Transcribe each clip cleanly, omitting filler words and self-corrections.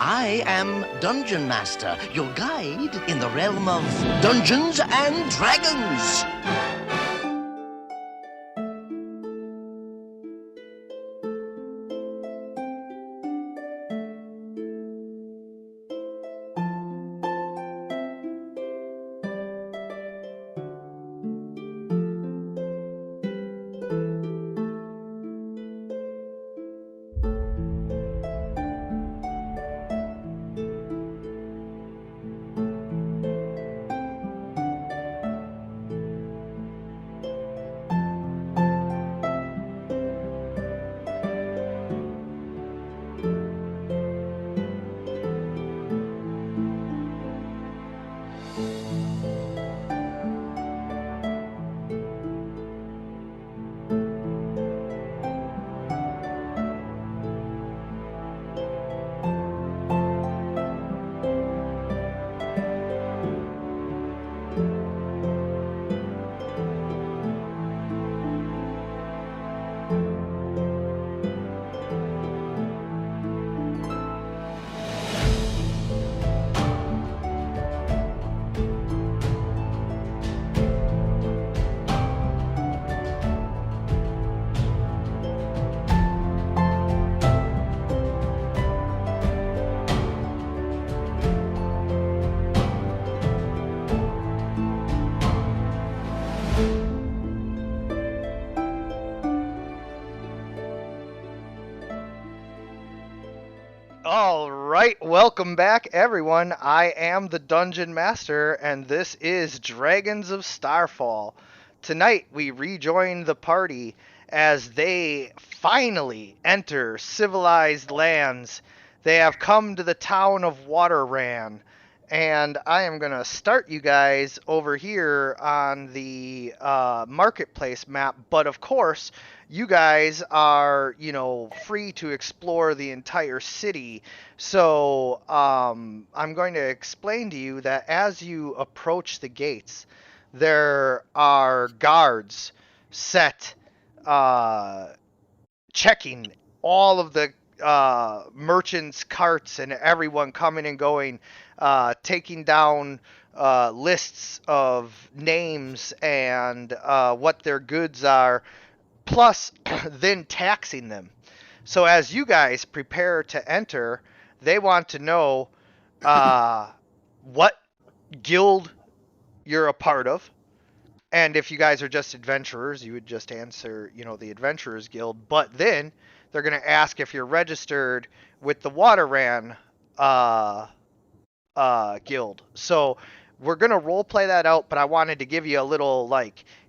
I am Dungeon Master, your guide in the realm of Dungeons and Dragons. All right, welcome back, everyone. I am the Dungeon Master, and this is Dragons of Starfall. Tonight, we rejoin the party as they finally enter civilized lands. They have come to the town of Waterran, and I am going to start you guys over here on the marketplace map, but of course, you guys are, free to explore the entire city. So I'm going to explain to you that as you approach the gates, there are guards set checking all of the merchants' carts and everyone coming and going, taking down lists of names and what their goods are, plus then taxing them. So as you guys prepare to enter, they want to know what guild you're a part of. And if you guys are just adventurers, you would just answer, the Adventurers Guild. But then they're going to ask if you're registered with the Waterran guild. So we're going to role play that out, but I wanted to give you a little,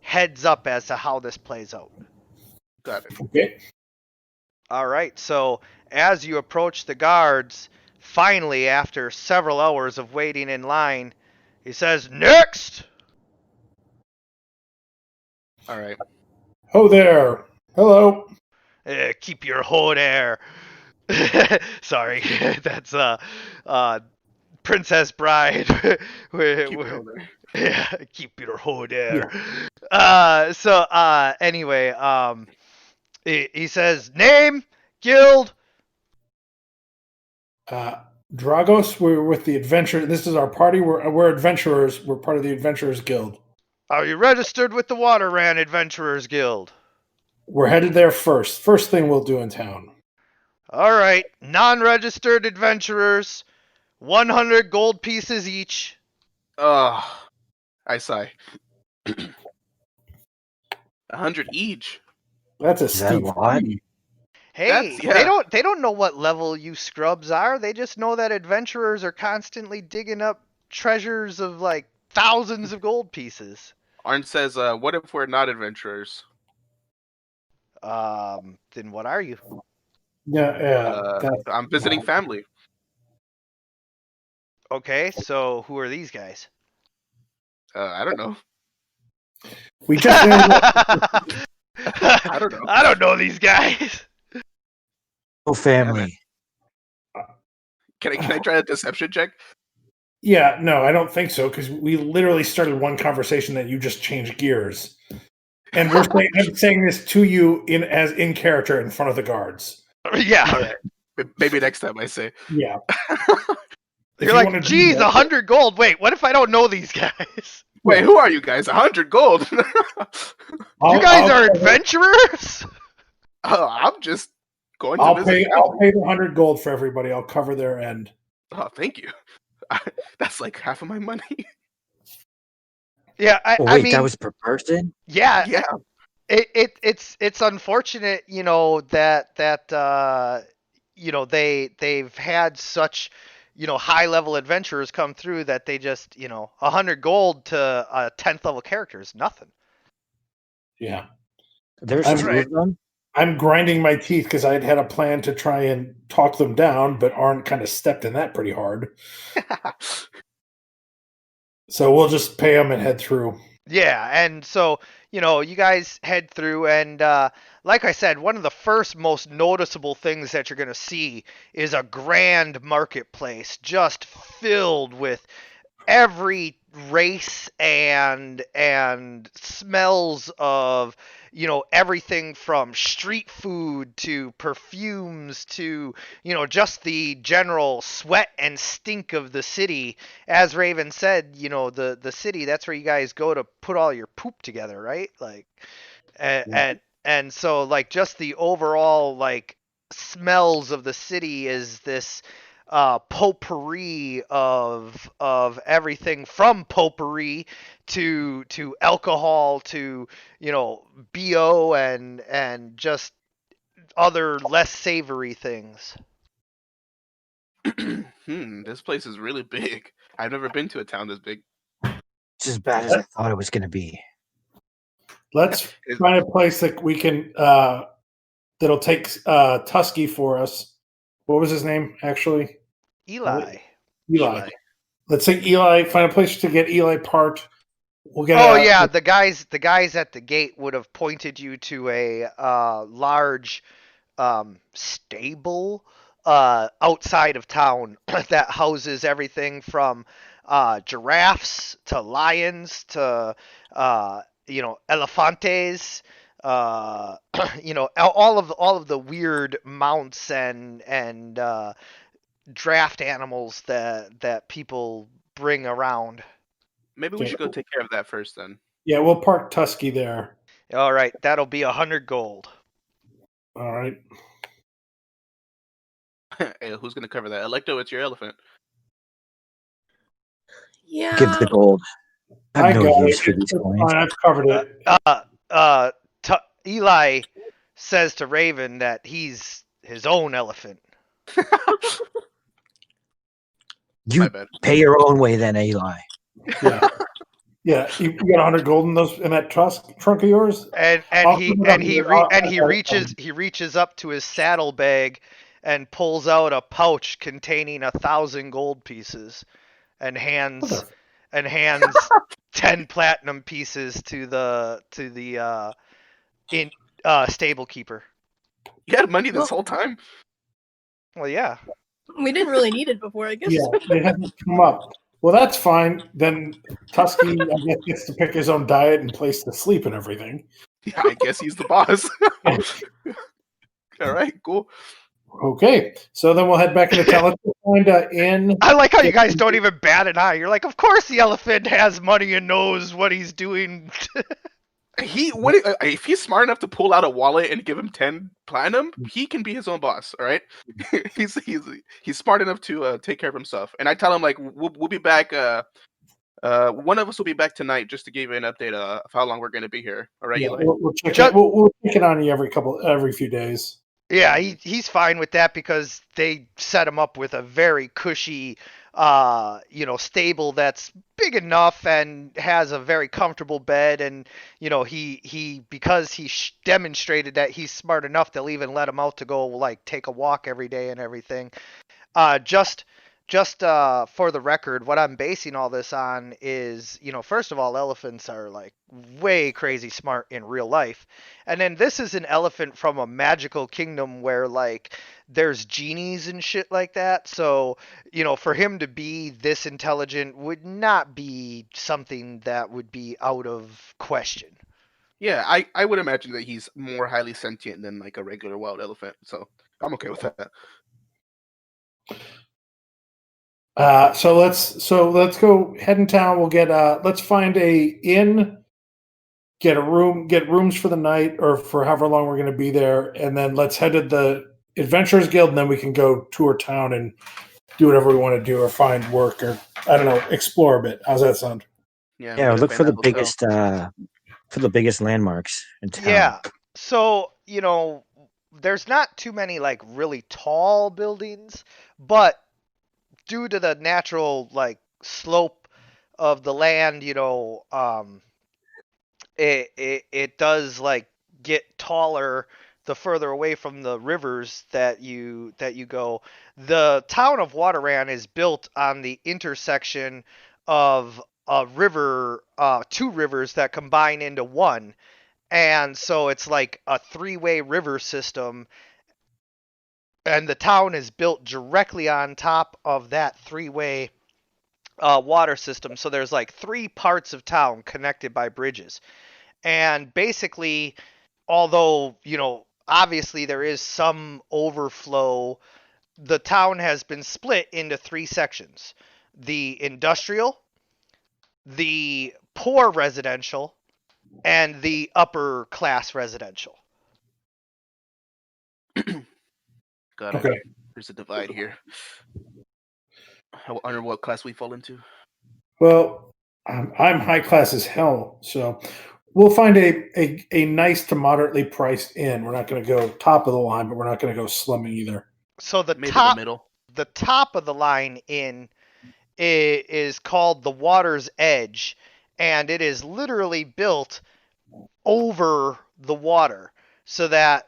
heads up as to how this plays out. Got it. Okay. All right, so as you approach the guards, finally, after several hours of waiting in line, he says, "Next!" All right. Ho there. Hello. Keep your ho there. Sorry, that's Princess Bride. Yeah, keep your ho there. Anyway, he says, "Name, guild." Dragos, we're with the adventure. This is our party. We're adventurers. We're part of the Adventurers Guild. Are you registered with the Waterran Adventurers Guild? We're headed there first. First thing we'll do in town. All right, non-registered adventurers, 100 gold pieces each. I sigh. 100 each. That's a Is that a steep lot? fee. Hey, yeah. they don't know what level you scrubs are. They just know that adventurers are constantly digging up treasures of thousands of gold pieces. Arn says, what if we're not adventurers? Then what are you? Yeah. I'm visiting family. Okay, so who are these guys? I don't know. We just I don't know. I don't know these guys. Oh, family. Can I try a deception check? Yeah, no, I don't think so, because we literally started one conversation that you just changed gears. And I'm saying this to you in character in front of the guards. Yeah. All right. Maybe next time I say. Yeah. If You're you like, wanna do geez, that- 100 gold. Wait, what if I don't know these guys? Wait, who are you guys? 100 gold. You guys are cover- adventurers? I'm just going to visit. I'll pay the 100 gold for everybody. I'll cover their end. Oh, thank you. That's like half of my money. Yeah, Oh, I wait, mean, that was per person? yeah, Yeah. it's unfortunate, that they've had such, high level adventurers come through that they just, 100 gold to a 10th level character is nothing. Yeah. There's I'm two right. of them. I'm grinding my teeth because I'd had a plan to try and talk them down, but Arn kind of stepped in that pretty hard. So we'll just pay them and head through. Yeah, and so, you guys head through, and like I said, one of the first most noticeable things that you're going to see is a grand marketplace just filled with every race and smells of everything from street food to perfumes to just the general sweat and stink of the city. As Raven said, the city, that's where you guys go to put all your poop together, right? Like and so like just the overall like smells of the city is this potpourri of everything from potpourri to alcohol to bo and just other less savory things. This place is really big. I've never been to a town this big. It's as bad as I thought it was going to be. Let's Is- find a place that we can that'll take Tusky for us. What was his name actually? Eli. Eli. Let's say Eli. Find a place to get Eli parked. We'll get. Oh yeah, the guys at the gate would have pointed you to a large stable outside of town that houses everything from giraffes to lions to elefantes, all of the weird mounts and draft animals that people bring around. Maybe we should go take care of that first then. Yeah, we'll park Tusky there. All right, that'll be 100 gold. All right. Hey, who's gonna cover that? Electo, it's your elephant. Yeah. Give the gold. I I have no got use it. for these It's coins. fine, I've covered it. Eli says to Raven that he's his own elephant. You My bad. pay your own way then, Eli. Yeah. Yeah, you got 100 gold in that trunk of yours. And I'll he put it and up he here. re- and I'll- he reaches up to his saddlebag and pulls out a pouch containing 1,000 gold pieces and hands 10 platinum pieces to the stable keeper. You had money this Well- whole time? Well, yeah. We didn't really need it before, I guess. Yeah, it hasn't come up. Well, that's fine. Then Tusky, I guess, gets to pick his own diet and place to sleep and everything. Yeah, I guess he's the boss. All right, cool. Okay, so then we'll head back into town. Let's go find an inn. I like how you guys don't even bat an eye. You're like, of course the elephant has money and knows what he's doing. If he's smart enough to pull out a wallet and give him 10 platinum, he can be his own boss. All right, he's smart enough to take care of himself. And I tell him like we'll be back. One of us will be back tonight just to give you an update of how long we're going to be here. All right, Yeah, Eli? we'll check it on you every few days. Yeah, he's fine with that because they set him up with a very cushy, stable that's big enough and has a very comfortable bed. And he because he demonstrated that he's smart enough, they'll even let him out to go like take a walk every day and everything. Just for the record, what I'm basing all this on is, first of all, elephants are like way crazy smart in real life. And then this is an elephant from a magical kingdom where like there's genies and shit like that. So, for him to be this intelligent would not be something that would be out of question. Yeah, I would imagine that he's more highly sentient than like a regular wild elephant. So I'm okay with that. So let's go head in town. We'll get let's find a inn, get a room, get rooms for the night or for however long we're going to be there, and then let's head to the Adventurers Guild, and then we can go tour town and do whatever we want to do or find work or I don't know, explore a bit. How's that sound? Yeah, we Yeah, gotta look find for that the hotel. biggest landmarks in town. Yeah. So, there's not too many like really tall buildings, but due to the natural like slope of the land, it does like get taller the further away from the rivers that you go. The town of Waterran is built on the intersection of a river, two rivers that combine into one, and so it's like a three-way river system, and the town is built directly on top of that three-way water system. So there's like three parts of town connected by bridges. And basically, although, obviously there is some overflow, the town has been split into three sections: the industrial, the poor residential, and the upper class residential. Got it. Okay. There's a divide here. Under what class we fall into? Well, I'm high class as hell, so we'll find a nice to moderately priced inn. We're not going to go top of the line, but we're not going to go slumming either. So the Maybe the middle. top of the line in is called the Water's Edge, and it is literally built over the water, so that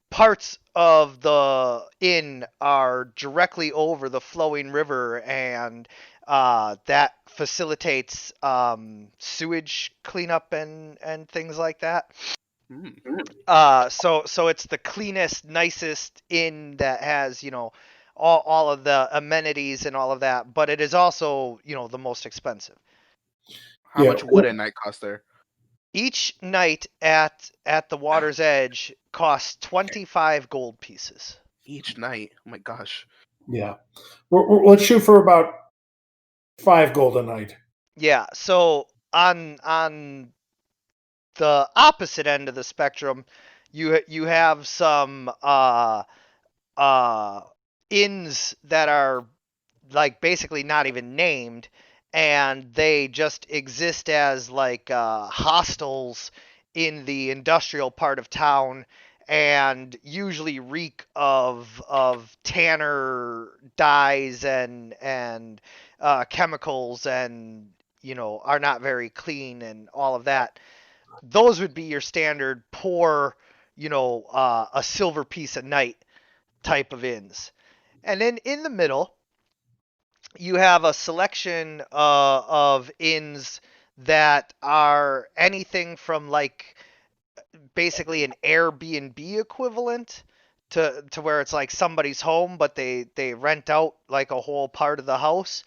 parts of the inn are directly over the flowing river, and that facilitates sewage cleanup and things like that. Mm. So it's the cleanest, nicest inn that has, all of the amenities and all of that, but it is also, the most expensive. How Yeah. much would a night cost there? Each night at the Water's Edge costs 25 gold pieces. Each night? Oh my gosh. Yeah. Let's shoot for about 5 gold a night. Yeah, so on the opposite end of the spectrum, you have some uh inns that are like basically not even named, and they just exist as like hostels in the industrial part of town, and usually reek of tanner dyes and chemicals, and are not very clean and all of that. Those would be your standard poor, a silver piece a night type of inns. And then in the middle, you have a selection of inns that are anything from like basically an Airbnb equivalent to where it's like somebody's home, but they rent out like a whole part of the house,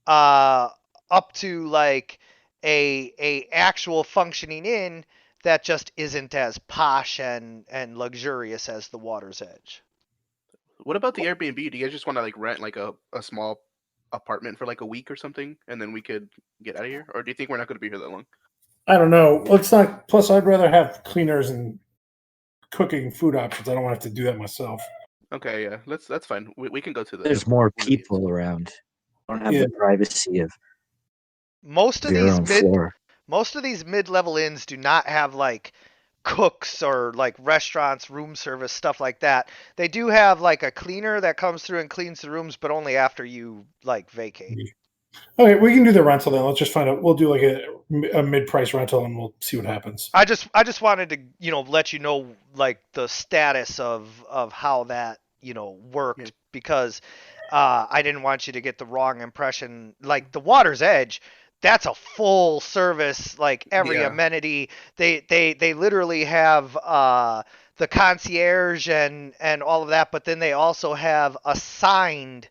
uh, up to like a actual functioning inn that just isn't as posh and luxurious as the Water's Edge. What about the Airbnb? Do you guys just want to like rent like a small apartment for like a week or something, and then we could get out of here? Or do you think we're not going to be here that long? I don't know. Let's not. Plus, I'd rather have cleaners and cooking food options. I don't want to have to do that myself. Okay, yeah, that's fine. We can go to the. There's more one of these. people around. Don't have Yeah. the privacy of Most of your these own floor. most of these mid-level inns do not have like cooks or like restaurants, room service, stuff like that. They do have like a cleaner that comes through and cleans the rooms, but only after you like vacate. Okay, we can do the rental then. Let's just find out. We'll do like a mid-price rental, and we'll see what happens. I just wanted to, let you know like the status of how that, worked, Yeah. because I didn't want you to get the wrong impression. Like the Water's Edge, that's a full service, like every Yeah. amenity. They literally have the concierge and all of that, but then they also have assigned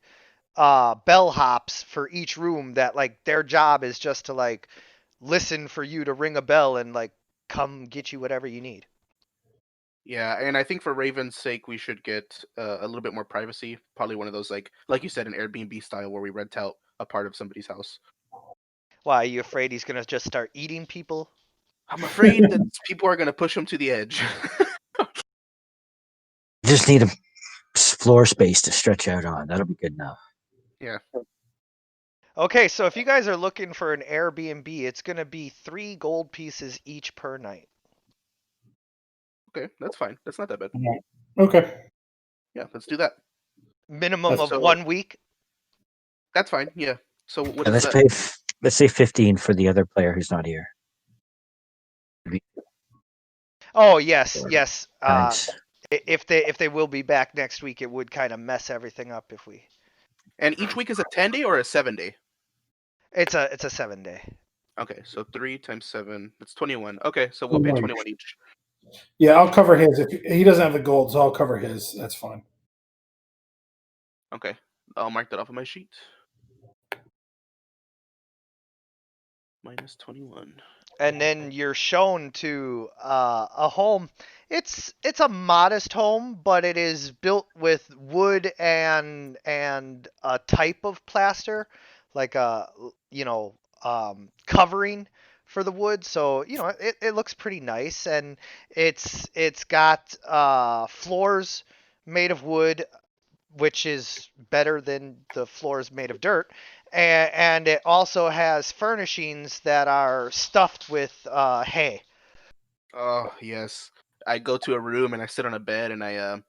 bellhops for each room that like their job is just to like listen for you to ring a bell and like come get you whatever you need. Yeah, and I think for Raven's sake, we should get a little bit more privacy. Probably one of those like you said, an Airbnb style where we rent out a part of somebody's house. Why, are you afraid he's gonna just start eating people? I'm afraid that people are gonna push him to the edge. Just need a floor space to stretch out on. That'll be good enough. Yeah. Okay, so if you guys are looking for an Airbnb, it's gonna be 3 gold pieces each per night. Okay, that's fine. That's not that bad. Okay. Yeah, let's do that. Minimum That's of so- 1 week. That's fine. Yeah. So what And is let's that? pay. Let's say 15 for the other player who's not here. Oh yes, yes. Nice. If they will be back next week, it would kind of mess everything up if we. And each week is a 10-day or a 7-day? It's a 7-day. Okay, so 3 times 7, that's 21. Okay, so we'll pay 21 each. Yeah, I'll cover his. If he doesn't have the gold, so I'll cover his. That's fine. Okay, I'll mark that off on my sheet. Minus 21. And then you're shown to a home. It's a modest home, but it is built with wood and a type of plaster, like a covering for the wood. So it looks pretty nice, and it's got floors made of wood, which is better than the floors made of dirt. And it also has furnishings that are stuffed with hay. Oh, yes. I go to a room and I sit on a bed and I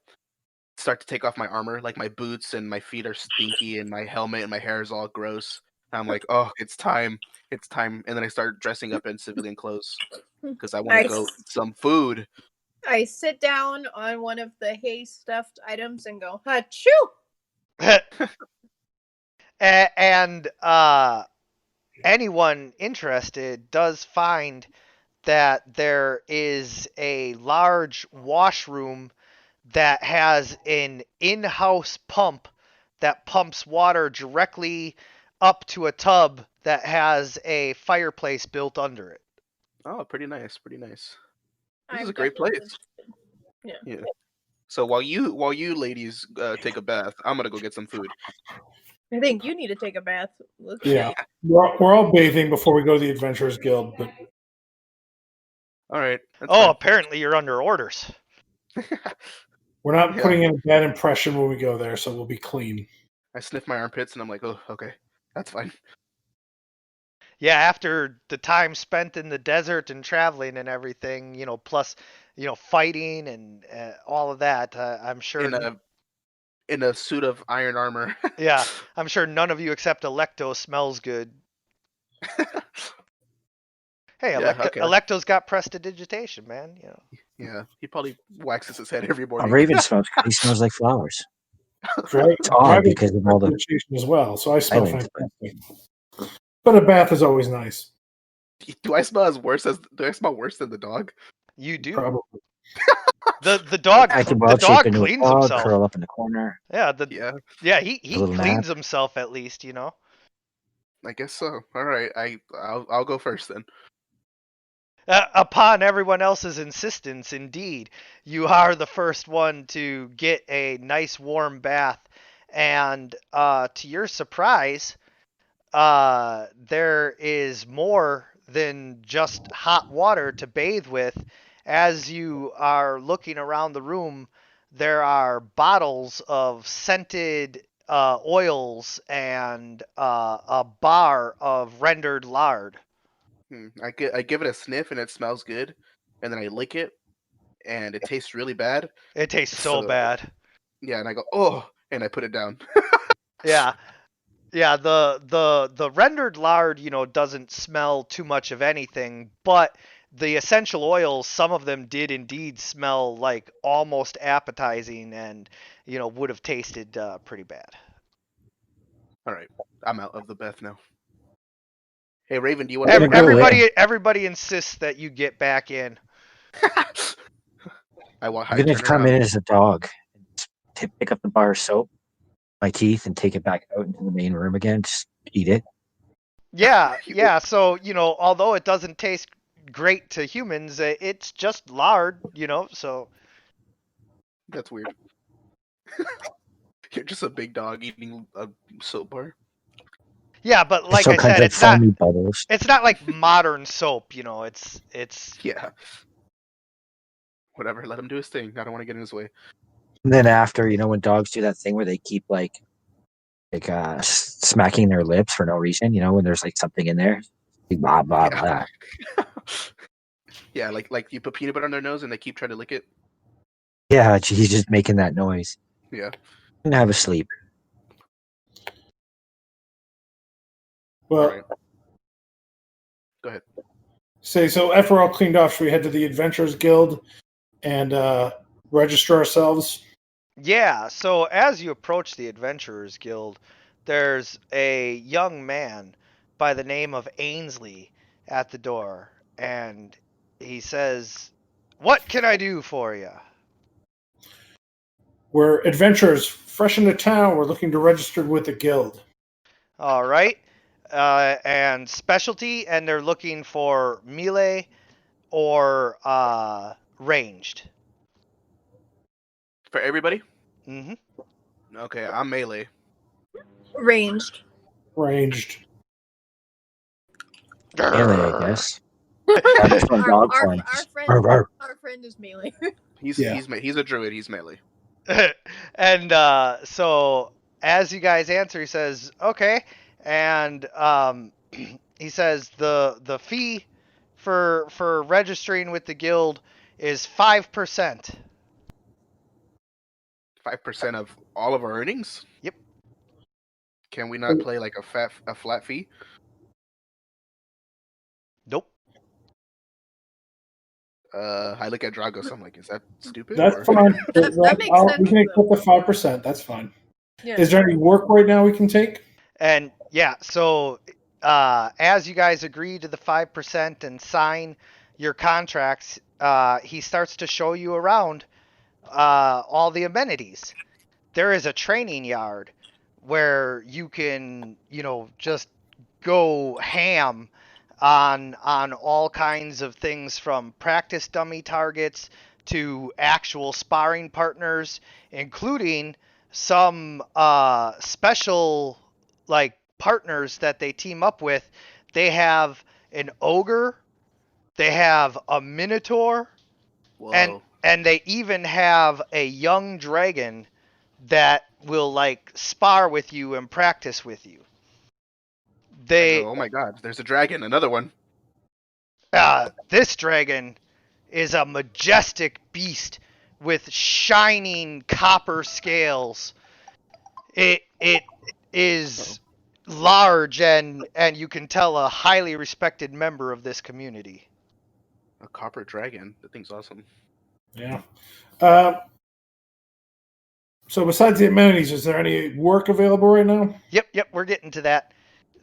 start to take off my armor, like my boots and my feet are stinky and my helmet and my hair is all gross. I'm like, oh, it's time. It's time. And then I start dressing up in civilian clothes because I want to Nice. go eat some food. I sit down on one of the hay stuffed items and go, "Achoo!" And anyone interested does find that there is a large washroom that has an in-house pump that pumps water directly up to a tub that has a fireplace built under it. Oh, pretty nice. Pretty nice. This is I'm a great definitely place. interested. Yeah. So while you ladies take a bath, I'm gonna go get some food. I think you need to take a bath. Yeah, we're all bathing before we go to the Adventurers Guild, but All right. That's Oh, fine. apparently you're under orders. we're not Yeah. putting in a bad impression when we go there, so we'll be clean. I sniff my armpits and I'm like, oh, okay, that's fine. Yeah, after the time spent in the desert and traveling and everything, plus, fighting and all of that, I'm sure. In a suit of iron armor. Yeah, I'm sure none of you except Electo smells good. Hey, Yeah, okay. Electo's got prestidigitation, man. Yeah, he probably waxes his head every morning. Raven smells. He smells like flowers. Right? It's odd because of all the as well, so I smell islands. fantastic. But a bath is always nice. Do I smell worse than the dog? You do. Probably. The dog I could the well dog shape into a cleans dog, himself. curl up in the corner. Yeah, Yeah, he A little cleans nap. himself at least, I guess so. All right, I'll go first then. Upon everyone else's insistence, indeed, you are the first one to get a nice warm bath, and to your surprise, there is more than just hot water to bathe with. As you are looking around the room, there are bottles of scented oils and a bar of rendered lard. I give it a sniff and it smells good, and then I lick it and it tastes really bad. It tastes so bad. Yeah, and I go oh, and I put it down. Yeah. Yeah, the rendered lard, doesn't smell too much of anything, but the essential oils, some of them did indeed smell like almost appetizing and, would have tasted pretty bad. All right, I'm out of the bath now. Hey Raven, do you want to? Everybody insists that you get back in. I want. I'm gonna come in as a dog, pick up the bar of soap, my teeth, and take it back out into the main room again. Just eat it. Yeah, yeah. So although it doesn't taste great to humans, it's just lard, So That's weird. You're just a big dog eating a soap bar. Yeah, but Just like so I kinds said, of foamy bubbles. it's not like modern soap. You know, it's Yeah. Whatever. Let him do his thing. I don't want to get in his way. And then after, when dogs do that thing where they keep smacking their lips for no reason, when there's like something in there, like, blah blah Yeah. blah. Yeah, like you put peanut butter on their nose and they keep trying to lick it. Yeah, he's just making that noise. Yeah. And have a sleep. Well, All right. Go ahead. so after we're all cleaned off, should we head to the Adventurers Guild and register ourselves? Yeah, so as you approach the Adventurers Guild, there's a young man by the name of Ainsley at the door, and he says, "What can I do for you?" We're adventurers, fresh into town. We're looking to register with the guild. All right, and specialty, and they're looking for melee or ranged. For everybody? Mm-hmm. Okay, I'm melee. Ranged. Ranged. Melee, I guess. I'm just on dog form. Our friend is melee. He's Yeah. he's a druid. He's melee. And so as you guys answer, he says, "Okay," and he says the fee for registering with the guild is 5%. 5% of all of our earnings. Yep. Can we not play like a flat fee? Nope. I look at Dragos. I'm like, is that stupid? That's or? fine. That makes sense, We can though. put the 5%. That's fine. Yeah. Is there any work right now we can take? And yeah, so as you guys agree to the 5% and sign your contracts, he starts to show you around all the amenities. There is a training yard where you can, just go ham on all kinds of things from practice dummy targets to actual sparring partners, including some special like partners that they team up with. They have an ogre, they have a minotaur, and Whoa. and they even have a young dragon that will like spar with you and practice with you. I They go, oh my god, there's a dragon, another one. This dragon is a majestic beast with shining copper scales. It is large and you can tell a highly respected member of this community. A copper dragon. That thing's awesome. Yeah. So besides the amenities, is there any work available right now? Yep, we're getting to that.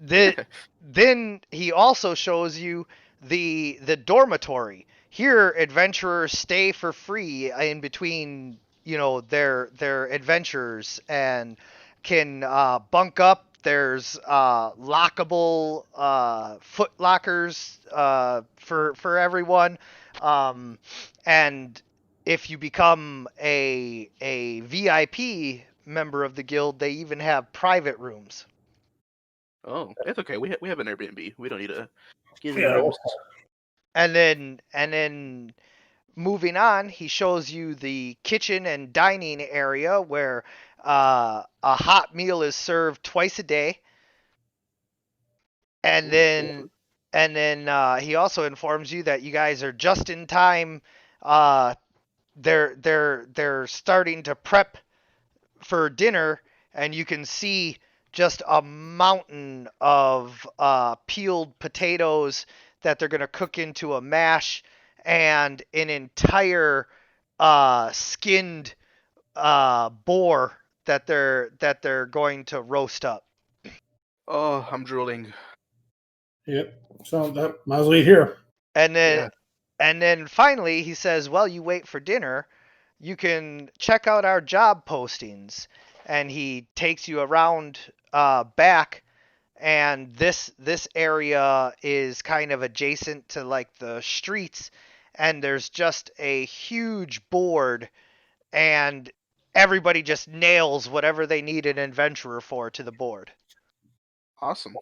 Then he also shows you the dormitory. Here, adventurers stay for free in between, their adventures and can bunk up. There's lockable foot lockers for everyone, and if you become a VIP member of the guild, they even have private rooms. Oh, it's okay. We have an Airbnb. We don't need to get any Yeah. rooms. And then moving on, he shows you the kitchen and dining area where a hot meal is served twice a day. And Ooh, then he also informs you that you guys are just in time. Uh, they're starting to prep for dinner, and you can see just a mountain of peeled potatoes that they're going to cook into a mash, and an entire skinned boar that they're going to roast up. Oh, I'm drooling. Yep. So that might as well eat here. And then Yeah. and then finally he says, "Well, you wait for dinner. You can check out our job postings." And he takes you around back, and this area is kind of adjacent to like the streets, and there's just a huge board and everybody just nails whatever they need an adventurer for to the board. Awesome.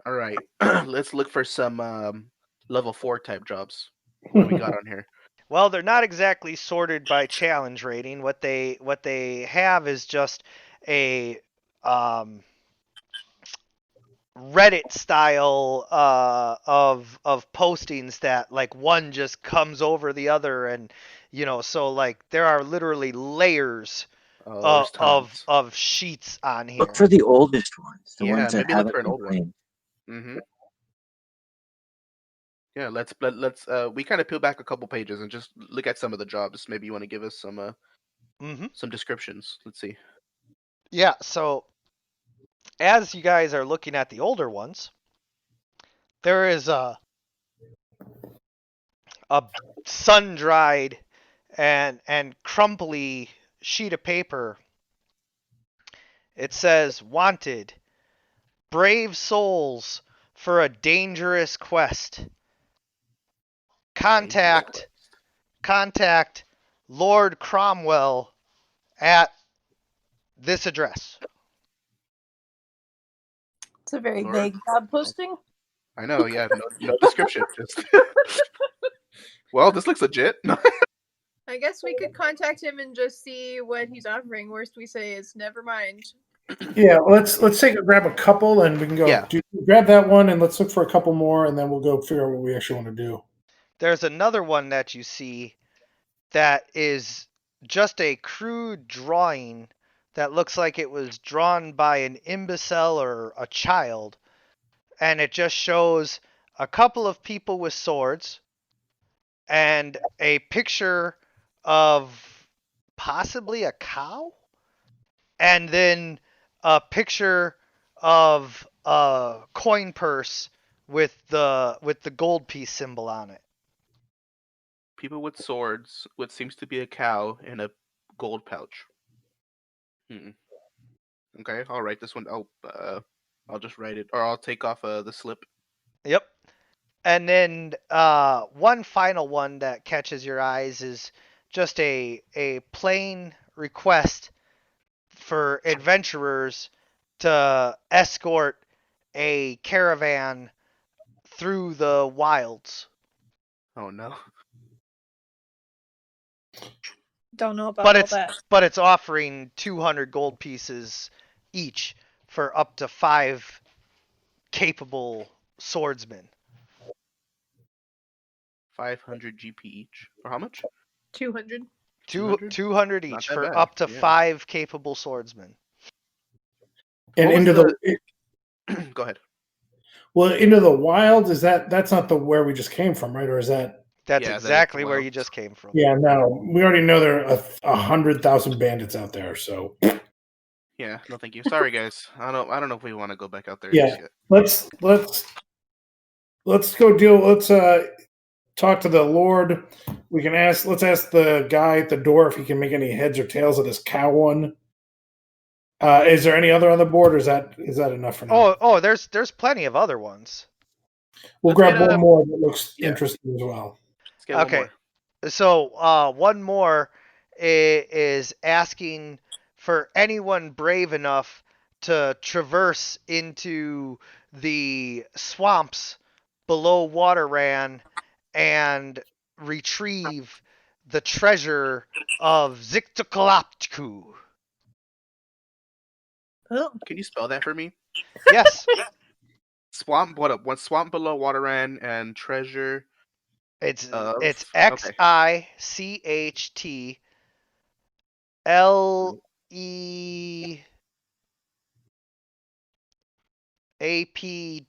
All right, let's look for some level 4 type jobs. What do we got on here? Well, they're not exactly sorted by challenge rating. What they have is just a Reddit style of postings that like one just comes over the other, and so like there are literally layers Oh, there's tons. of sheets on here. Look for the oldest ones, the Yeah, ones that maybe look haven't for an been old one. claimed. Mm-hmm. Yeah, let's we kind of peel back a couple pages and just look at some of the jobs. Maybe you want to give us some descriptions. Let's see. Yeah, so as you guys are looking at the older ones, there is a sun-dried and crumbly sheet of paper. It says, "Wanted, brave souls for a dangerous quest. Contact Lord Cromwell at this address." It's a very Lord. vague job posting. I know, yeah, no description. Just well, this looks legit. I guess we could contact him and just see what he's offering. Worst we say is never mind. Yeah, let's grab a couple, and we can go Yeah. grab that one, and let's look for a couple more, and then we'll go figure out what we actually want to do. There's another one that you see that is just a crude drawing that looks like it was drawn by an imbecile or a child, and it just shows a couple of people with swords and a picture of possibly a cow, and then a picture of a coin purse with the gold piece symbol on it. People with swords, what seems to be a cow in a gold pouch. Okay, I'll write this one. I'll just write it, or I'll take off the slip. Yep. And then one final one that catches your eyes is just a plain request for adventurers to escort a caravan through the wilds. Oh no. Don't know about But all it's that. but it's offering 200 gold pieces each for up to 5 capable swordsmen. 500 GP each. For how much? 200. 200 Not each that for bad, up to yeah. 5 capable swordsmen. And What was into Go ahead. well, into the wild, that's not the where we just came from, right? Or is that? That's Yeah, that is the exactly where wilds. you just came from. Yeah, no, we already know there are 100,000 bandits out there. So Yeah, no, thank you. Sorry, guys. I don't know if we want to go back out there yeah, just yet. let's go deal. Let's talk to the Lord. We can ask. Let's ask the guy at the door if he can make any heads or tails of this cow one. Is there any other on the board, or is that enough for now? Oh, there's plenty of other ones. We'll Let's grab get one more that looks yeah. interesting as well. Let's get one Okay. more. So one more is asking for anyone brave enough to traverse into the swamps below Waterran and retrieve the treasure of Zictocolaptku. Oh, Can you spell that for me? Yes, Swamp. What swamp below Waterran and treasure? it's Okay.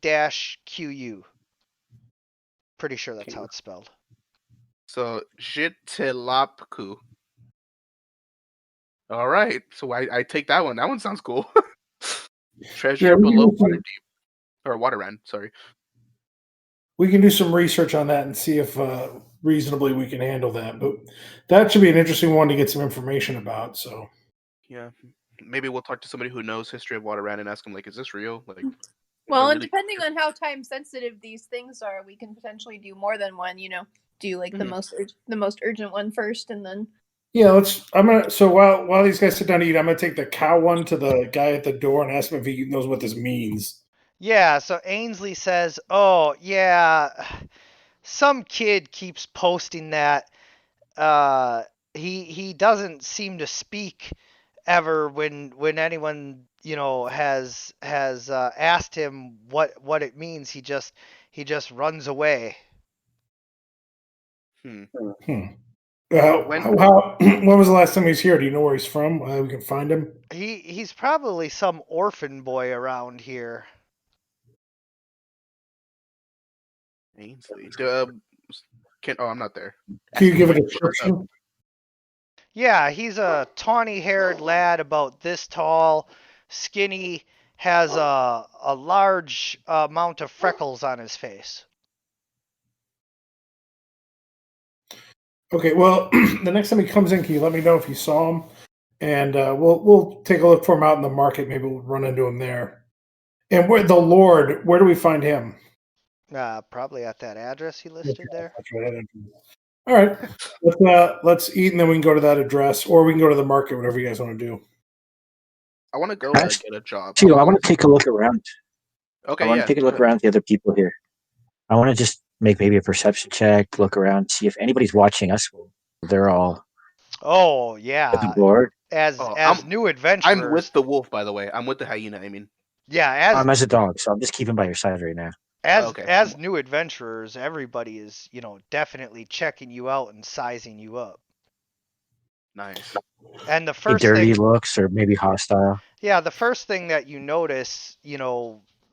XICHTLEAP-QU. Pretty sure that's how it's spelled. So Jitilapku. All right. So I take that one. That one sounds cool. Treasure Yeah, we can below do some- Waterdeep. Or Waterran, sorry. We can do some research on that and see if reasonably we can handle that. But that should be an interesting one to get some information about. So Yeah. Maybe we'll talk to somebody who knows history of Waterran and ask them, like, is this real? Like, well, they're and really- depending on how time sensitive these things are, we can potentially do more than one, you know. do like the Mhm. most urgent one first, and then Yeah, let's. I'm gonna. So while these guys sit down to eat, I'm gonna take the cow one to the guy at the door and ask him if he knows what this means. Yeah, so Ainsley says, "Oh, yeah, some kid keeps posting that. Uh, he doesn't seem to speak ever when anyone has asked him what it means. He just runs away. Hmm. Hmm. When When was the last time he was here? Do you know where he's from? We can find him. He's probably some orphan boy around here. Ainsley, can I'm not there. Can Ask you him give a what what's up. description? Yeah, he's a tawny-haired lad about this tall, skinny, has a large amount of freckles on his face. Okay. Well, the next time he comes in, can you let me know if you saw him? And we'll take a look for him out in the market. Maybe we'll run into him there. And where the Lord? Where do we find him? Probably at that address he Okay, listed there. that's right. All right. Let's eat and then we can go to that address, or we can go to the market. Whatever you guys want to do. I want to go Actually, get a job. I want I to want to take a look around. I Okay, want to yeah, take a go look ahead. around at the other people here. I want to just make maybe a perception check, look around, see if anybody's watching us. They're all Oh at the yeah, board. as Oh, as new I'm with adventurers. the wolf, by the way. I'm with the hyena. I mean, Yeah, as I'm as a dog, so I'm just keeping by your side right now. as okay, as new adventurers, everybody is definitely checking you out and sizing you up. nice. And the Any first dirty thing looks or maybe hostile. Yeah, the first thing that you notice,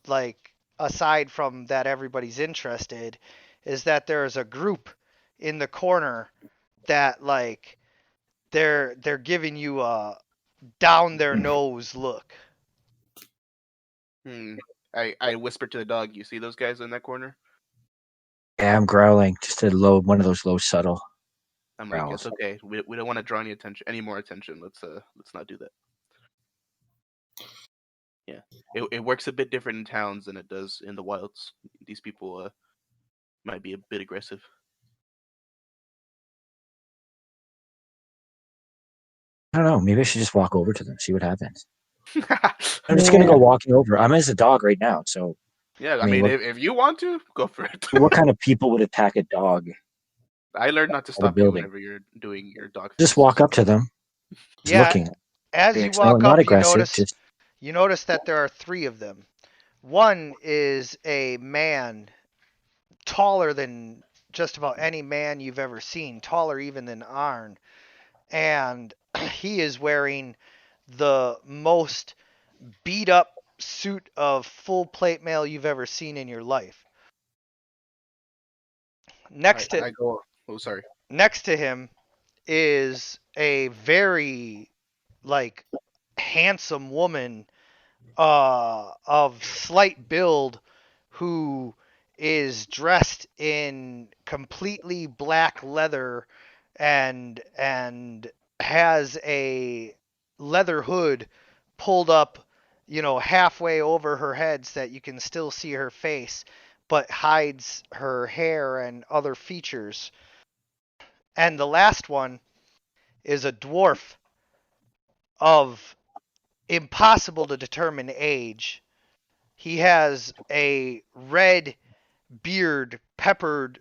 like aside from that everybody's interested, is that there's a group in the corner that like they're giving you a down their nose look. Hmm. I whispered to the dog. You see those guys in that corner? Yeah, I'm growling. Just a low, one of those low, subtle I'm like, it's growls. okay. We don't want to draw any more attention. Let's not do that. Yeah, it works a bit different in towns than it does in the wilds. These people might be a bit aggressive. I don't know. Maybe I should just walk over to them, see what happens. I'm just gonna Yeah. go walking over. I'm as a dog right now, so Yeah, I I mean, mean, if you want to, go for it. what kind of people would attack a dog I learned not to at a stop you building? whenever you're doing your dog Just fists. walk up to them, just Yeah, looking. as you Like, no, walk not up, you aggressive. notice Just you notice that there are three of them. One is a man taller than just about any man you've ever seen, taller even than Arn, and he is wearing the most beat up suit of full plate mail you've ever seen in your life. I Next to I go. Oh, sorry. next to him is a very like handsome woman of slight build who is dressed in completely black leather and has a leather hood pulled up, halfway over her head so that you can still see her face, but hides her hair and other features. And the last one is a dwarf of impossible to determine age. He has a red beard peppered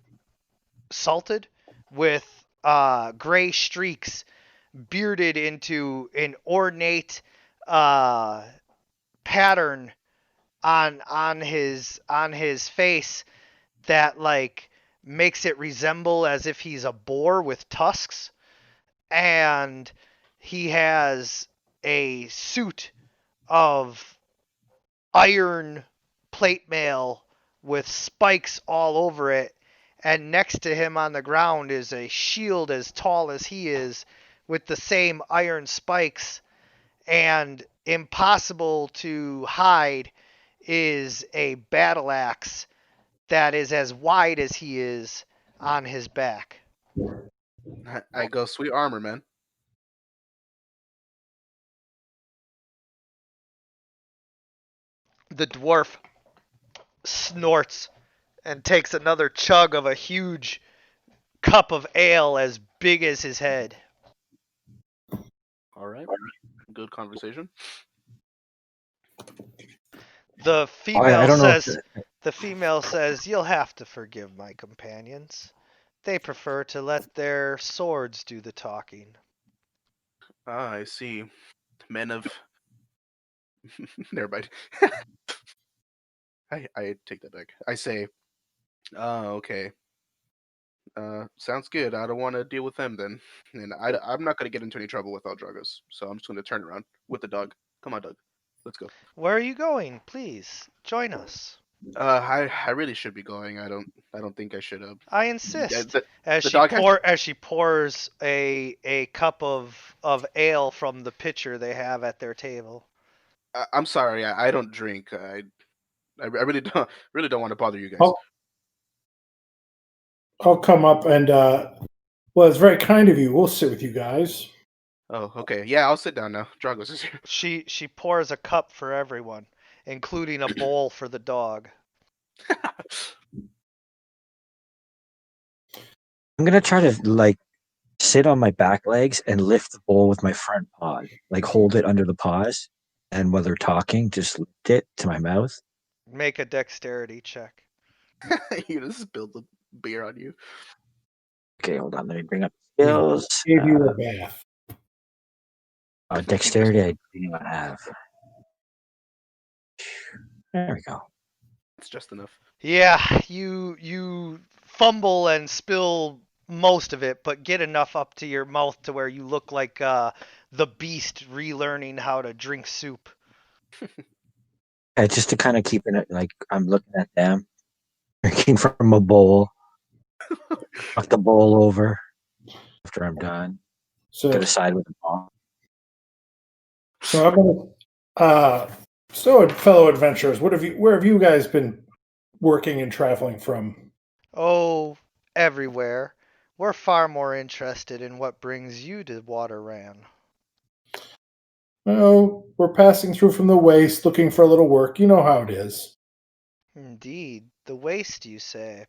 salted with gray streaks bearded into an ornate uh, pattern on his face that like makes it resemble as if he's a boar with tusks, and he has a suit of iron plate mail with spikes all over it, and next to him on the ground is a shield as tall as he is with the same iron spikes, and impossible to hide is a battle axe that is as wide as he is on his back. I go. Sweet armor, man. The dwarf snorts and takes another chug of a huge cup of ale as big as his head. All right. Good conversation. The I female don't know. says, "You'll have to forgive my companions. They prefer to let their swords do the talking." Ah, I see. Men of. Never mind. I take that back. I say, okay. Sounds good. I don't want to deal with them then. And I'm not going to get into any trouble with Dragos. So I'm just going to turn around with the dog. Come on, Doug. Let's go. Where are you going? Please join us. I really should be going. I don't think I should have. I Yeah, insist. the, As the she dog has. pours a cup of ale from the pitcher they have at their table. I'm sorry. I don't drink. I really don't want to bother you guys. I'll come up and well, it's very kind of you. We'll sit with you guys. Oh, okay. Yeah, I'll sit down now. Dragos is here. She pours a cup for everyone, including a bowl for the dog. I'm gonna try to like sit on my back legs and lift the bowl with my front paw, like hold it under the paws, and while they're talking, just lift it to my mouth. Make a dexterity check. You just spilled the beer on you. Okay, hold on. Let me bring up He skills. gave you a bath. Dexterity, I do not have. There we go. It's just enough. Yeah, you fumble and spill most of it, but get enough up to your mouth to where you look like the beast relearning how to drink soup. Just to kind of keep it like I'm looking at them, drinking from a bowl. Knock the bowl over after I'm done. So, To the side with the ball. so I'm gonna. So, fellow adventurers, where have you guys been working and traveling from? Oh, everywhere. We're far more interested in what brings you to Waterran. Well, we're passing through from the waste, looking for a little work. You know how it is. Indeed, the waste, you say.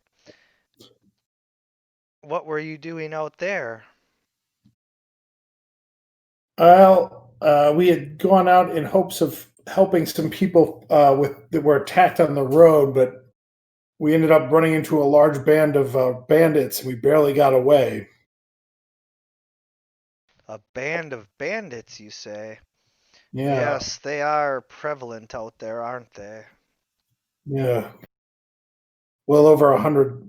What were you doing out there? Well, we had gone out in hopes of helping some people that were attacked on the road, but we ended up running into a large band of bandits, and we barely got away. A band of bandits, you say? Yeah, Yes, they are prevalent out there, aren't they? yeah. Well over 100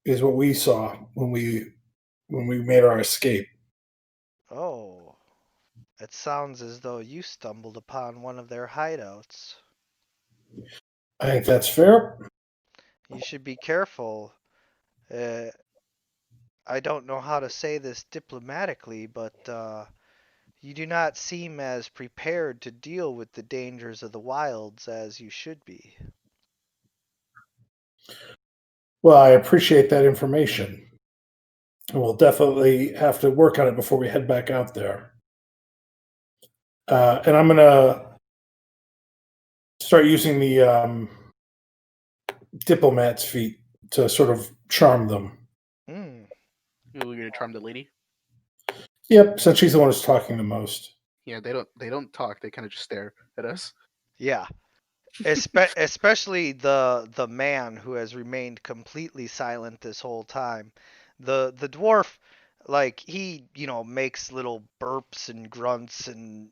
is what we saw when we made our escape. Oh, it sounds as though you stumbled upon one of their hideouts. I think that's fair. You should be careful. Uh, I don't know how to say this diplomatically, but you do not seem as prepared to deal with the dangers of the wilds as you should be. Well, I appreciate that information. We'll definitely have to work on it before we head back out there. And I'm gonna start using the diplomat's feet to sort of charm them. Hmm. You're gonna charm the lady. Yep, since she's the one who's talking the most. Yeah, they don't talk. They kind of just stare at us. Yeah. Especially the man who has remained completely silent this whole time. The dwarf, like he makes little burps and grunts and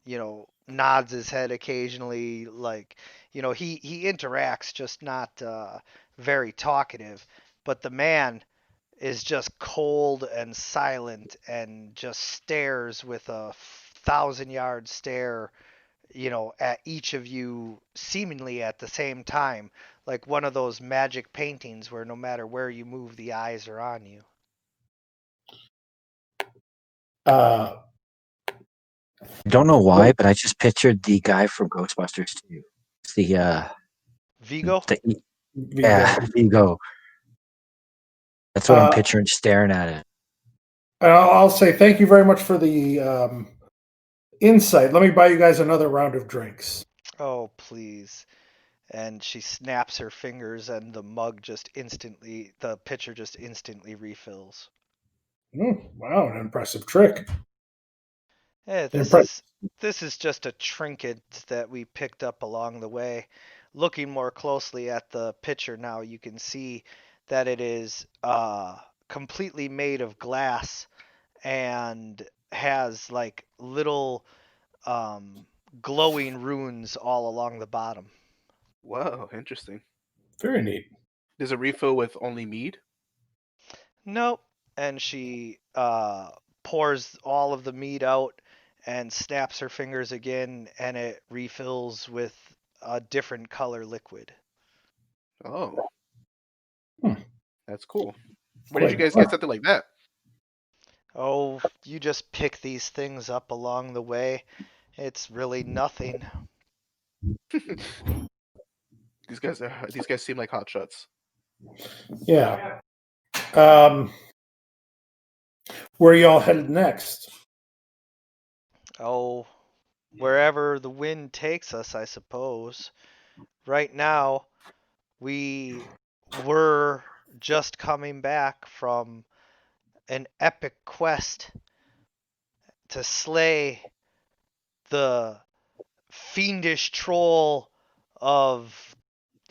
nods his head occasionally. Like he interacts, just not very talkative. But the man is just cold and silent and just stares with a 1,000-yard stare, at each of you seemingly at the same time, like one of those magic paintings where no matter where you move, the eyes are on you. Uh, I don't know why, but I just pictured the guy from Ghostbusters too. It's Vigo? yeah, Vigo. That's what I'm picturing, staring at it. I'll say thank you very much for the insight. Let me buy you guys another round of drinks. Oh, please. and she snaps her fingers, and the pitcher just instantly refills. Wow, an impressive trick. Yeah, An this is just a trinket that we picked up along the way. Looking more closely at the pitcher now, you can see that it is completely made of glass and has like little glowing runes all along the bottom. Whoa, interesting. Very neat. Does it refill with only mead? Nope. And she pours all of the mead out and snaps her fingers again, and it refills with a different color liquid. Oh, Hmm. that's cool. Where did you Quite guys get something like that? Oh, you just pick these things up along the way. It's really nothing. These guys seem like hot shots. Yeah. Where are y'all headed next? Oh, wherever the wind takes us, I suppose. Right now, we were just coming back from an epic quest to slay the fiendish troll of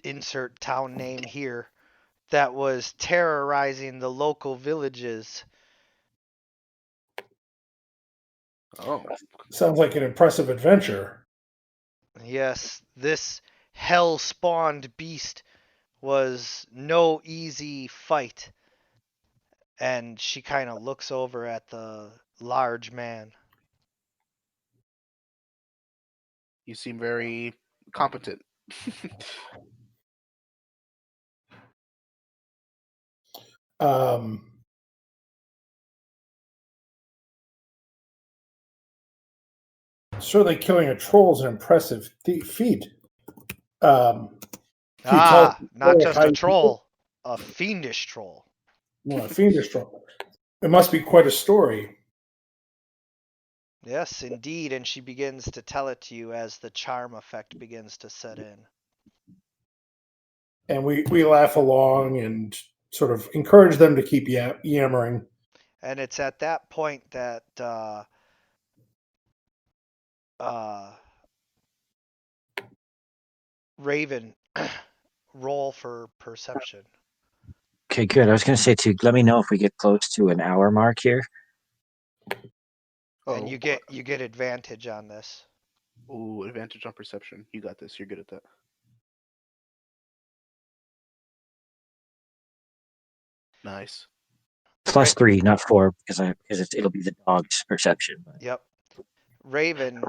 insert town name here that was terrorizing the local villages. Oh, Sounds like an impressive adventure. Yes, this hell spawned beast was no easy fight. And she kind of looks over at the large man. you seem very competent. Um, Certainly, killing a troll is an impressive feat. Can you tell us Ah, not just how a you did it? troll, a fiendish troll. Well, a fiendish troll. It must be quite a story. Yes, indeed, and she begins to tell it to you as the charm effect begins to set in. And we laugh along and sort of encourage them to keep yammering. And it's at that point that uh, Raven roll for perception. Okay, good. I was going to say too. Let me know if we get close to an hour mark here. And Oh, you get advantage on this. ooh, advantage on perception. You got this. You're good at that. Nice. Plus Right. 3, not 4, because it'll be the dog's perception. But Yep. Raven,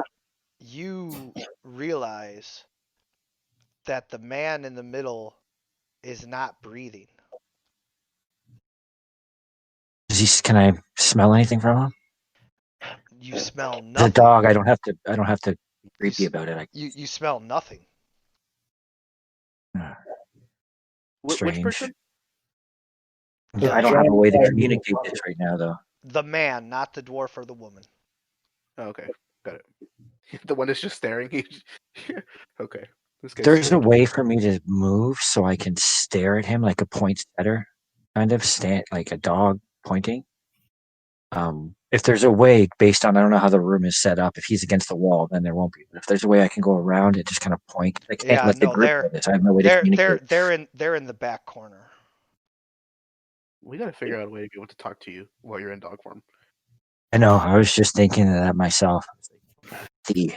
you realize that the man in the middle is not breathing. can I smell anything from him? You smell The nothing. dog. I don't have to. I don't have to be creepy about it. You smell nothing. Which Strange. person? The I don't have a way to communicate this right now, though. the man, not the dwarf or the woman. Oh, okay, got it. The one that's just staring. Okay, this guy's There's a strange. way for me to move so I can stare at him like a poinsettia, kind of stand like a dog pointing. If there's a way based on I don't know how the room is set up, if he's against the wall, then there won't be. But if there's a way I can go around and just kind of point, I can't Yeah, let the no, group know this. I have no way to communicate. they're in the back corner. We gotta figure out a way to be able to talk to you while you're in dog form. I know. I was just thinking of that myself. The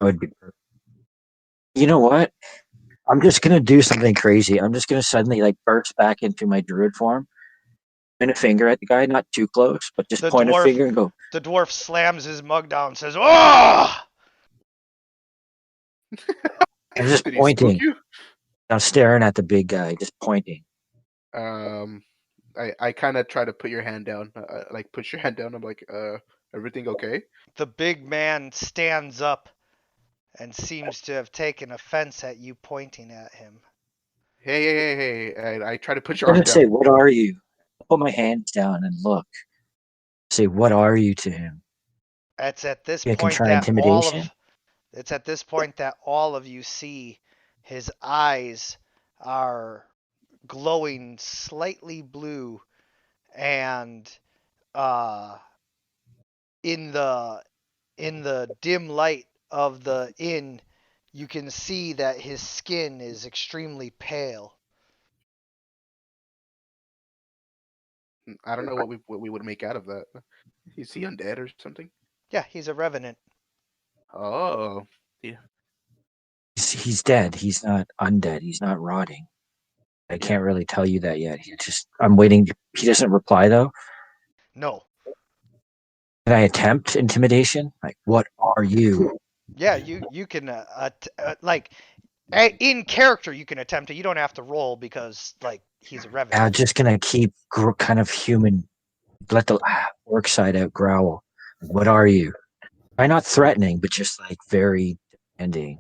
would be perfect. You know what? I'm just gonna do something crazy. I'm just gonna suddenly like burst back into my druid form, point a finger at the guy, not too close, but just The point a dwarf finger and go. the dwarf slams his mug down and says, "Oh!" I'm just Did he spook pointing. you? I'm staring at the big guy, just pointing. Um, I kind of try to put your hand down, like push your hand down. I'm like, everything okay? The big man stands up and seems to have taken offense at you pointing at him. Hey! I try to put your I arm just say, down. "What are you?" I put my hands down and look. Say, "What are you?" to him. It's at this I can point try that intimidation. It's at this point that all of you see his eyes are glowing slightly blue, and uh, in the dim light of the inn, you can see that his skin is extremely pale. I don't know what we would make out of that. Is he undead or something? Yeah, he's a revenant. Oh, yeah. He's dead. He's not undead. He's not rotting. I can't really tell you that yet. I'm waiting. He doesn't reply though. No. Can I attempt intimidation? Like, what are you? Yeah, you can like in character you can attempt it. You don't have to roll because like he's a I'm revenant. just gonna keep kind of human. Let the work side out growl. What are you? I'm not threatening, but just like very demanding.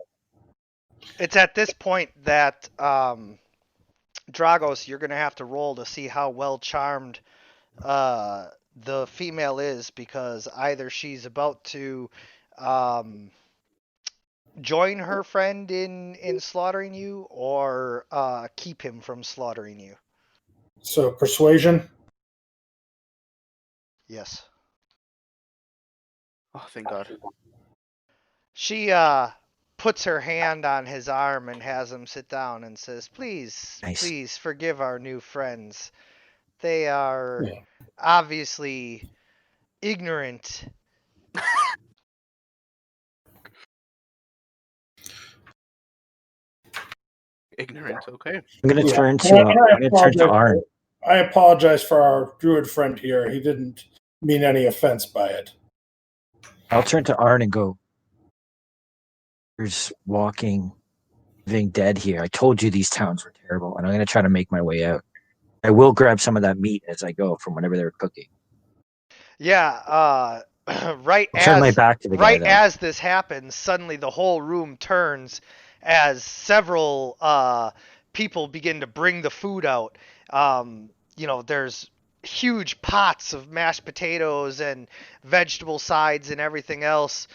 It's at this point that Dragos, you're gonna have to roll to see how well charmed the female is, because either she's about to um, join her friend in slaughtering you, or keep him from slaughtering you. So persuasion. Yes. Oh, thank God. She puts her hand on his arm and has him sit down and says, "Please, Nice. please forgive our new friends. They are Yeah. obviously ignorant." Ignorant. Okay. I'm gonna Yeah. turn to. And I I'm gonna turn to apologize. Arn. I apologize for our druid friend here. He didn't mean any offense by it. I'll turn to Arn and go. There's walking, living dead here. I told you these towns were terrible, and I'm gonna try to make my way out. I will grab some of that meat as I go from whatever they're cooking. Yeah, right I'll turn my as back to the guy right though. as this happens, suddenly the whole room turns as several people begin to bring the food out. There's huge pots of mashed potatoes and vegetable sides and everything else.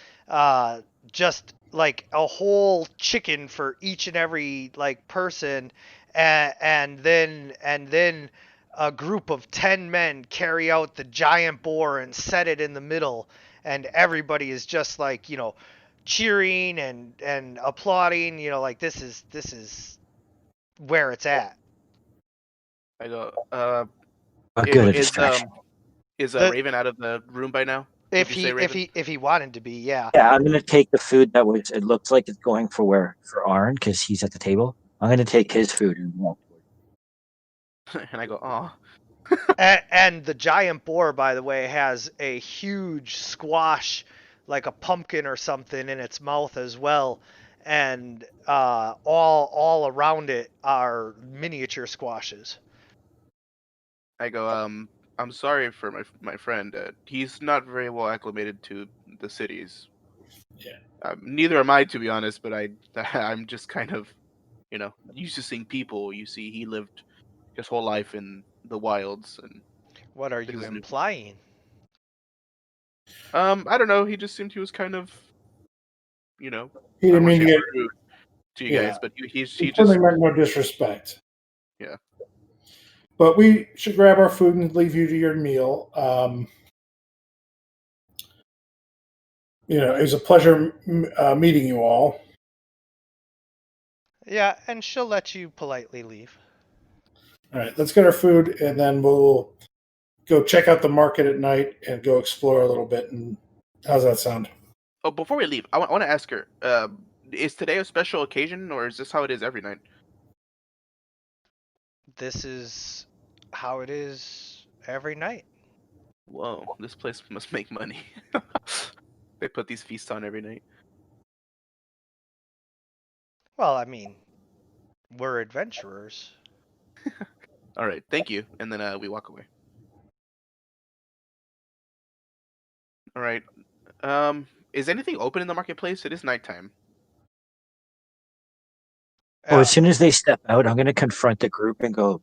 Just like a whole chicken for each and every like person, and then a group of 10 men carry out the giant boar and set it in the middle, and everybody is just like, cheering and applauding, like this is where it's at. I go. A good a Is distraction. The Raven out of the room by now? if Would you say he if Raven? he if he wanted to be, yeah. Yeah, I'm gonna take the food that was. It looks like it's going for Arn because he's at the table. I'm gonna take his food and walk toward. And I go, oh, And the giant boar, by the way, has a huge squash, like a pumpkin or something, in its mouth as well. And all around it are miniature squashes. I go. I'm sorry for my friend. He's not very well acclimated to the cities. Yeah. Neither am I, to be honest. But I'm just kind of, used to seeing people. You see, he lived his whole life in the wilds, and What are this you is new. implying? I don't know. He just seemed he was kind of, He I didn't don't want mean to to say get. rude to you Yeah. guys, but he He just certainly meant no disrespect. Yeah. But we should grab our food and leave you to your meal. It was a pleasure meeting you all. Yeah, and she'll let you politely leave. All right, let's get our food, and then we'll go check out the market at night and go explore a little bit. And how's that sound? Oh, before we leave, I want to ask her. Is today a special occasion, or is this how it is every night? This is how it is every night. Whoa, this place must make money. They put these feasts on every night. Well, I mean, we're adventurers. All right, thank you. And then we walk away. All right. Is anything open in the marketplace? It is nighttime. Oh, as soon as they step out, I'm gonna confront the group and go.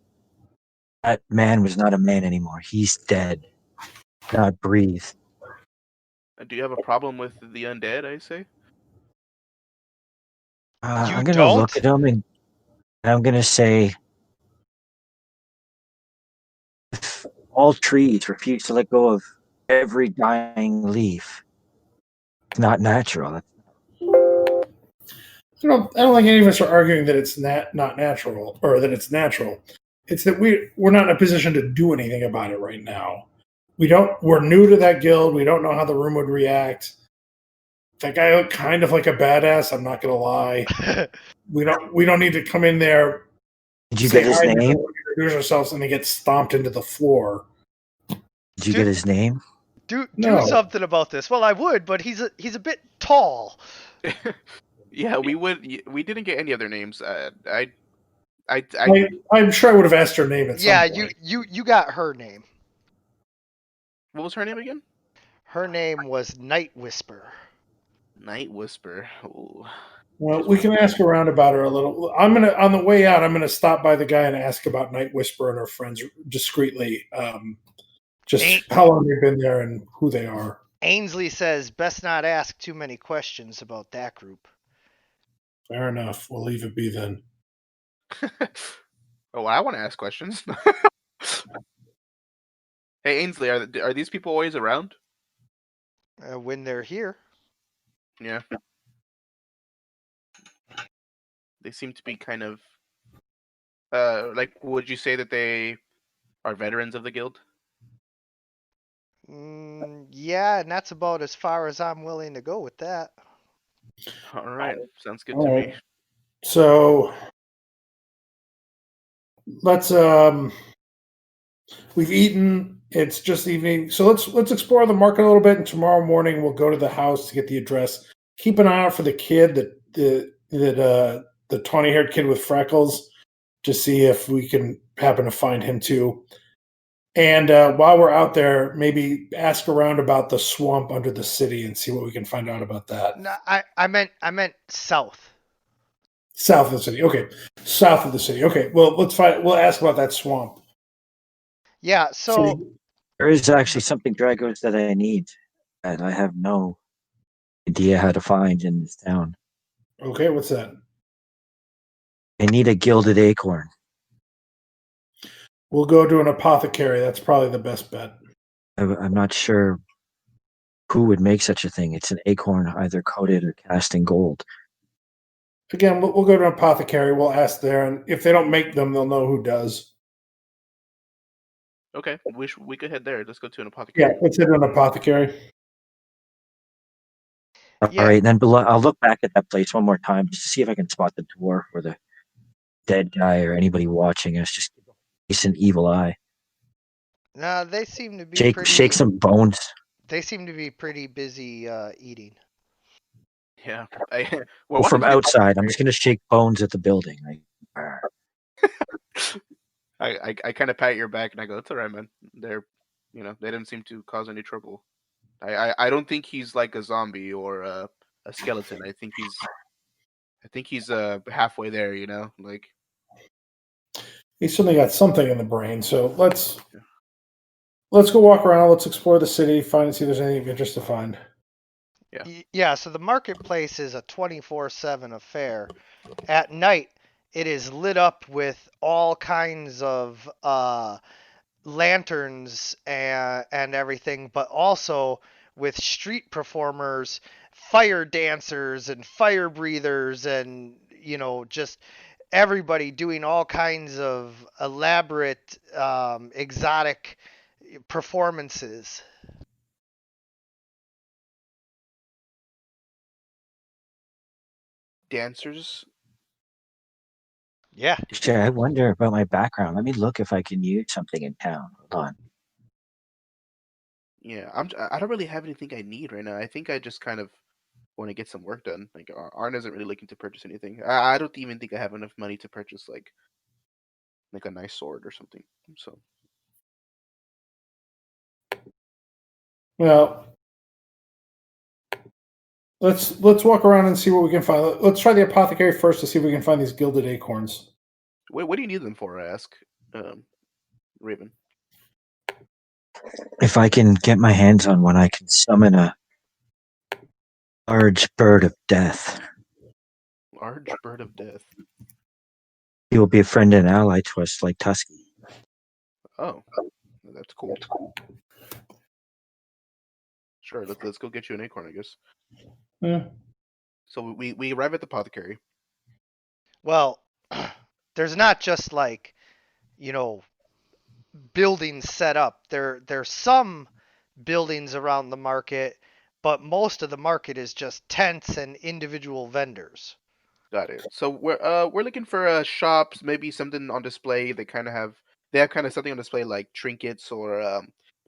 That man was not a man anymore. He's dead. Not breathe. Do you have a problem with the undead? I say. I'm gonna look at him and I'm gonna say, if all trees refuse to let go of every dying leaf, it's not natural. I don't think any of us are arguing that it's not natural or that it's natural. It's that we're not in a position to do anything about it right now. We're new to that guild. We don't know how the room would react. That guy looked kind of like a badass. I'm not gonna lie. We don't need to come in there, Did you say get his hi, name? introduce ourselves, and then get stomped into the floor. Did you get his name? Do No. something about this. Well, I would, but he's a bit tall. Yeah, we didn't get any other names. I'm sure I would have asked her name at Yeah, some point. you got her name. What was her name again? Her name was Night Whisper. Night Whisper. Ooh. Well, we can ask around about her a little. On the way out, I'm gonna stop by the guy and ask about Night Whisper and her friends discreetly. Just how long they've been there and who they are. Ainsley says best not ask too many questions about that group. Fair enough. We'll leave it be then. Oh, I want to ask questions. Hey Ainsley, are these people always around? When they're here. Yeah. They seem to be kind of like, would you say that they are veterans of the guild? Yeah, and that's about as far as I'm willing to go with that. All right, sounds good All to right. me. So let's we've eaten. It's just evening, so let's explore the market a little bit. And tomorrow morning we'll go to the house to get the address. Keep an eye out for the kid the 20-haired kid with freckles, to see if we can happen to find him too. And while we're out there, maybe ask around about the swamp under the city and see what we can find out about that. No, I meant south. South of the city. Okay. South of the city. Okay. Well, we'll ask about that swamp. Yeah, so there is actually something Dragos that I need that I have no idea how to find in this town. Okay, what's that? I need a gilded acorn. We'll go to an apothecary. That's probably the best bet. I'm not sure who would make such a thing. It's an acorn either coated or cast in gold. Again, we'll go to an apothecary. We'll ask there, and if they don't make them, they'll know who does. Okay, we could head there. Let's go to an apothecary. Yeah, let's hit an apothecary. All right, and then I'll look back at that place one more time just to see if I can spot the dwarf or the dead guy or anybody watching us. Just face an evil eye. No, they seem to be shake some bones. They seem to be pretty busy eating. Yeah. From outside, I'm just gonna shake bones at the building. I kind of pat your back and I go, "It's all right, man. They didn't seem to cause any trouble. I don't think he's like a zombie or a skeleton. I think he's halfway there. Like He's certainly got something in the brain. So let's go walk around. Let's explore the city, find and see if there's anything of interest to find. Yeah, so the marketplace is a 24/7 affair. At night, it is lit up with all kinds of lanterns and everything, but also with street performers, fire dancers, and fire breathers, and just everybody doing all kinds of elaborate, exotic performances. dancers. Yeah. Sure, I wonder about my background. Let me look if I can use something in town. Hold on. Yeah, I don't really have anything I need right now. I think I just kind of want to get some work done. Like Arn isn't really looking to purchase anything. I don't even think I have enough money to purchase like a nice sword or something. So Well, let's walk around and see what we can find. Let's try the apothecary first to see if we can find these gilded acorns. what do you need them for? I ask, Raven. If I can get my hands on one, I can summon a large bird of death. Large bird of death. He will be a friend and ally to us, like Tusky. Oh, that's cool. Sure, let's go get you an acorn, I guess. Hmm. So we arrive at the apothecary. Well, there's not just like, you know, buildings set up. There's some buildings around the market, but most of the market is just tents and individual vendors. Got it. So we're looking for shops, maybe something on display. They have kind of something on display like trinkets or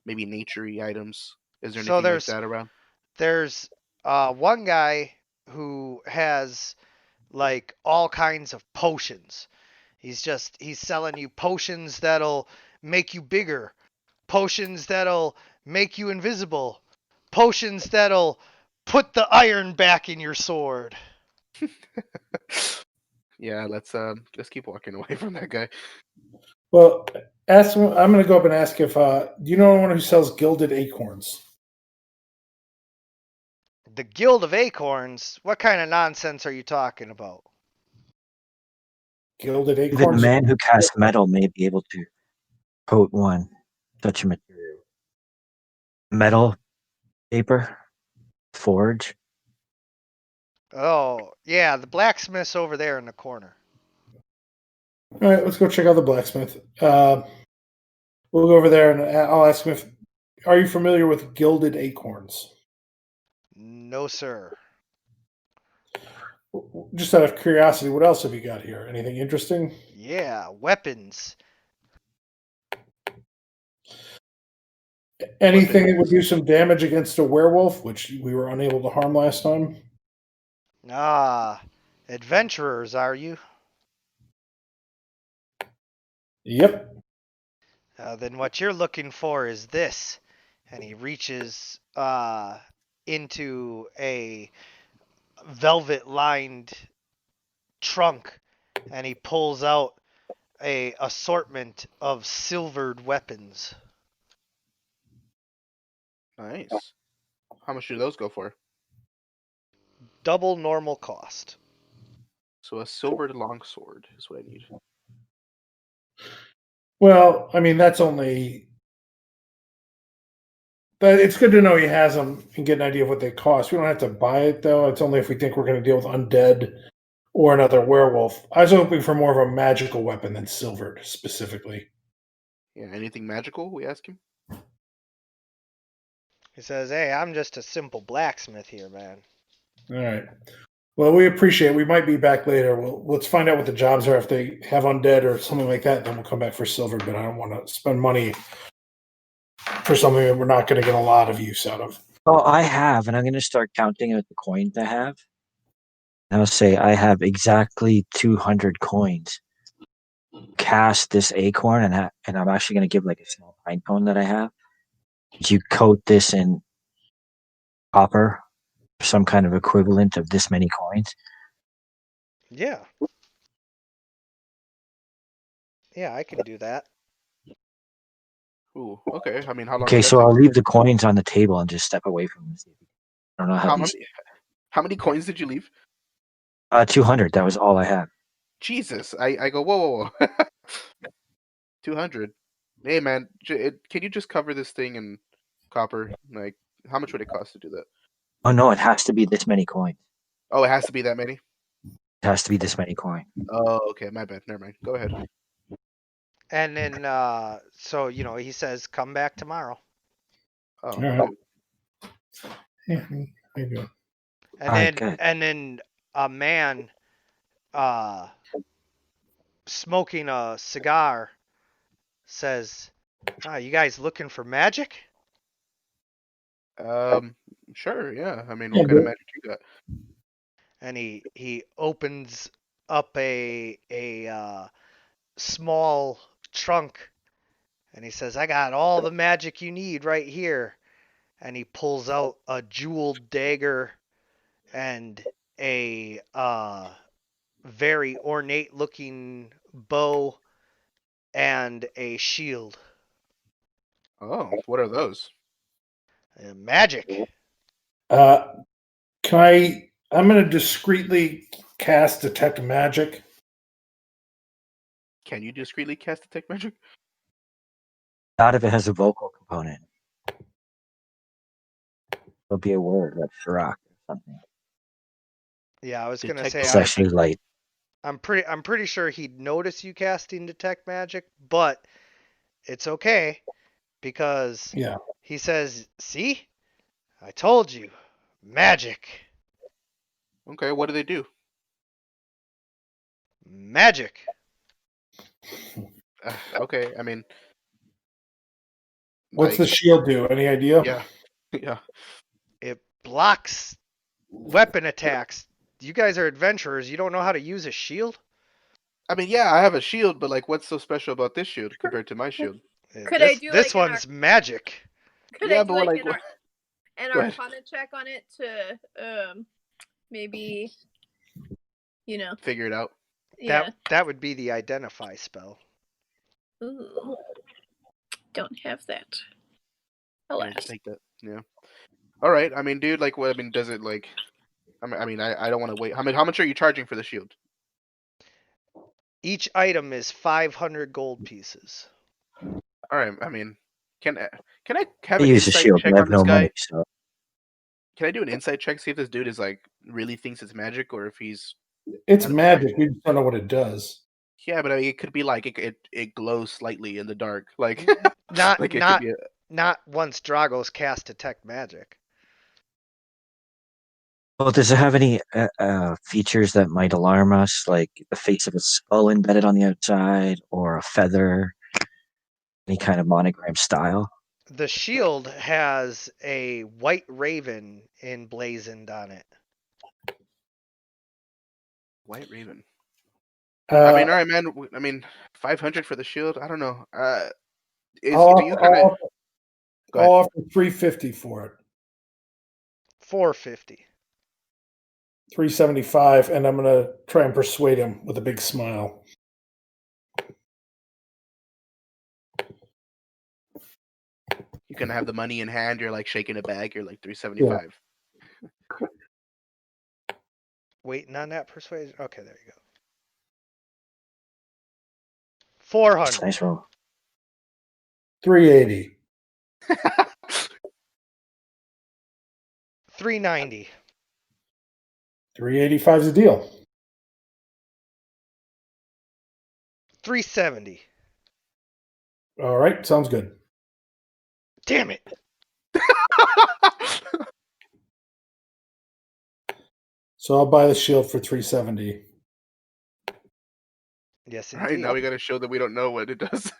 maybe naturey items. Is there So anything like there's that around? there's one guy who has like all kinds of potions. He's selling you potions that'll make you bigger, potions that'll make you invisible, potions that'll put the iron back in your sword. Yeah, let's keep walking away from that guy. Well, ask him. I'm going to go up and ask if do you know anyone who sells gilded acorns? The Guild of Acorns? What kind of nonsense are you talking about? Gilded Even a acorns. man who casts metal may be able to coat one such a material. Metal, paper, forge. Oh, yeah, the blacksmith's over there in the corner. All right, let's go check out the blacksmith. We'll go over there and I'll ask him if. Are you familiar with gilded acorns? No, sir. Just out of curiosity, what else have you got here? Anything interesting? Yeah, weapons. Anything that would Weapons. do some damage against a werewolf, which we were unable to harm last time? Ah, adventurers, are you? Yep. Then what you're looking for is this. And he reaches into a velvet lined trunk and he pulls out a assortment of silvered weapons. Nice. How much do those go for? Double normal cost. So a silvered longsword is what I need. Well, I mean, that's only. But it's good to know he has them and get an idea of what they cost. We don't have to buy it, though. It's only if we think we're going to deal with undead or another werewolf. I was hoping for more of a magical weapon than silvered, specifically. Yeah, anything magical? We ask him. He says, "Hey, I'm just a simple blacksmith here, man." All right. Well, we appreciate it. We might be back later. Let's find out what the jobs are. If they have undead or something like that, then we'll come back for silver. But I don't want to spend money for something that we're not going to get a lot of use out of. Oh, I have, and I'm going to start counting out the coins I have. And I'll say I have exactly 200 coins. Cast this acorn, and I'm actually going to give like a small pine cone that I have. You coat this in copper, some kind of equivalent of this many coins. Yeah. Yeah, I can do that. Ooh, okay. I mean, how long Okay, would that so take? I'll leave the coins on the table and just step away from them. I don't know how How these. many how many coins did you leave? 200. That was all I had. Jesus. I go, whoa, whoa, whoa. 200. Hey man, can you just cover this thing in copper? Like, how much would it cost to do that? Oh no, it has to be this many coins. Oh, it has to be that many? It has to be this many coins. Oh, okay, my bad. Never mind. Go ahead. And then, so, he says, come back tomorrow. Oh, All right. okay. Yeah, how you doing? And All right, then, good. and then a man, smoking a cigar says, you guys looking for magic? Sure, yeah. I mean, Yeah, what kind of good. magic you got? And he opens up a small trunk and he says, I got all the magic you need right here. And he pulls out a jeweled dagger and a very ornate looking bow and a shield. Oh, what are those? Magic. Can I? I'm going to discreetly cast detect magic. Can you discreetly cast detect magic? Not if it has a vocal component. It'll be a word like Shrock or something. Yeah, I was gonna Detect say It's actually light. I'm pretty sure he'd notice you casting detect magic, but it's okay because Yeah. he says, "See, I told you, magic, Okay, what do they do? magic." Okay, I mean, What's the like, shield do? Any idea? yeah, yeah. It blocks weapon attacks. You guys are adventurers. You don't know how to use a shield? I mean, yeah, I have a shield, but like, what's so special about this shield compared to my shield? Could I This do this like one's magic. could I Yeah, do but we're like like, an go ahead, Arcana check on it to maybe figure it out. yeah. That would be the identify spell. Ooh, don't have that. Yeah, just Alas. take that. Yeah. All right. I mean, dude, like, what? I mean, does it like? I don't want to wait. How much are you charging for the shield? Each item is 500 gold pieces. All right. I mean, can I can I have I an use a insight shield, check but I on have this no money, guy? so Can I do an insight check, see if this dude is like really thinks it's magic, or if he's It's I don't know, like, magic. We just don't know what it does. yeah, but I mean, it could be like it glows slightly in the dark, like Not like it could not be a. not once Dragos cast detect magic. well, does it have any features that might alarm us, like the face of a skull embedded on the outside, or a feather, any kind of monogram style? The shield has a white raven emblazoned on it. White Raven. I Uh, mean, all right, man. I mean, 500 for the shield. I don't know. Do you kind of I'll go ahead? offer 350 for it. 450. 375, and I'm gonna try and persuade him with a big smile. You can have the money in hand. You're like shaking a bag. You're like Yeah. 375. Waiting on that persuasion. Okay, there you go. 400. Nice roll. 380. 390. 385 is a deal. 370. All right, sounds good. Damn it. So I'll buy the shield for 370. Yes, All right, indeed. now we got to show that we don't know what it does.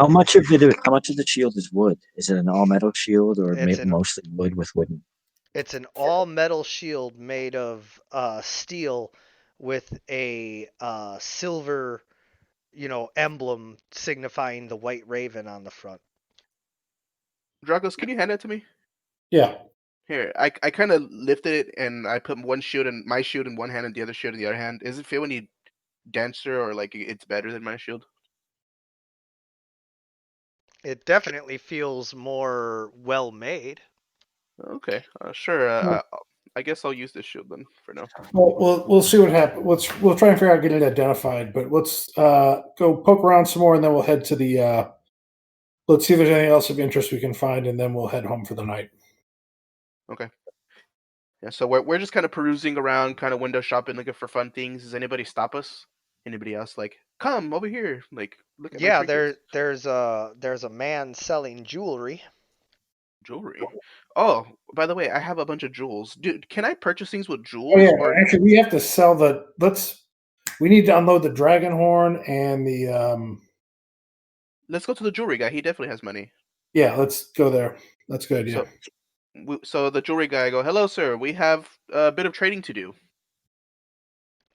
How much of it? How much of the shield is wood? Is it an all metal shield, or It's an mostly wood with wooden? it's an all metal shield made of steel with a silver, emblem signifying the white raven on the front. Dragos, can you hand that to me? Yeah. Here, I kind of lifted it and I put one shield in my shield in one hand and the other shield in the other hand. Does it feel any denser or like it's better than my shield? It definitely feels more well made. Okay, sure. I guess I'll use this shield then for now. Well, we'll see what happens. We'll try and figure out getting it identified. But let's go poke around some more, and then we'll head to the. Let's see if there's anything else of interest we can find, and then we'll head home for the night. Okay. Yeah, so we're just kind of perusing around, kind of window shopping, looking for fun things. Does anybody stop us? Anybody else like come over here? Like look at my Yeah, trinkets, there's a man selling jewelry. jewelry. Oh, by the way, I have a bunch of jewels. Dude, can I purchase things with Oh yeah, jewels or actually, we have to sell the. We need to unload the dragon horn and the. let's go to the jewelry guy. He definitely has money. Yeah, let's go there. That's a good idea. So so the jewelry guy go, hello, sir. We have a bit of trading to do,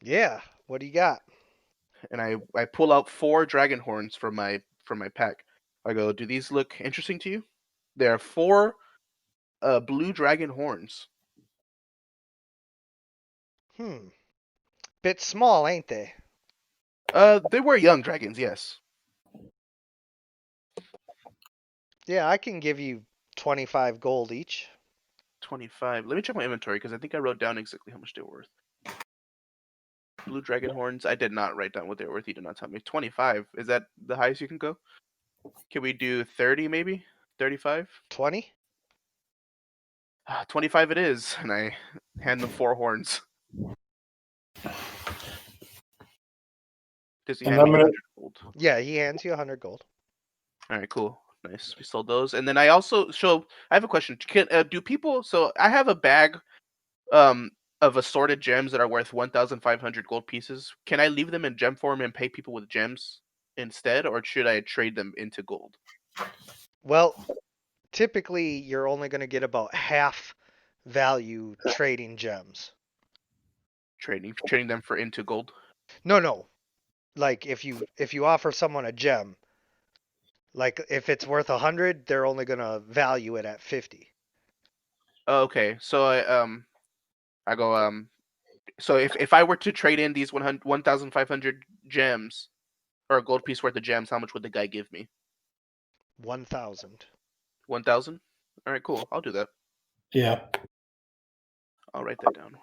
Yeah, what do you got? and I pull out 4 dragon horns from my pack. I go, do these look interesting to you? There are 4 blue dragon horns. Bit small, ain't they? They were young dragons, yes. Yeah, I can give you 25 gold each. 25. Let me check my inventory because I think I wrote down exactly how much they were worth. Blue dragon horns. I did not write down what they were worth. You did not tell me. 25. Is that the highest you can go? Can we do 30 maybe? 35? 20? 25 it is. And I hand them 4 horns. Does he And hand I'm me gonna- 100 gold? Yeah, he hands you 100 gold. All right, cool. Nice. We sold those. And then I also I have a question. Do people so I have a bag um of assorted gems that are worth 1,500 gold pieces. Can I leave them in gem form and pay people with gems instead, or should I trade them into gold? Well, typically you're only going to get about half value trading gems. Trading them for into gold. No. Like if you offer someone a gem, like if it's worth 100, they're only going to value it at 50. Oh, okay. So I go so if I were to trade in these 1,500 gems or a gold piece worth of gems, how much would the guy give me? 1,000. 1,000? All right, cool. I'll do that. Yeah. I'll write that down.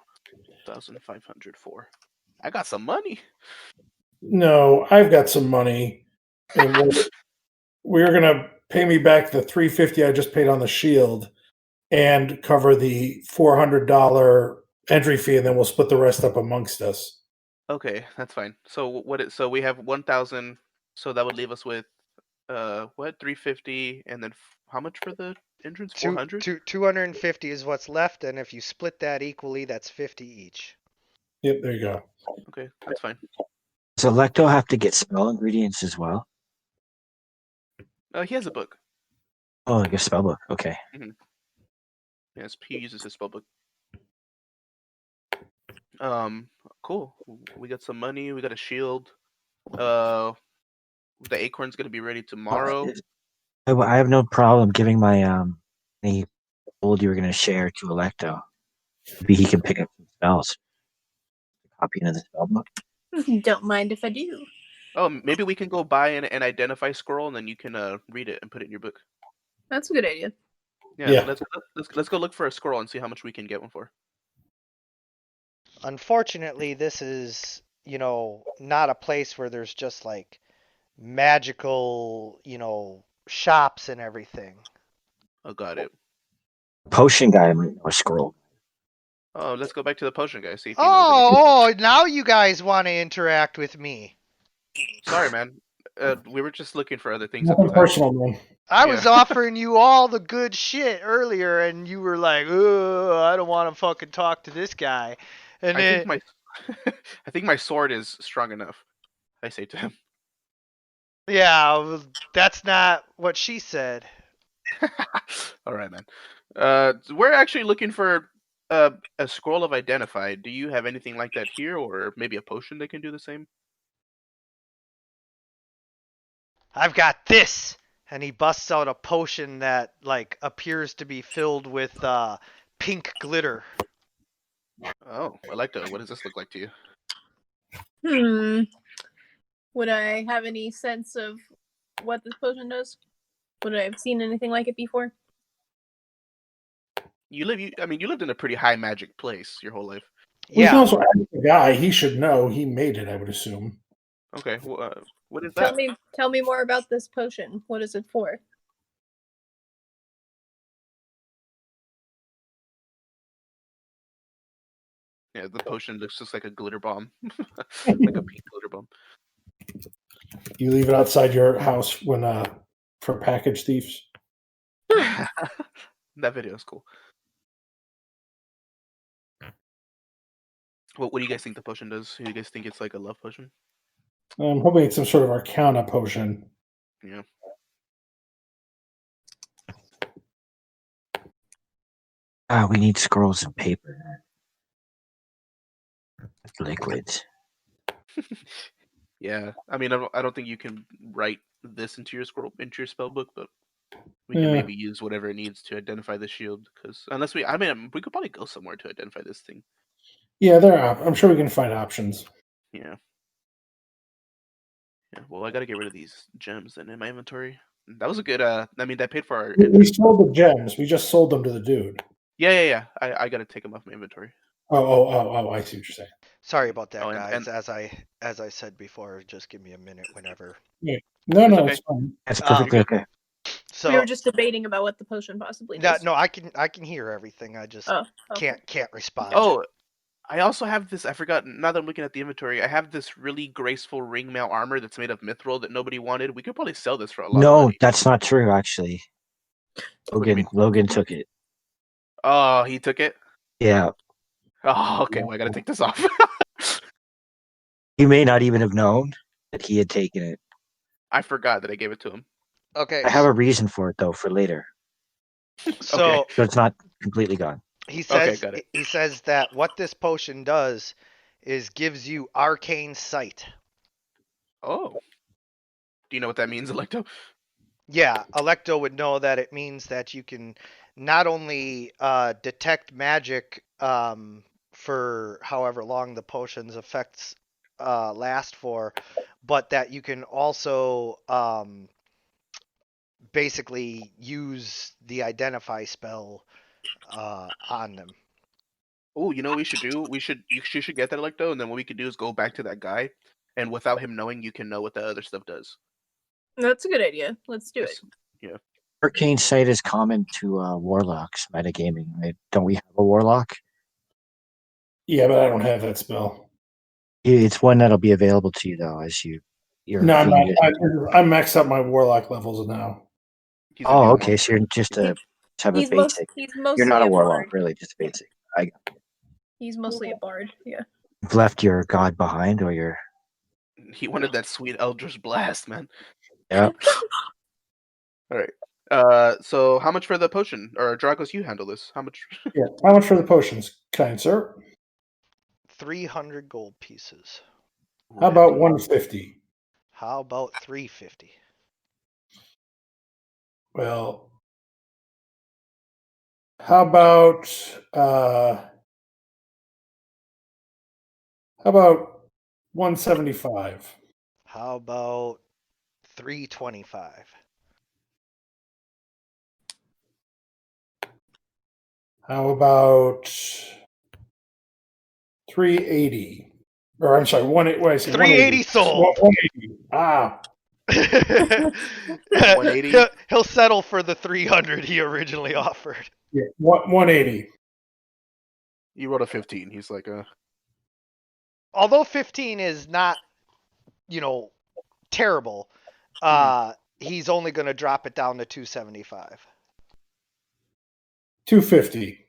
1,504. I got some money. No, I've got some money, and we're gonna pay me back the $350 I just paid on the shield, and cover the $400 entry fee, and then we'll split the rest up amongst us. Okay, that's fine. So so we have 1,000, so that would leave us with 350, and then how much for the entrance? 400? 250 is what's left, and if you split that equally, that's 50 each. Yep, there you go. Okay, that's fine. Does Electo have to get spell ingredients as well? He has a book. Oh, like a spell book. Okay. Yes, he uses his spellbook. Cool. We got some money. We got a shield. The acorn's gonna be ready tomorrow. I have no problem giving my any gold you were going to share to Electo. Maybe he can pick up some spells. Copy into the spell book. Don't mind if I do. Oh, maybe we can go buy an identify scroll, and then you can read it and put it in your book. That's a good idea. Yeah. Yeah. Let's go look for a scroll and see how much we can get one for. Unfortunately, this is, not a place where there's just like magical, shops and everything. Oh, got it. Potion guy might know a scroll. Oh, let's go back to the potion guy. See if he knows anything. Oh, now you guys want to interact with me. Sorry, man. We were just looking for other things at Nothing the time. personal, man. I was Yeah. offering you all the good shit earlier, and you were like, "Oh, I don't want to fucking talk to this guy." And I then, think my I think my sword is strong enough. I say to him. yeah, well, that's not what she said. All right, man. We're actually looking for a scroll of identify. Do you have anything like that here, or maybe a potion that can do the same? I've got this, and he busts out a potion that like appears to be filled with pink glitter. Oh, I like that. What does this look like to you? Would I have any sense of what this potion does? Would I have seen anything like it before? You lived in a pretty high magic place your whole life. We can Yeah, also ask the guy. He should know. He made it, I would assume. Okay, well, what is Tell that? me more about this potion. What is it for? Yeah, the potion looks just like a glitter bomb, like a pink glitter bomb. You leave it outside your house when for package thieves. That video is cool. What do you guys think the potion does? Do you guys think it's like a love potion? I'm hoping it's some sort of Arcana potion. Yeah. We need scrolls and paper. Liquids. Yeah, I mean, I don't think you can write this into your spell book, but we can maybe use whatever it needs to identify the shield. Because we could probably go somewhere to identify this thing. Yeah, I'm sure we can find options. Yeah. Yeah. Well, I gotta get rid of these gems then in my inventory. That was a good. That paid for our. We sold the gems. We just sold them to the dude. Yeah. I gotta take them off my inventory. Oh! I see what you're saying. Sorry about that, Oh, guys. As I said before, just give me a minute whenever. No, It's no, okay. it's fine. That's Um, perfectly okay. So We were just debating about what the potion possibly no, does. no, I can hear everything. I just Oh, okay. can't respond. Oh, I also have this. I forgot. Now that I'm looking at the inventory, I have this really graceful ring mail armor that's made of mithril that nobody wanted. We could probably sell this for a lot of No, money. that's not true. Actually, What do you mean? Logan took it. Oh, he took it. Yeah, Oh, okay. Well, I gotta take this off. he may not even have known that he had taken it. I forgot that I gave it to him. Okay. I have a reason for it though for later, So Okay. so it's not completely gone. he Okay, says got it. he says that what this potion does is gives you arcane sight. Oh, do you know what that means, Electo? Yeah, Electo would know that it means that you can not only detect magic for however long the potion's effects last for, but that you can also basically use the identify spell on them. Oh, you know what we should do? You should get that Electo, and then what we could do is go back to that guy, and without him knowing, you can know what the other stuff does. That's a good idea. Let's do it. Yes. Yeah. Arcane sight is common to warlocks metagaming. Right? Don't we have a warlock? Yeah, but I don't have that spell. It's one that'll be available to you though as you're No, I'm not. being. I'm maxed out my warlock levels now. He's a Oh, noob. okay. So you're just a have a basic. He's You're mostly not a a warlock, bard. really, just a basic. He's mostly a bard. Yeah. You've left your god behind, or your He wanted that sweet Eldritch Blast, man. yeah. All right. So how much for the potion? Or Dragos, you handle this. How much? Yeah. How much for the potions, kind sir? 300 gold pieces. How about 150? How about 350? Well, how about 175? How about 325? How about 380? Or I'm sorry, 380 sold. 180. Ah, 180? He'll settle for the 300 he originally offered. yeah, 180. You rolled a 15. He's like, Although 15 is not, terrible, he's only going to drop it down to 275. 250.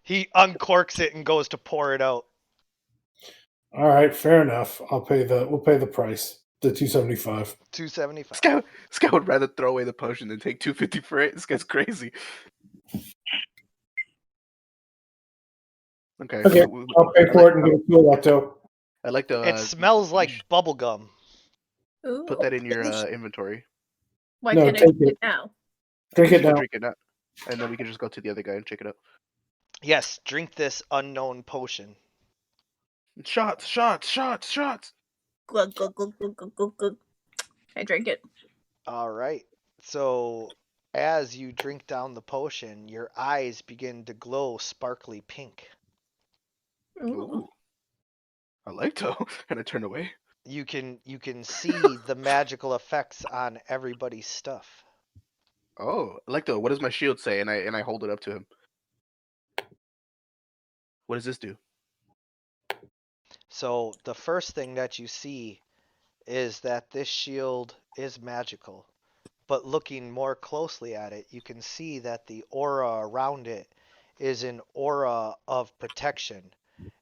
He uncorks it and goes to pour it out. All right, fair enough. We'll pay the price. The 275. 275. this guy would rather throw away the potion than take 250 for it. This guy's crazy. Okay. Okay, I'll pay for it and give it to Electo. I like to. It smells like bubble gum. Ooh. Put that in your inventory. Why No, can't I take do it. it now? Drink it Just go now. drink it now, and then we can just go to the other guy and check it out. Yes, drink this unknown potion. Shots, shots, shots, shots. Glug glug glug glug glug glug glug. I drank it. All right. So, as you drink down the potion, your eyes begin to glow sparkly pink. Ooh. I like to, and I turn away. You can see the magical effects on everybody's stuff. Oh, I like to. What does my shield say? And I hold it up to him. What does this do? So, the first thing that you see is that this shield is magical. But looking more closely at it, you can see that the aura around it is an aura of protection.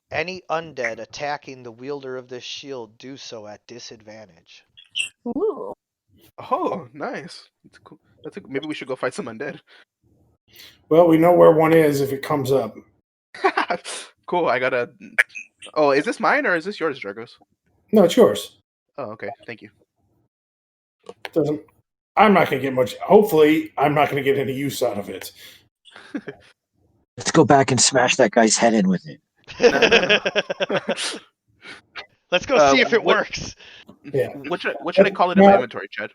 Any undead attacking the wielder of this shield do so at disadvantage. Ooh. Oh, nice. That's cool. Maybe we should go fight some undead. Well, we know where one is if it comes up. Cool. I gotta. Oh, is this mine or is this yours, Dragos? No, it's yours. Oh, okay. Thank you. Doesn't. I'm not going to get much. Hopefully, I'm not going to get any use out of it. Let's go back and smash that guy's head in with it. No. Let's go see if it what- works. Yeah. What should I call it in my inventory, Chad?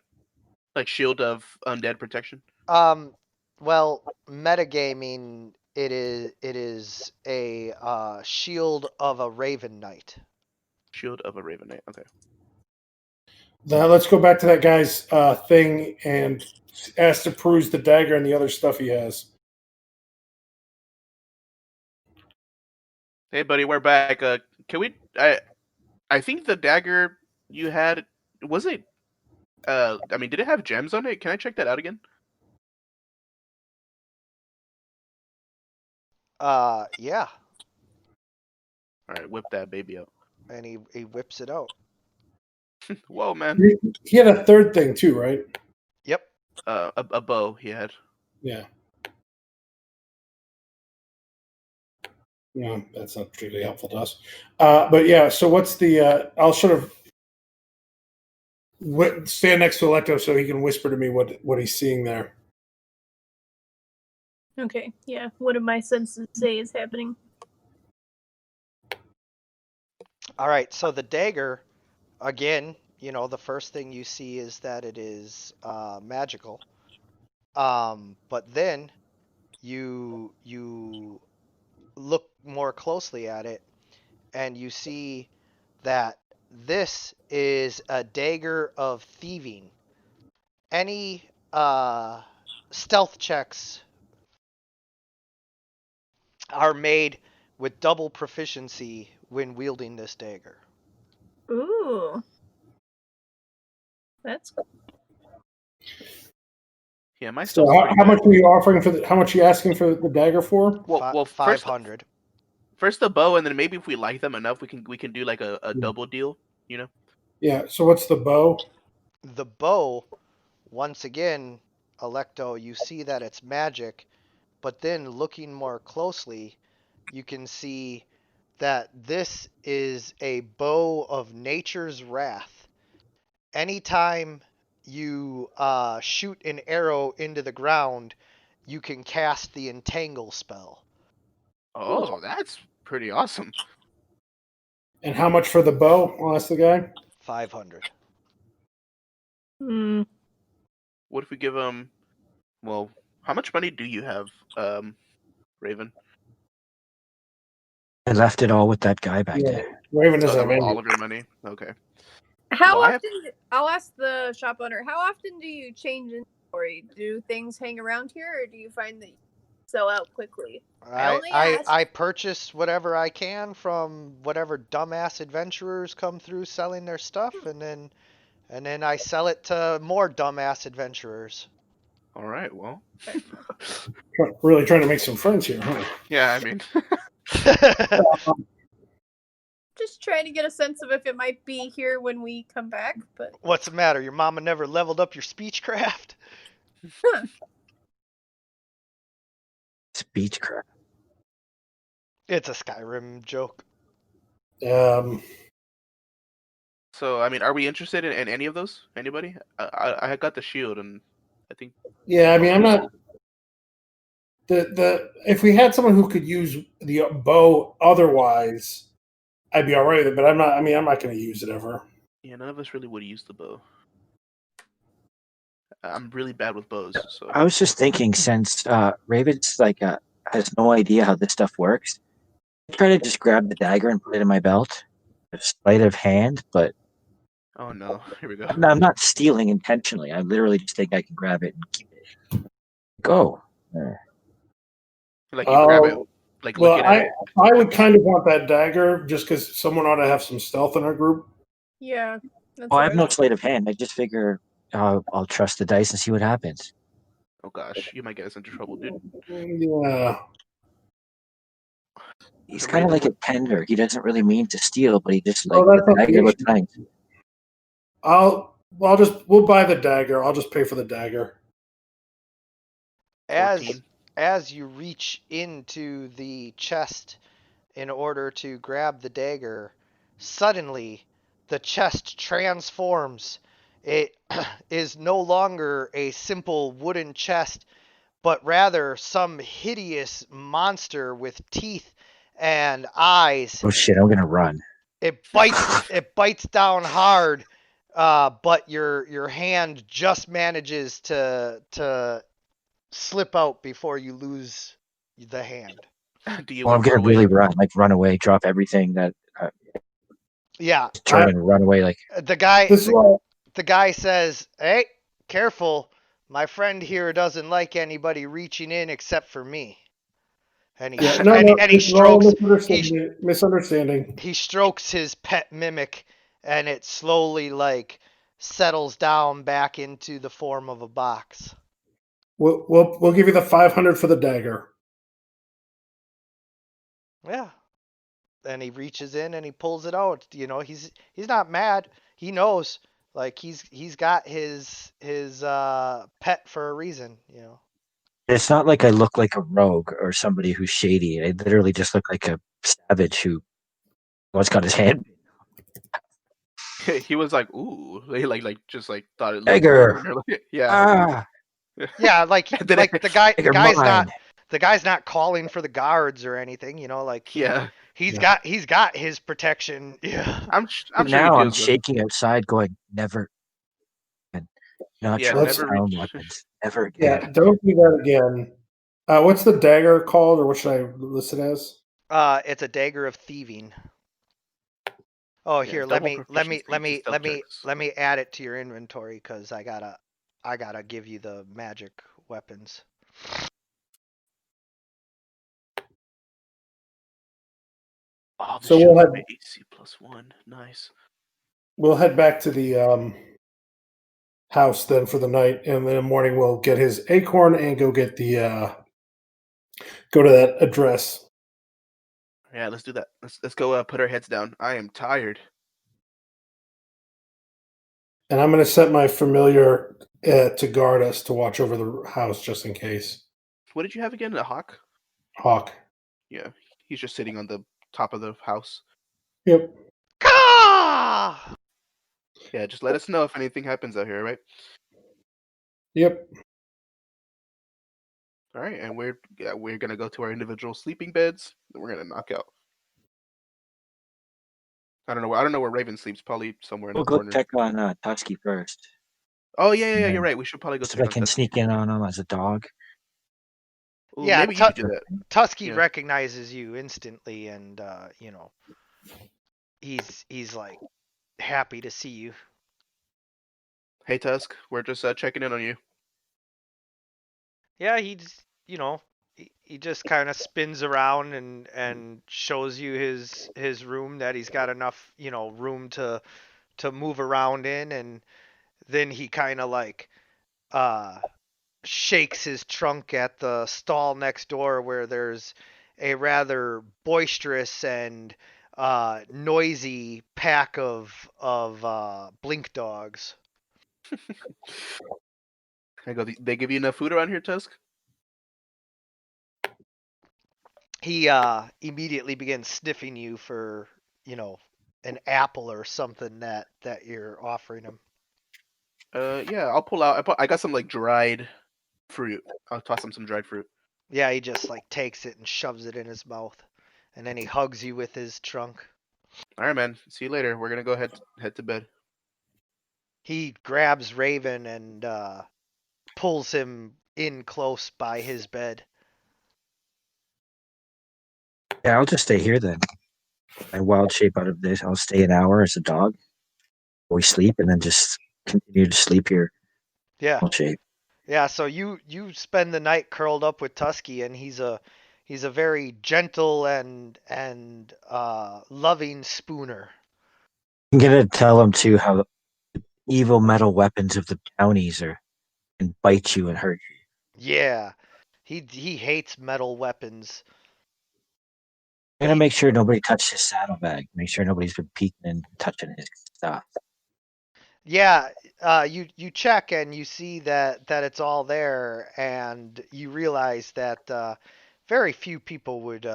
Like shield of undead protection. Well, metagaming It is a shield of a Raven Knight. Shield of a Raven Knight. Okay. Now let's go back to that guy's thing and ask to peruse the dagger and the other stuff he has. Hey, buddy, we're back. Can we? I think the dagger you had was it? I mean, did it have gems on it? Can I check that out again? Yeah, All right, whip that baby out. and he whips it out. Whoa, man. He had a third thing too, right? Yep. A bow he had. Yeah. Yeah, that's not particularly helpful to us. But yeah, so what's the? I'll sort of stand next to Electo so he can whisper to me what he's seeing there. Okay, yeah. What do my senses say is happening? All right. So the dagger, again, the first thing you see is that it is magical. But then you look more closely at it, and you see that this is a dagger of thieving. Any stealth checks are made with double proficiency when wielding this dagger. Ooh. That's Yeah, my So stuff's pretty how much good. are you offering for how much are you asking for the dagger for? Well, first 500. first the bow, and then maybe if we like them enough, we can do like a double deal. You know? Yeah. So what's the bow? The bow, once again, Electo, you see that it's magic, but then looking more closely, you can see that this is a bow of nature's wrath. Anytime you shoot an arrow into the ground, you can cast the entangle spell. Oh, that's pretty awesome. And how much for the bow? I'll ask the guy. 500. hmm. What if we give him? Well, how much money do you have, Raven? I left it all with that guy back Yeah. there. Raven doesn't have any. All of your money. Okay. How Well, I have- often? I'll ask the shop owner. How often do you change inventory? Do things hang around here, or do you find that you sell out quickly? I only ask. I purchase whatever I can from whatever dumbass adventurers come through selling their stuff, and then I sell it to more dumbass adventurers. All right. Well. Really trying to make some friends here, huh? Yeah, I mean. Just trying to get a sense of if it might be here when we come back, but What's the matter? Your mama never leveled up your speechcraft? Speechcraft. It's a Skyrim joke. So I mean, are we interested in any of those? Anybody? I got the shield, and I think. Yeah, I mean, I'm not. The if we had someone who could use the bow otherwise, I'd be all right with it. But I'm not. I mean, I'm not going to use it ever. Yeah, none of us really would use the bow. I'm really bad with bows, so. I was just thinking, since Raven's has no idea how this stuff works, I try to just grab the dagger and put it in my belt. A sleight of hand, but Oh no! Here we go. I'm not stealing intentionally. I literally just think I can grab it and keep it. Go. Like you grab it, like Well, looking at it. I would kind of want that dagger just because someone ought to have some stealth in our group. yeah. That's Oh, I have what no sleight of hand. I just figure I'll trust the dice and see what happens. Oh gosh, you might get us into trouble, dude. Yeah. He's kind of like a tender. He doesn't really mean to steal, but he just Oh, that's the okay. dagger looks nice. We'll buy the dagger. I'll just pay for the dagger. 14. As you reach into the chest in order to grab the dagger, suddenly the chest transforms. It is no longer a simple wooden chest, but rather some hideous monster with teeth and eyes. Oh shit! I'm gonna run. It bites down hard, but your hand just manages to slip out before you lose the hand. Do you Well, I'm want to gonna run away? really run away, drop everything that Yeah, turn and run away. Like the guy This is why. the guy says, "Hey, careful. My friend here doesn't like anybody reaching in except for me." And Yeah, no. and he This is all strokes misunderstanding. he strokes his pet mimic, and it slowly like settles down back into the form of a box. We'll give you the 500 for the dagger. Yeah. And he reaches in and he pulls it out. You know, he's not mad. He knows like he's got his pet for a reason, you know. it's not like I look like a rogue or somebody who's shady. I literally just look like a savage who once got his hand. He was like, "Ooh," he just like thought it looked cool. Dagger. And they're like, yeah. Ah, Yeah, like And then like dagger mine. the guy's not calling for the guards or anything, you know, like yeah, he's got his protection. Yeah. I'm sure he Now I'm feels good. shaking outside, going never again. Not Yeah, trying to never sound reach. weapons. Never Yeah, again. don't do that again. What's the dagger called, or what should I list it as? It's a dagger of thieving. Oh, Yeah, here, double proficiency to stealth checks. let me add it to your inventory cuz I got to give you the magic weapons. Oh, the So shield for my AC +1. Nice. we'll head back to the house then for the night, and then in the morning we'll get his acorn and go get the go to that address. Yeah, let's do that. Let's go put our heads down. I am tired. And I'm going to set my familiar to guard us to watch over the house just in case. What did you have again? A hawk? Hawk. Yeah, he's just sitting on the top of the house. Yep. Ka! Yeah, just let us know if anything happens out here, right? Yep. All right, and we're gonna go to our individual sleeping beds, and we're gonna knock out. I don't know where Raven sleeps. Probably somewhere in We'll the go corner. check on Tusky first. Oh yeah, Yeah. you're right. We should probably go So check I on can Tusky. sneak in on him as a dog. Ooh, Yeah, maybe you could do that. Tusky Yeah. recognizes you instantly, and you know, he's like happy to see you. Hey Tusk, we're just checking in on you. Yeah, he's you know, he just kind of spins around and shows you his room, that he's got enough, you know, room to move around in, and then he kind of like uh shakes his trunk at the stall next door, where there's a rather boisterous and noisy pack of blink dogs. I go. They give you enough food around here, Tusk? He immediately begins sniffing you for, you know, an apple or something that you're offering him. Yeah. I'll pull out. I got some like dried fruit. I'll toss him some dried fruit. Yeah, he just like takes it and shoves it in his mouth, and then he hugs you with his trunk. All right, man. See you later. We're gonna go head to bed. He grabs Raven and pulls him in close by his bed. Yeah, I'll just stay here then. I wild shape out of this. I'll stay an hour as a dog. We sleep and then just continue to sleep here. Yeah. Wild shape. Yeah, so you spend the night curled up with Tusky, and he's a very gentle and loving spooner. I'm gonna tell him too how evil metal weapons of the townies are can bite you and hurt you. Yeah. He hates metal weapons. I'm gonna make sure nobody touched his saddlebag. Make sure nobody's been peeking and touching his stuff. Yeah, you check and you see that it's all there, and you realize that very few people would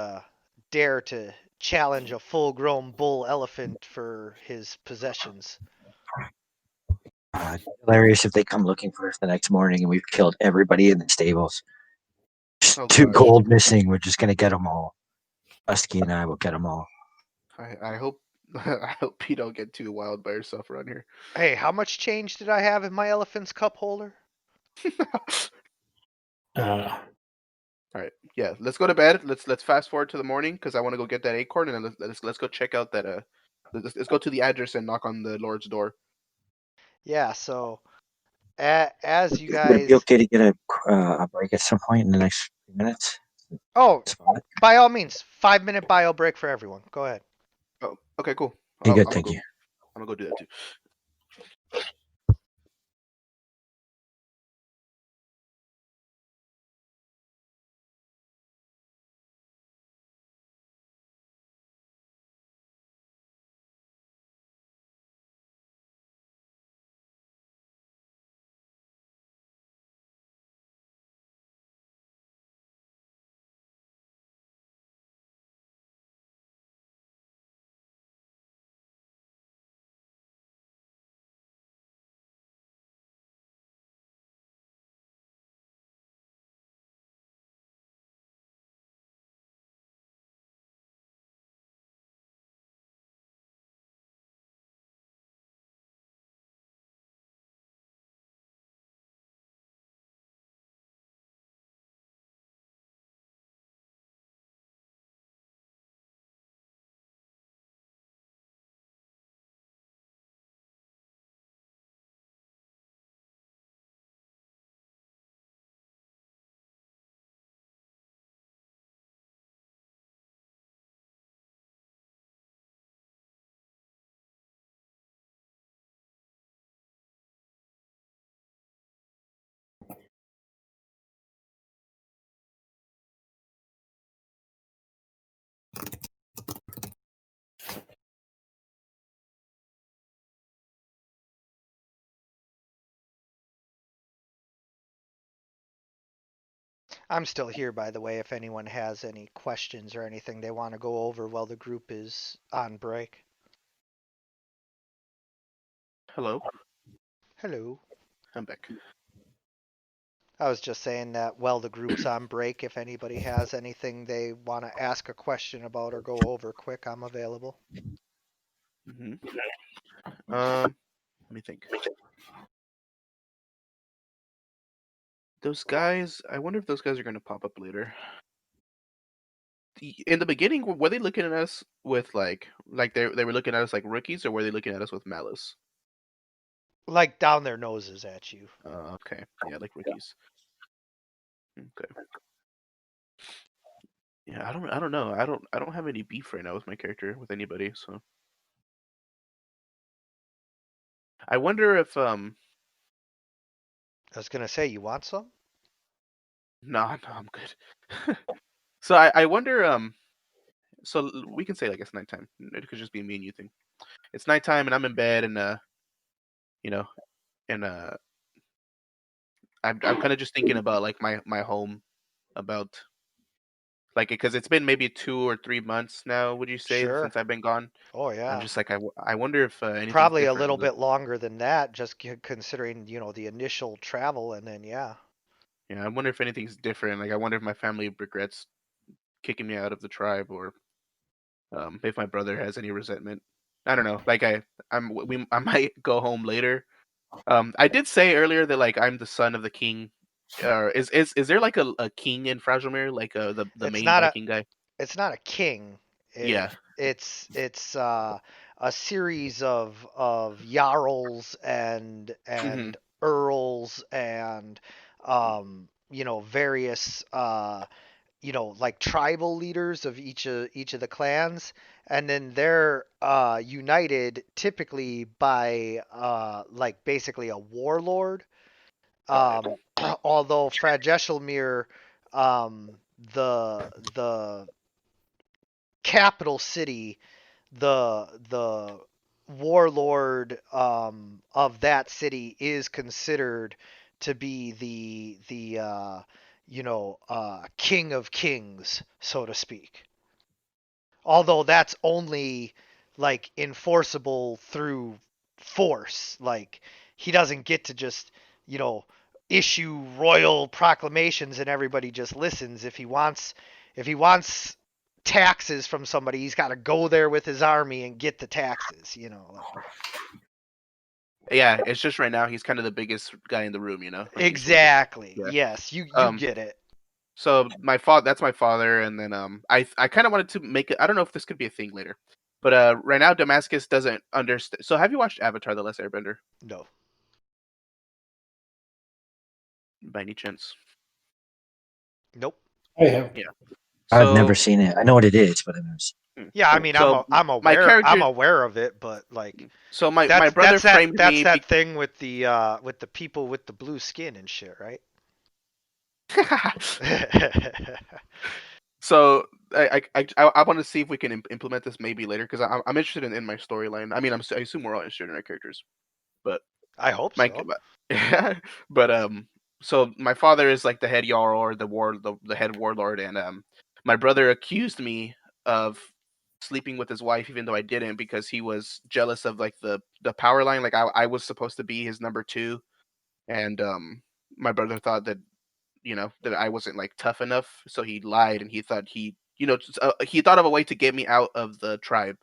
dare to challenge a full-grown bull elephant for his possessions. Hilarious if they come looking for us the next morning and we've killed everybody in the stables. Just Oh 2 gosh. gold missing. We're just gonna get them all. Husky and I will get them all. I hope I hope you don't get too wild by yourself around here. Hey, how much change did I have in my elephant's cup holder? Uh, All right. Yeah. Let's go to bed. Let's fast forward to the morning because I want to go get that acorn, and then let's go check out that let's go to the address and knock on the Lord's door. Yeah. So as you Would it be guys, okay to get a break at some point in the next few minutes? oh, Spot. by all means, 5-minute bio break for everyone. Go ahead. Oh, okay, cool. Okay, good. I'm Thank gonna you. go do that too. I'm still here, by the way, if anyone has any questions or anything they want to go over while the group is on break. Hello. Hello. I'm back. I was just saying that while the group's on break, if anybody has anything they want to ask a question about or go over quick, I'm available. Hmm. Let me think. Those guys. I wonder if those guys are gonna pop up later. In the beginning, were they looking at us with like they were looking at us like rookies, or were they looking at us with malice? Like down their noses at you. Okay. Yeah, like rookies. Okay. Yeah, I don't know. I don't have any beef right now with my character with anybody, so I wonder if I was gonna say, you want some? no, I'm good. So I wonder so we can say like it's nighttime. It could just be a me and you thing. It's nighttime and I'm in bed and you know, and I'm kind of just thinking about like my home about like because it's been maybe 2 or 3 months now, would you say, Sure. since I've been gone? Oh I'm yeah. just like I wonder if anything's Probably a different. little bit longer than that, just considering, the initial travel, and then yeah. Yeah, I wonder if anything's different. Like I wonder if my family regrets kicking me out of the tribe or if my brother has any resentment. I don't know. Like I might go home later. I did say earlier that like I'm the son of the king. Is there like a king in Fragilmere, like the It's main not a Viking guy? it's not a king. Yeah. It's a series of jarls Hmm. and earls and various like tribal leaders of each of the clans, and then they're united typically by like basically a warlord. Got it. um Although Frageshelmere, the capital city, the warlord of that city is considered to be the king of kings, so to speak. Although that's only like enforceable through force. Like he doesn't get to just, you know, issue royal proclamations and everybody just listens. If he wants taxes from somebody, he's got to go there with his army and get the taxes. Like, Yeah, it's just right now he's kind of the biggest guy in the room, like he's like exactly. yeah. Yes, you Um get it. So my father, that's my father, and then I kind of wanted to make it. I don't know if this could be a thing later, but right now Damascus doesn't understand. So have you watched Avatar: The Last Airbender No. by any chance? Nope. I have. Yeah. I've never So seen it. I know what it is, but I've never seen Yeah, I mean, so I'm my character. aware of it, but like So my brother framed that's me. that thing with the people with the blue skin and shit, right? So I want to see if we can implement this maybe later because I'm interested in my storyline. I mean, I assume we're all interested in our characters, but I hope my so. but so my father is like the head jarl or the head warlord, and my brother accused me of sleeping with his wife even though I didn't because he was jealous of like the power line. Like I was supposed to be his number two, and my brother thought that that I wasn't like tough enough, so he lied and he thought he thought of a way to get me out of the tribe,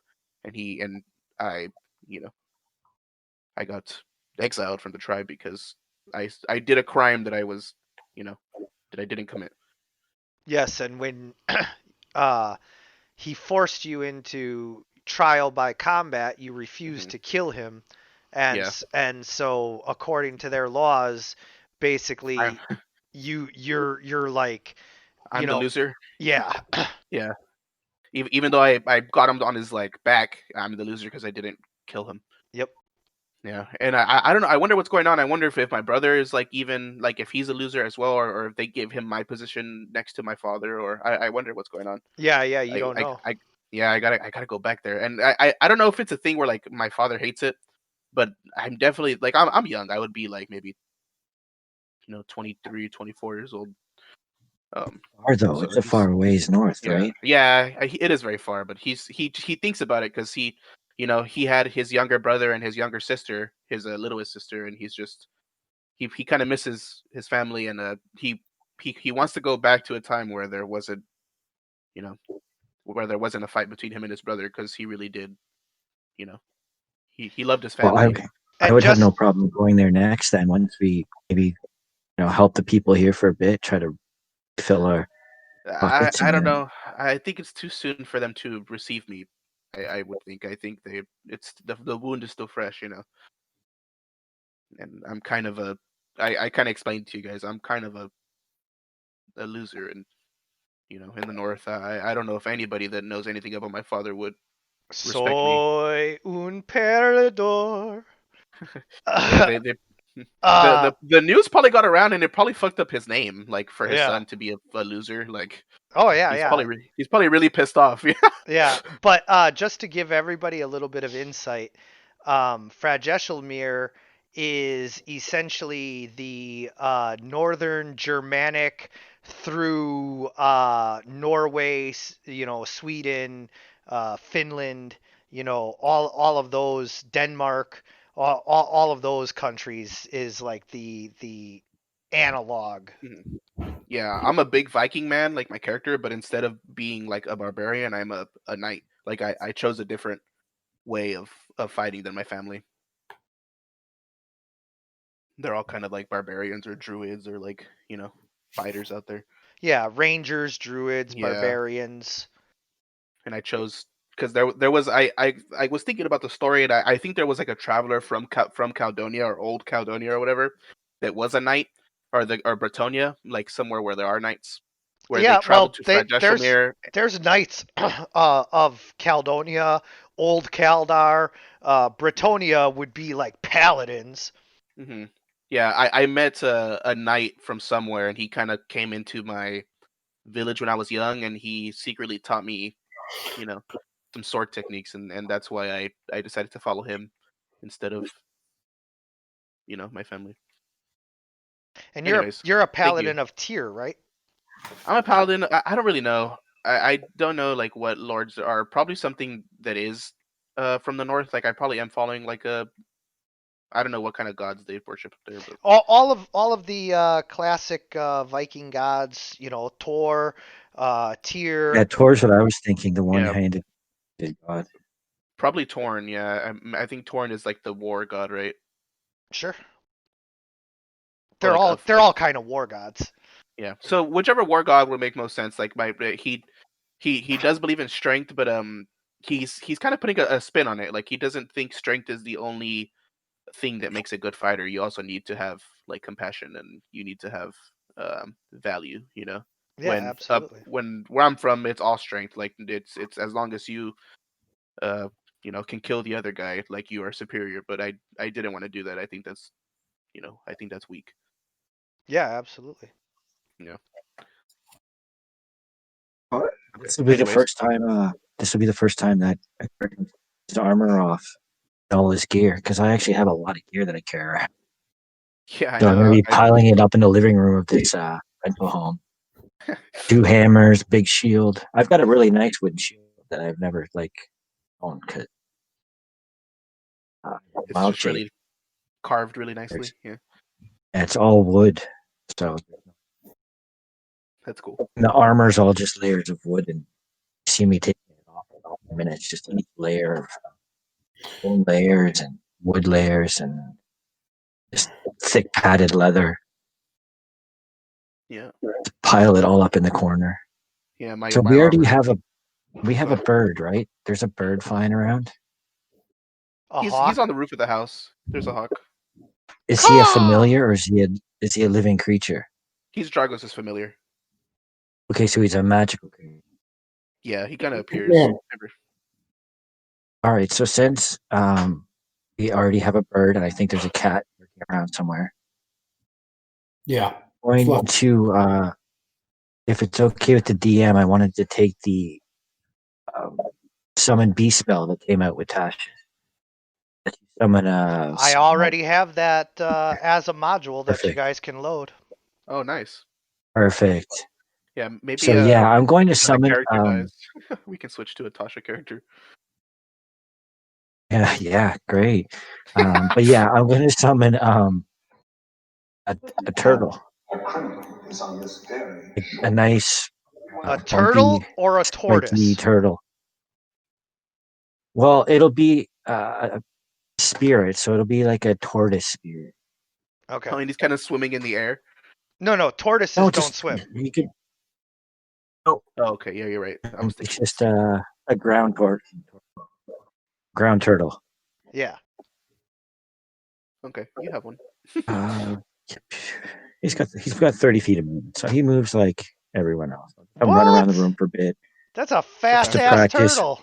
and I you know I got exiled from the tribe because I did a crime that I was you know that I didn't commit. Yes, and when uh he forced you into trial by combat, you refused Hmm. to kill him, and Yeah, and so according to their laws, I'm basically you're like, you I'm the know, loser. yeah. Yeah, even though I got him on his like back, I'm the loser because I didn't kill him. Yep. Yeah, and I don't know. I wonder what's going on. I wonder if my brother is like even like if he's a loser as well, or if they give him my position next to my father, or I wonder what's going on. Yeah, you I don't I know. I yeah, I gotta go back there, and I don't know if it's a thing where like my father hates it, but I'm definitely like I'm young. I would be like maybe 23, 24 years old. Um, it. Far though, so it's a he's far ways north, yeah, right? yeah, it is very far, but he thinks about it because he had his younger brother and his younger sister, his littlest sister, and he's just he kind of misses his family, and he wants to go back to a time where there wasn't you know where there wasn't a fight between him and his brother because he really did you know he loved his Well, family. I And would have no just problem going there next. Then once we maybe help the people here for a bit, try to fill our pockets, I and don't then know. I think it's too soon for them to receive me. I would think. I think it's the wound is still fresh, and I'm kind of I kind of explained to you guys. I'm kind of a loser, and in the north, I don't know if anybody that knows anything about my father would respect me. soy un perdedor. Yeah, they the, uh the the news probably got around and it probably fucked up his name, like for his yeah. son to be a loser. Like Oh yeah, yeah. he's probably really pissed off. Yeah. Yeah, but just to give everybody a little bit of insight, Frageshelmir is essentially the northern Germanic through Norway, Sweden, Finland, all of those, Denmark, all of those countries is like the analog. Mhm. Yeah, I'm a big Viking man, like my character, but instead of being like a barbarian, I'm a knight. Like I chose a different way of fighting than my family. They're all kind of like barbarians or druids or like, fighters out there. Yeah, Rangers, Druids, Yeah, Barbarians. and I chose because there was I was thinking about the story, and I think there was like a traveler from Caledonia or old Caledonia or whatever that was a knight or Bretonia, like somewhere where there are knights, where they Yeah, traveled well, to there's Frageshelmir. knights of Caledonia, Old Caldar, Bretonia would be like paladins. Hmm. Yeah, I met a knight from somewhere, and he kind of came into my village when I was young, and he secretly taught me, you know, some sword techniques, and that's why I decided to follow him instead of my family. And Anyways, you're a thank you. paladin of Tyr, right? I'm a paladin. I don't really know. I don't know like what lords are. Probably something that is from the north. Like I probably am following like a I don't know what kind of gods they worship up there, but All of the classic Viking gods, Thor, yeah, Tyr. Tor's what I was thinking. The yeah, one-handed god. probably Torn. Yeah, I think Torn is like the war god, right? Sure. Or They're like all of they're all kind of war gods. Yeah. So whichever war god would make most sense. Like he does believe in strength, but he's kind of putting a spin on it. Like he doesn't think strength is the only thing that makes a good fighter. You also need to have like compassion, and you need to have value. You know, Yeah, absolutely. when where I'm from, it's all strength. Like it's as long as you uh can kill the other guy, like you are superior. But I didn't want to do that. I think that's I think that's weak. Yeah, absolutely. Yeah. This will be the Anyways, first time. This will be the first time that I took his armor off and all his gear, because I actually have a lot of gear that I carry around. yeah, I So I'm going know. to be piling it up in the living room of this rental home. 2 hammers, big shield. I've got a really nice wooden shield that I've never owned because It's wild just shape. really carved really nicely. Yeah, And it's all wood, so that's cool. the armor's all just layers of wood, and you see me taking it off in all minutes. Just each layer of bone layers and wood layers and just thick padded leather. Yeah, Pile it all up in the corner. yeah. My So my we already armor. have a Go ahead. bird, right? There's a bird flying around. A He's on hawk? the roof of the house. There's a hawk. Is he a Caw! familiar, or is he a living creature? He's Dragos' familiar. Okay, so he's a magical creature. Yeah, he kind of Yeah. appears. All right, so since we already have a bird, and I think there's a cat around somewhere, Yeah. I'm going Fluff. to, if it's okay with the DM, I wanted to take the summon beast spell that came out with Tash. Summon I already have that as a module that you Perfect. guys can load. Oh, nice. Perfect. Yeah, maybe So yeah, I'm going to if my summon. character dies, we can switch to a Tasha character. Yeah, great. But yeah, I'm going to summon a turtle, a nice A bumpy, turtle or a spiky tortoise? turtle. Well, it'll be a spirit, so it'll be like a tortoise spirit. Okay. Oh, and he's kind of swimming in the air. No, tortoises No, don't just swim. you could. Oh, okay. Yeah, you're right. I was It's thinking. just a ground turtle. Yeah. Okay, you have one. Uh, he's got 30 feet of movement, so he moves like everyone else. I'm running around the What? room for a bit. That's a fast to ass practice. turtle.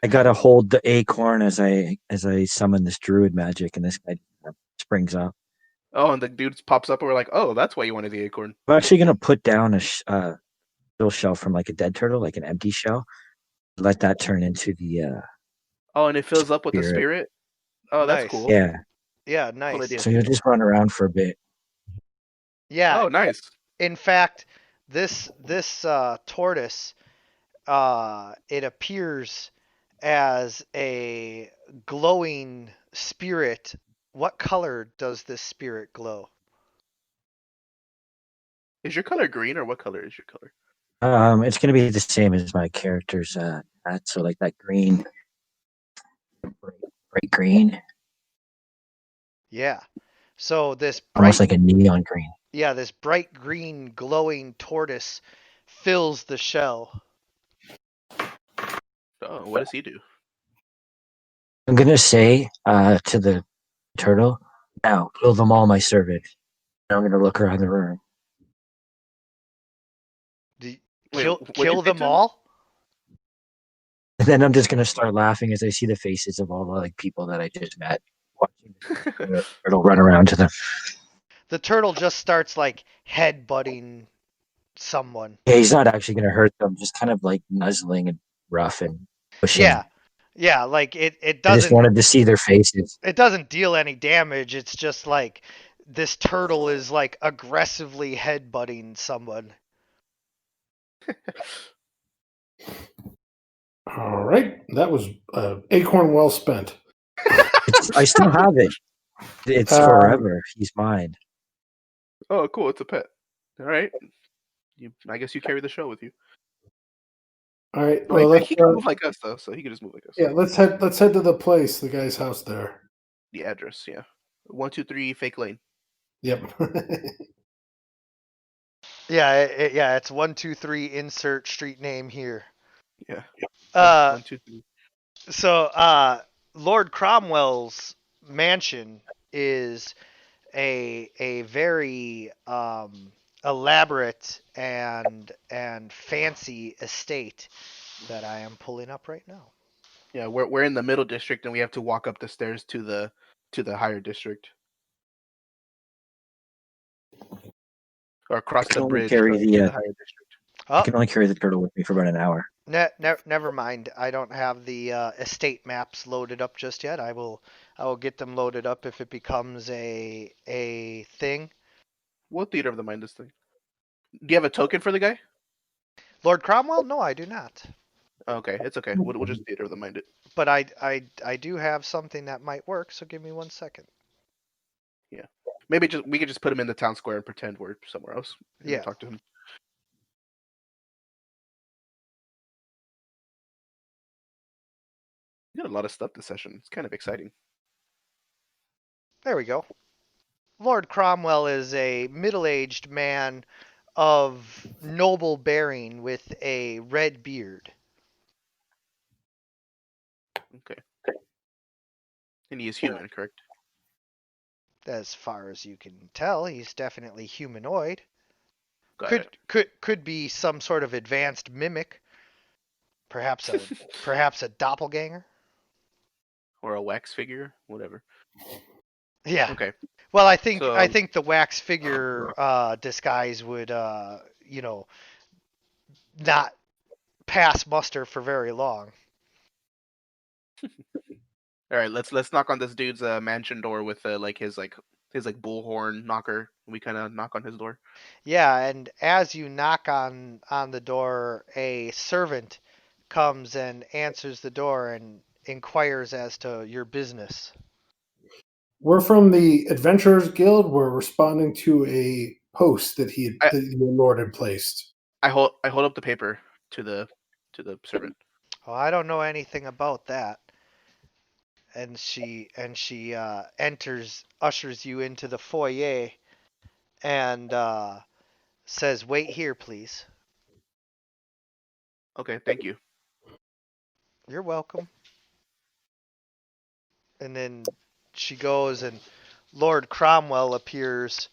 I gotta hold the acorn as I summon this druid magic, and this guy springs up. Oh, and the dude pops up, and we're like, "Oh, that's why you wanted the acorn." I'm actually gonna put down a little shell from like a dead turtle, like an empty shell. Let that turn into the Oh, and it fills up with the spirit. spirit. Oh, that's Nice. cool. Yeah. Yeah, Cool nice. idea. So you'll just run around for a bit. Yeah. Oh, nice. In fact, this tortoise, it appears as a glowing spirit. What color does this spirit glow? Is your color green, or what color is your color? It's gonna be the same as my character's hat, so like that green, bright green, Yeah. So this almost bright, like a neon green. yeah, this bright green glowing tortoise fills the shell. Oh, what does he do? I'm gonna say to the turtle, now kill them all, my servant. And I'm gonna look around the room. Wait, Kill what'd you kill say them to him? all? And then I'm just gonna start laughing as I see the faces of all the like people that I just met. Watching the turtle run around to them. The turtle just starts like head butting someone. Yeah, he's not actually gonna hurt them, just kind of like nuzzling and rough and pushing. Yeah. Yeah, like it I just doesn't wanted to see their faces. it doesn't deal any damage. It's just like this turtle is like aggressively headbutting someone. All right. That was acorn well spent. I still have it. It's forever. He's mine. Oh, cool. It's a pet. All right. I guess you carry the show with you. All right. Oh, Well, let's he can move like us though, so he can just move like us. yeah. Let's head to the place, the guy's house there. The address, yeah. 123 Fake Lane. Yep. Yeah, it's 123 insert street name here. Yeah. Uh, One, two, three. so Lord Cromwell's mansion is a very elaborate and fancy estate that I am pulling up right now. Yeah, we're in the middle district and we have to walk up the stairs to the higher district. Or across I can the only bridge carry to the the higher district. I Oh, can only carry the turtle with me for about an hour. never mind. I don't have the estate maps loaded up just yet. I will get them loaded up if it becomes a thing. What theater of the mind this thing? Do you have a token for the guy? Lord Cromwell? No, I do not. Oh, okay, it's okay. We'll just theater of the mind it. But I do have something that might work. So give me 1 second. Yeah. Maybe we could just put him in the town square and pretend we're somewhere else and Yeah. talk to him. We got a lot of stuff this session. It's kind of exciting. There we go. Lord Cromwell is a middle-aged man of noble bearing with a red beard. Okay. And he is human, correct? As far as you can tell, he's definitely humanoid. Got it. Could be some sort of advanced mimic, perhaps a doppelganger. Or a wax figure, whatever. Yeah. Okay. Well, I think So the wax figure disguise would not pass muster for very long. all right, let's knock on this dude's mansion door with his bullhorn knocker. We kind of knock on his door. Yeah, and as you knock on the door, a servant comes and answers the door and inquires as to your business. We're from the Adventurers Guild. We're responding to a post that your lord had placed. I hold up the paper to the servant. Oh, I don't know anything about that. And she ushers you into the foyer and says, "Wait here, please." Okay, thank you. You're welcome. And then she goes, and Lord Cromwell appears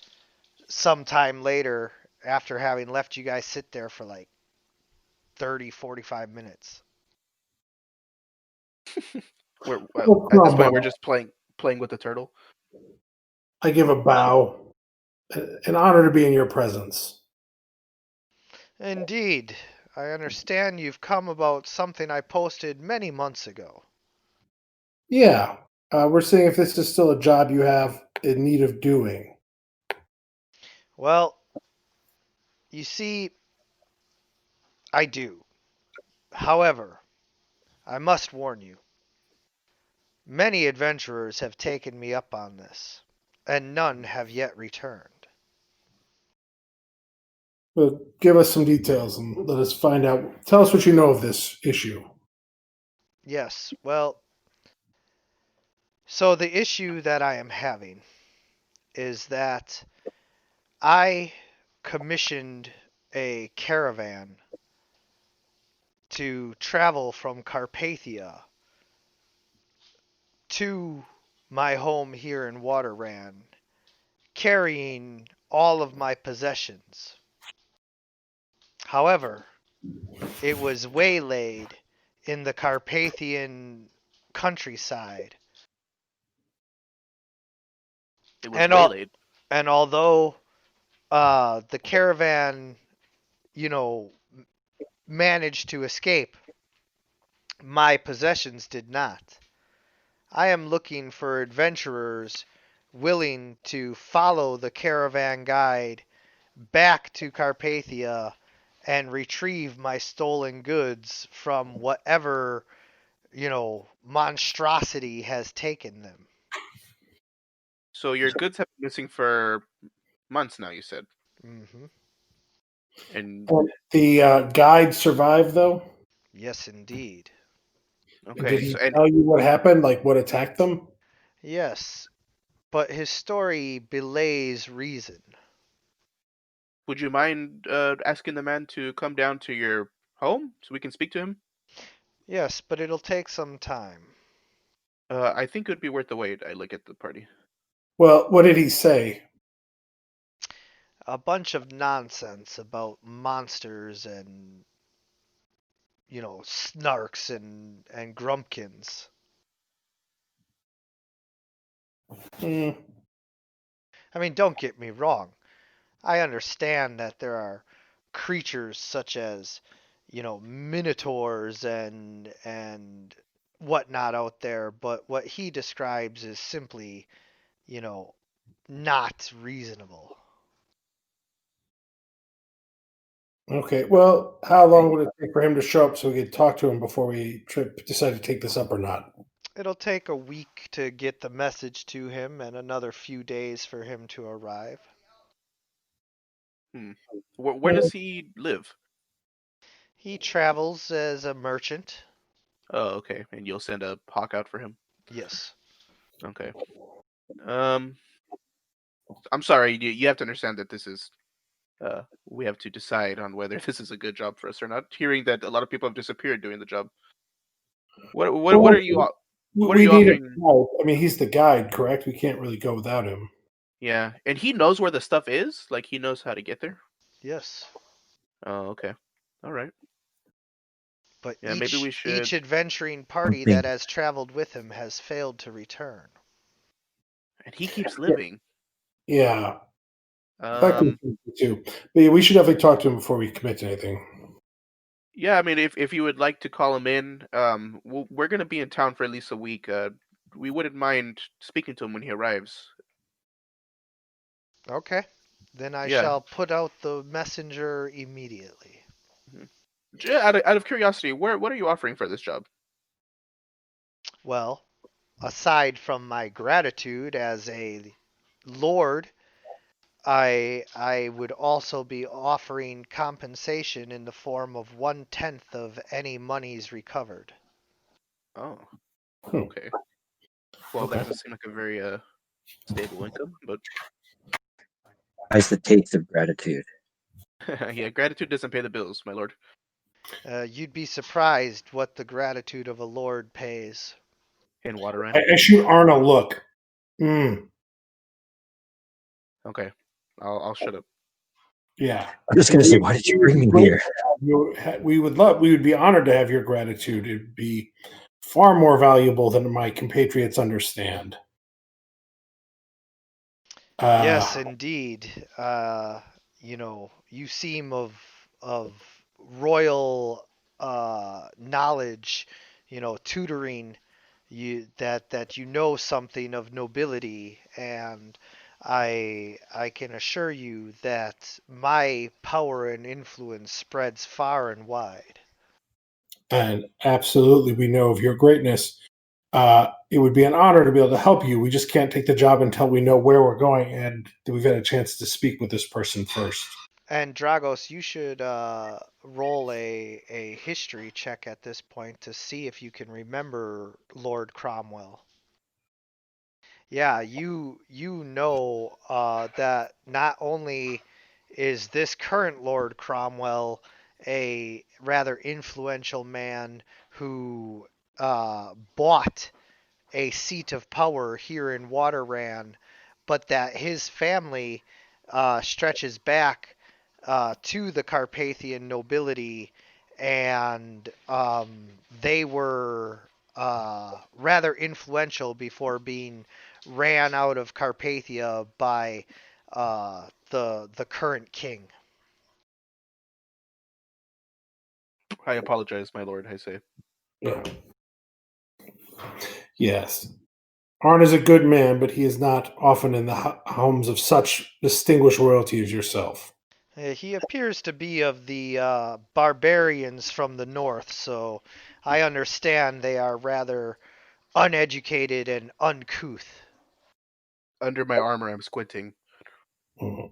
sometime later after having left you guys sit there for like 30-45 minutes. We're Oh, at this point we're Cromwell. just playing with the turtle. I give a bow. An honor to be in your presence. Indeed. I understand you've come about something I posted many months ago. Yeah, we're seeing if this is still a job you have in need of doing. Well, you see, I do. However, I must warn you. Many adventurers have taken me up on this, and none have yet returned. But give us some details and let us find out. Tell us what you know of this issue. Yes, well, so the issue that I am having is that I commissioned a caravan to travel from Carpathia to my home here in Waterran, carrying all of my possessions. However, it was waylaid in the Carpathian countryside. It was And waylaid. although the caravan, you know, managed to escape, my possessions did not. I am looking for adventurers willing to follow the caravan guide back to Carpathia and retrieve my stolen goods from whatever, monstrosity has taken them. So your goods have been missing for months now. You said, Hmm. and The guide survived, though. Yes, indeed. And did okay. he So and tell you what happened? Like what attacked them? Yes, but his story belays reason. would you mind asking the man to come down to your home so we can speak to him? Yes, but it'll take some time. I think it would be worth the wait. I look at the party. Well, what did he say? A bunch of nonsense about monsters and, snarks and grumpkins. Hmm. I mean, don't get me wrong. I understand that there are creatures such as, minotaurs and whatnot out there, but what he describes is simply, you know, not reasonable. Okay. Well, how Yeah, long would it take for him to show up so we could talk to him before we decide to take this up or not? It'll take a week to get the message to him and another few days for him to arrive. hmm. Where does he live? He travels as a merchant. Oh, okay. And you'll send a hawk out for him. Yes. Okay. Um, I'm sorry. You have to understand that this is. We have to decide on whether this is a good job for us or not. Hearing that a lot of people have disappeared doing the job. What Well, are you what are we you need a offering? guide. I mean, he's the guide, correct? We can't really go without him. Yeah, and he knows where the stuff is. Like he knows how to get there. Yes. Oh, okay. All right. But Yeah, maybe each we each should. adventuring party that Think. has traveled with him has failed to return. And he keeps living. Yeah, that could Um, be too. But yeah, we should definitely talk to him before we commit to anything. yeah. I mean, if you would like to call him in, we're gonna be in town for at least a week. We wouldn't mind speaking to him when he arrives. Okay. Then I Yeah. shall put out the messenger immediately. Mhm. Out of curiosity, what are you offering for this job? Well, aside from my gratitude as a lord, I would also be offering compensation in the form of 1/10 of any monies recovered. Oh, Hmm. okay. Well, that Okay. doesn't seem like a very stable income, but As the taste of gratitude. yeah, gratitude doesn't pay the bills, my lord. You'd be surprised what the gratitude of a lord pays. And water I animals. shoot Arna a look. Mm, Okay, I'll shut up. yeah. I'm just gonna say, why did you It would bring be me great here? to have we would be honored to have your gratitude. It'd be far more valuable than my compatriots understand. Yes, Uh, indeed. You seem of royal knowledge, tutoring that you know something of nobility, and I can assure you that my power and influence spreads far and wide. and absolutely, we know of your greatness. It would be an honor to be able to help you. We just can't take the job until we know where we're going and that we've had a chance to speak with this person first. And Dragos, you should roll a history check at this point to see if you can remember Lord Cromwell. Yeah, you know that not only is this current Lord Cromwell a rather influential man who bought a seat of power here in Waterran, but that his family stretches back to the Carpathian nobility, and they were rather influential before being ran out of Carpathia by the current king. I apologize, my lord. I say. Yeah. Yes. Arn is a good man, but he is not often in the homes of such distinguished royalty as yourself. He appears to be of the barbarians from the north, so I understand they are rather uneducated and uncouth. Under my armor, I'm squinting. Mm.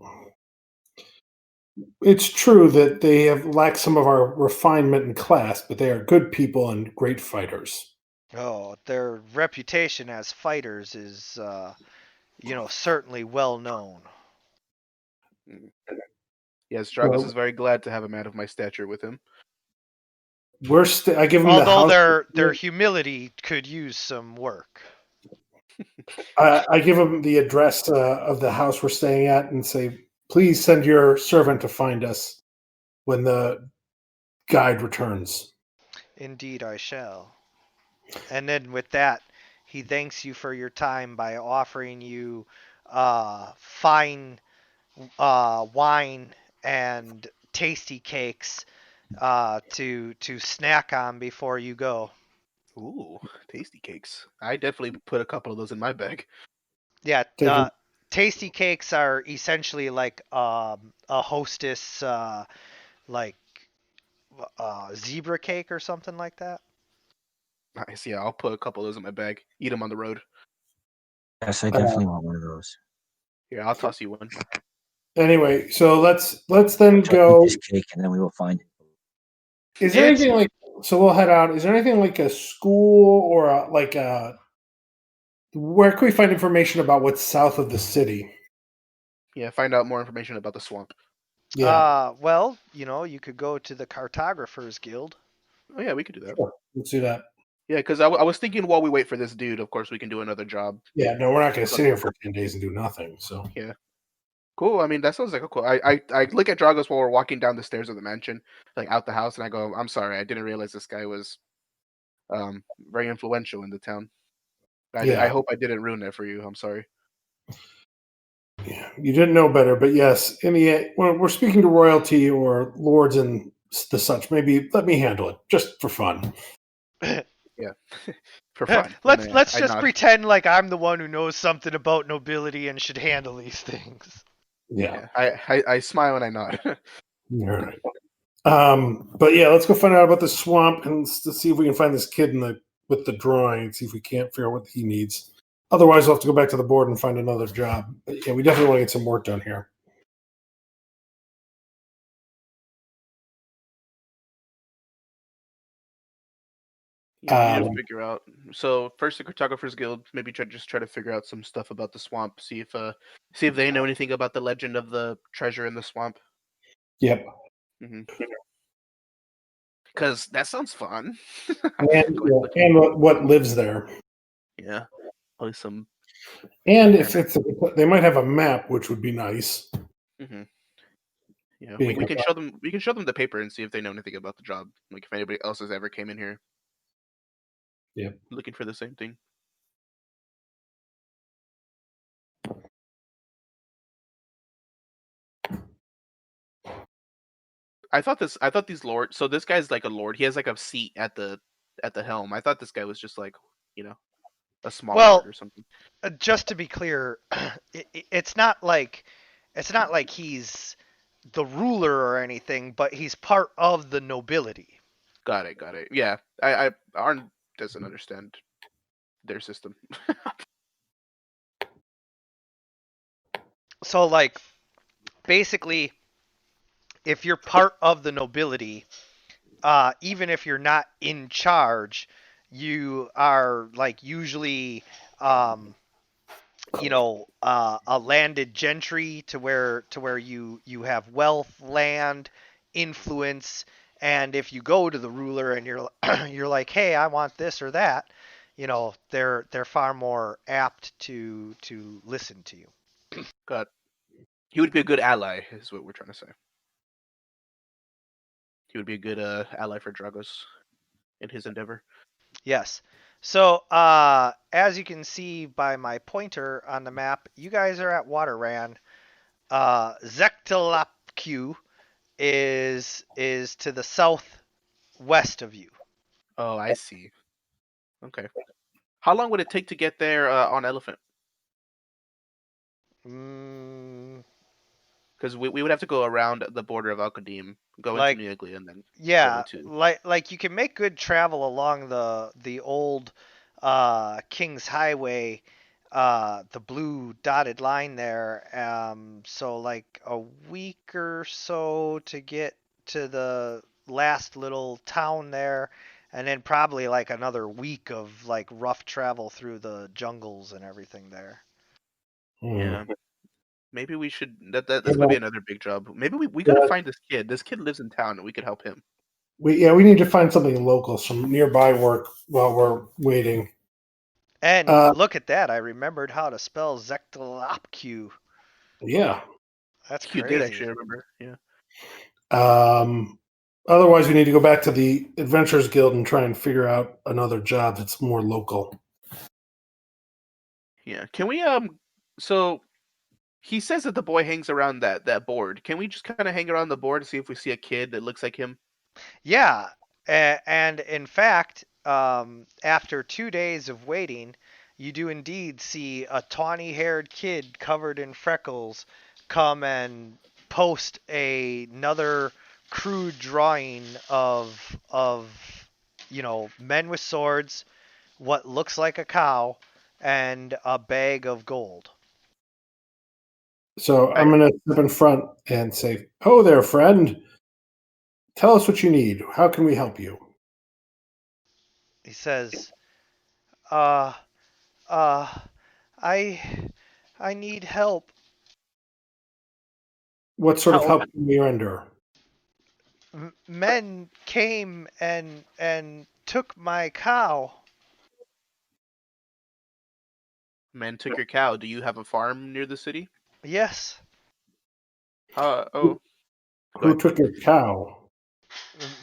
It's true that they have lacked some of our refinement and class, but they are good people and great fighters. Oh, their reputation as fighters is, certainly well known. Mm. Yes, Dragos is very glad to have a man of my stature with him. I give him the Although house. their humility could use some work. I give him the address of the house we're staying at and say, please send your servant to find us when the guide returns. Indeed, I shall. And then with that, he thanks you for your time by offering you fine wine and tasty cakes to snack on before you go. Ooh, tasty cakes. I definitely put a couple of those in my bag. Yeah, Take him. tasty cakes are essentially like a hostess like zebra cake or something like that. Nice. Yeah, I'll put a couple of those in my bag. Eat them on the road. Yes, I definitely want one of those. Yeah, I'll toss you one. Anyway, so let's then Try to eat go. this cake, and then we will find it. Is there It's anything like? So we'll head out. Is there anything like a school or like a? Where can we find information about what's south of the city? Yeah, find out more information about the swamp. Yeah, well, you could go to the Cartographers Guild. Oh yeah, we could do that. sure. Let's do that. Yeah, because I was thinking while we wait for this dude, of course we can do another job. Yeah, no, we're not going to sit here for 10 days and do nothing. So Yeah. Cool. I mean, that sounds like a cool. I look at Dragos while we're walking down the stairs of the mansion, like out the house, and I go, "I'm sorry, I didn't realize this guy was very influential in the town. I yeah, hope I didn't ruin that for you. I'm sorry." yeah, you didn't know better, but yes, in the end, when we're speaking to royalty or lords and the such, maybe let me handle it just for fun. Yeah, for fun. And let's I just nod. pretend like I'm the one who knows something about nobility and should handle these things. Yeah, Yeah, I smile and I nod. all right. But yeah, let's go find out about the swamp and see if we can find this kid with the drawing and see if we can't figure out what he needs. Otherwise, we'll have to go back to the board and find another job. But yeah, we definitely want to get some work done here. Yeah, we need to Um, figure out. So first, the Cartographers Guild. Maybe just try to figure out some stuff about the swamp. See if they know anything about the legend of the treasure in the swamp. yep. Because that sounds fun. And, Go ahead, look. and what lives there. Yeah, probably some. And if Random. they might have a map, which would be nice. Hmm. Yeah, Being we can show them. We can show them the paper and see if they know anything about the job. Like if anybody else has ever came in here. Yeah. Looking for the same thing. I thought these lords. So this guy's like a lord. He has like a seat at the helm. I thought this guy was just like you know a small Well, lord or something. just to be clear, it's not like he's the ruler or anything, but he's part of the nobility. Got it. Got it. Yeah, I Arn doesn't understand their system. So like basically if you're part of the nobility, even if you're not in charge, you are like usually a landed gentry to where you have wealth, land, influence, and if you go to the ruler and you're you're like, hey, I want this or that, they're far more apt to listen to you. Got. He would be a good ally, is what we're trying to say. He would be a good ally for Dragos in his endeavor. Yes. So, as you can see by my pointer on the map, you guys are at Waterran. Zektalapq is to the southwest of you. Oh, I see. Okay. How long would it take to get there on elephant? Mm, Because we would have to go around the border of Al-Qadim, go into like, New and then go yeah, into. like you can make good travel along the old King's Highway, the blue dotted line there. So like a week or so to get to the last little town there, and then probably like another week of like rough travel through the jungles and everything there. Yeah. Maybe we should. That's gonna be another big job. Maybe we gotta find this kid. This kid lives in town, and we could help him. We need to find something local, some nearby work while we're waiting. And look at that! I remembered how to spell Zektalopq. Yeah. That's You crazy. did actually remember, yeah. Otherwise, we need to go back to the Adventurers Guild and try and figure out another job that's more local. Yeah. Can we So he says that the boy hangs around that board. Can we just kind of hang around the board and see if we see a kid that looks like him? Yeah, and in fact, after 2 days of waiting, you do indeed see a tawny-haired kid covered in freckles come and post another crude drawing of men with swords, what looks like a cow, and a bag of gold. So I'm going to step in front and say, "Oh there, friend. Tell us what you need. How can we help you?" He says, "Uh, uh, I I need help. What sort of help can we render? Men came and took my cow." Men took your cow. Do you have a farm near the city? Yes, Oh. Who took your cow?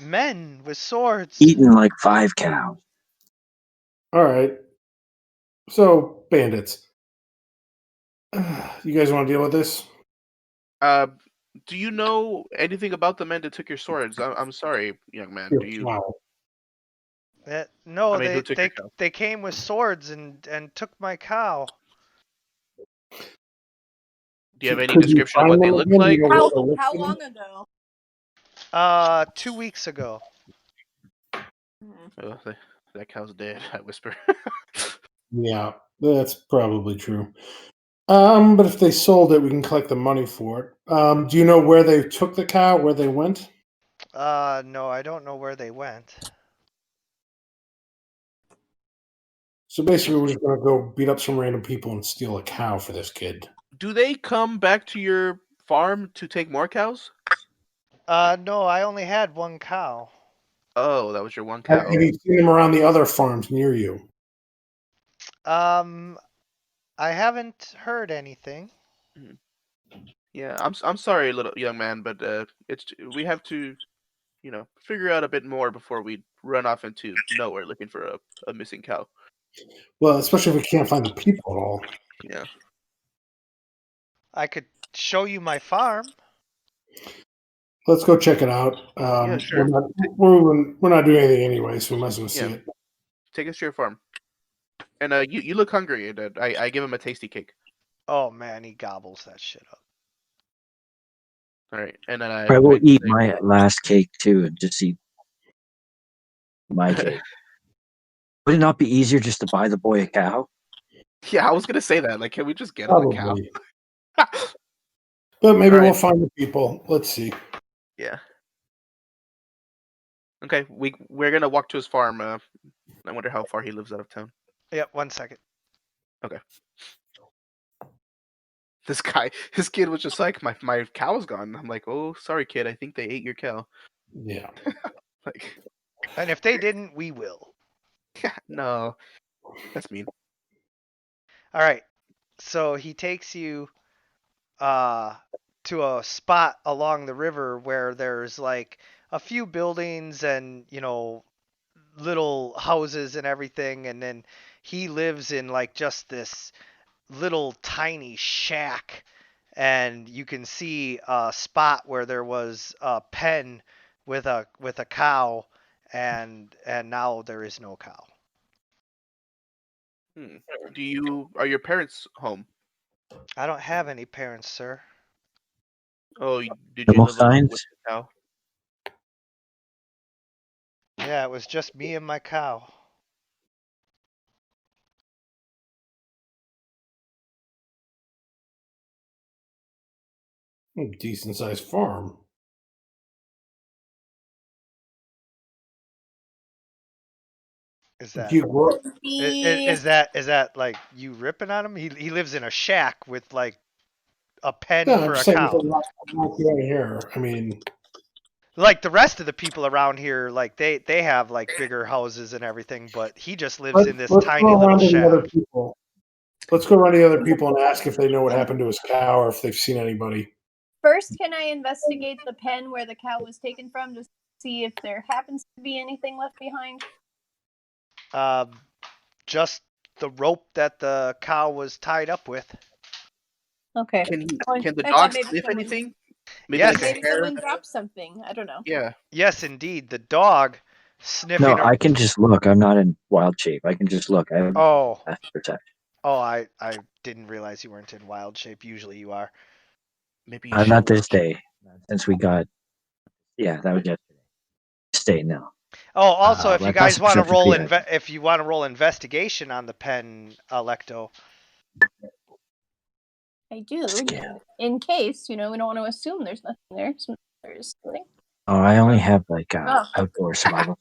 men with swords. Eaten like 5 cows. All right. So bandits. You guys want to deal with this? Do you know anything about the men that took your swords? I'm sorry, young man. Your Do you? cow. No, I mean, who took your cow? they came with swords and took my cow. Do you have any Could you description of find what they them look again? like? You know where they're How listed? long ago? 2 weeks ago. Oh, that cow's dead. I whisper. Yeah, that's probably true. But if they sold it, we can collect the money for it. Do you know where they took the cow? Where they went? No, I don't know where they went. So basically, we're just gonna go beat up some random people and steal a cow for this kid. Do they come back to your farm to take more cows? No, I only had one cow. Oh, that was your one Have cow. you seen them around the other farms near you? I haven't heard anything. Mhm. Yeah, I'm sorry, little young man, but we have to, figure out a bit more before we run off into nowhere looking for a missing cow. Well, especially if we can't find the people at all. Yeah. I could show you my farm. Let's go check it out. Yeah, sure. We're not doing anything anyway, so we might as well see Yeah. it. Take us to your farm. And you look hungry, and I give him a tasty cake. Oh man, he gobbles that shit up. All right, and then I will eat say, my last cake too and just eat my cake. Would it not be easier just to buy the boy a cow? Yeah, I was gonna say that. Like, can we just get him a cow? Probably. But maybe All right. we'll find the people. Let's see. Yeah. Okay, we're gonna walk to his farm. I wonder how far he lives out of town. Yep, 1 second. Okay. His kid was just like, my cow's gone. I'm like, oh, sorry, kid. I think they ate your cow. Yeah. Like, And if they didn't, we will. yeah, no, that's mean. All right. So he takes you to a spot along the river where there's like a few buildings and, little houses and everything, and then he lives in like just this little tiny shack, and you can see a spot where there was a pen with a cow, and now there is no cow. Are your parents home? I don't have any parents, sir. Oh, did you Animal live alone with signs? the cow? Yeah, it was just me and my cow. Decent sized farm. Is that Do you grow? is that like you ripping on him? He lives in a shack with like a pen No, I'm for a just saying, cow. I'm not doing here. I mean, Like the rest of the people around here, like they have like bigger houses and everything, but he just lives in this let's tiny go little around to the other shack. people. Let's go around to the other people and ask if they know what happened to his cow or if they've seen anybody. First, can I investigate the pen where the cow was taken from, just to see if there happens to be anything left behind? Just the rope that the cow was tied up with. Okay. Can the I thought dog maybe sniff someone, anything? Maybe Yes. like a maybe hair? someone dropped something. I don't know. Yeah. Yes, indeed. The dog sniffing. No, I can just look. I'm not in wild shape. I can just look. I have Oh, death protection. I didn't realize you weren't in wild shape. Usually you are. Maybe you I'm should not this watch. day. Since we got, yeah, that was yesterday. Stay now. Oh, also, if I you pass guys the want to perception roll feed. if you want to roll investigation on the pen, Electo. I do. Yeah. In case, we don't want to assume there's nothing there. So there's something. Oh, I only have like Oh. outdoor survival.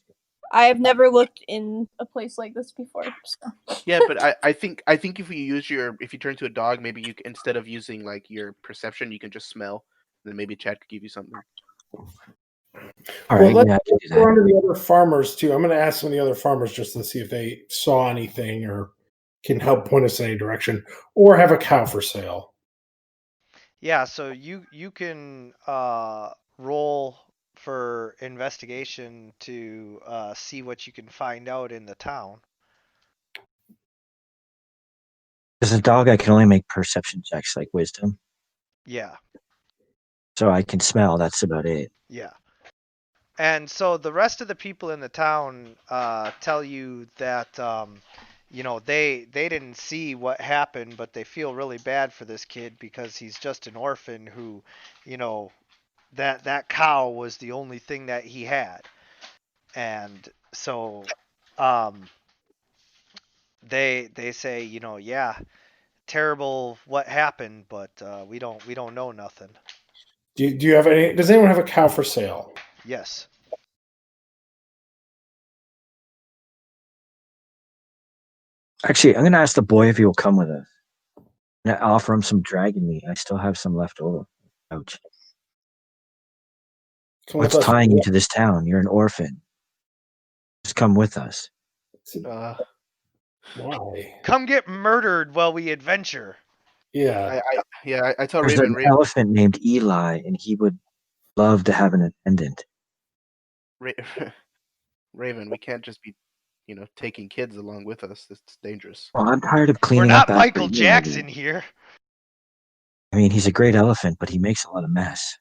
I have never looked in a place like this before. So. Yeah, but I think if you turn to a dog, maybe you instead of using like your perception, you can just smell. Then maybe Chad could give you something. All Well, right, let's yeah, I can do go that. on to the other farmers too. I'm going to ask some of the other farmers just to see if they saw anything or can help point us in any direction, or have a cow for sale. Yeah, so you can roll for investigation to see what you can find out in the town. As a dog, I can only make perception checks like wisdom, Yeah, so I can smell. That's about it. yeah. And so the rest of the people in the town tell you that they didn't see what happened, but they feel really bad for this kid because he's just an orphan who, you know, that cow was the only thing that he had. And so they say, yeah, terrible what happened, but we don't know nothing. Do you have any? Does anyone have a cow for sale? Yes. Actually, I'm gonna ask the boy if he will come with us. And I offer him some dragon meat. I still have some left over. Ouch. Come What's with us. tying you to this town? You're an orphan. Just come with us. Uh, Why? Come get murdered while we adventure. Yeah. I tell There's Raven. an elephant named Eli, and he would love to have an attendant. Raven, we can't just be, taking kids along with us. It's dangerous. Well, I'm tired of We're cleaning not up after Michael Eli. Jackson here. I mean, he's a great elephant, but he makes a lot of mess.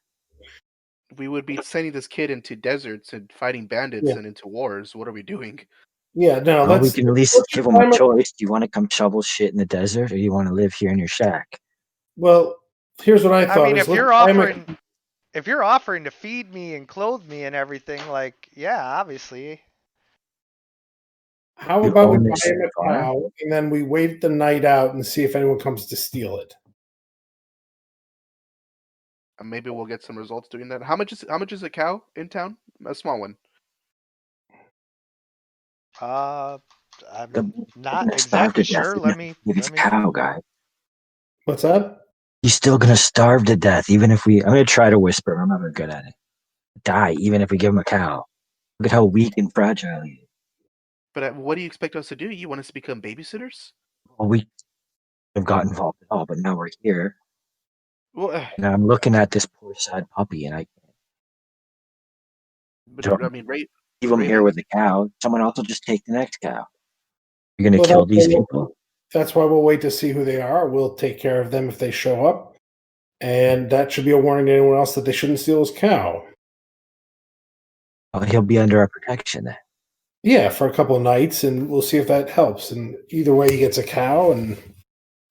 We would be sending this kid into deserts and fighting bandits Yeah. and into wars. What are we doing? Yeah. No. Well, we Let's. can at least let's give him a climb up- choice. Do you want to come shovel shit in the desert, or do you want to live here in your shack? Well, here's what I thought. I mean, is if let's you're climb a- offering to feed me and clothe me and everything, like, yeah, obviously. How You about we own buy this him a farm? cow and then we wait the night out and see if anyone comes to steal it? Maybe we'll get some results doing that. How much is a cow in town? A small one. I'm They're not gonna starve to exactly death. sure. Even if it's a cow, guy. What's that? He's still gonna starve to death, even if we. I'm gonna try to whisper. I'm never good at it. Die, even if we give him a cow. Look at how weak and fragile he is. But what do you expect us to do? You want us to become babysitters? Well, we have got involved at all, but now we're here. Well, And I'm looking at this poor sad puppy, and I but don't I mean, leave him here Raven. with the cow. Someone else will just take the next cow. You're gonna Well, kill these people? That's why we'll wait to see who they are. We'll take care of them if they show up. And that should be a warning to anyone else that they shouldn't steal his cow. Well, he'll be under our protection then. Yeah, for a couple of nights, and we'll see if that helps. And either way, he gets a cow, and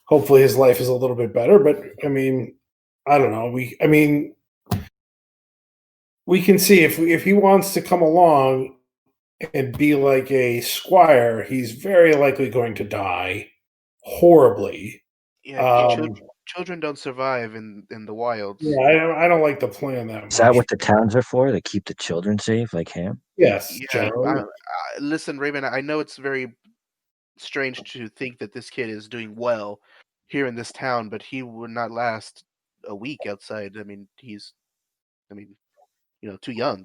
hopefully his life is a little bit better. But I mean, I don't know. We can see if he wants to come along and be like a squire, he's very likely going to die horribly. Yeah, Um, children don't survive in the wilds. yeah, I don't like the plan that Is that much. what the towns are for? To keep the children safe, like him? Yes, Yeah, generally. listen, Raven. I know it's very strange to think that this kid is doing well here in this town, but he would not last a week outside. I mean, too young.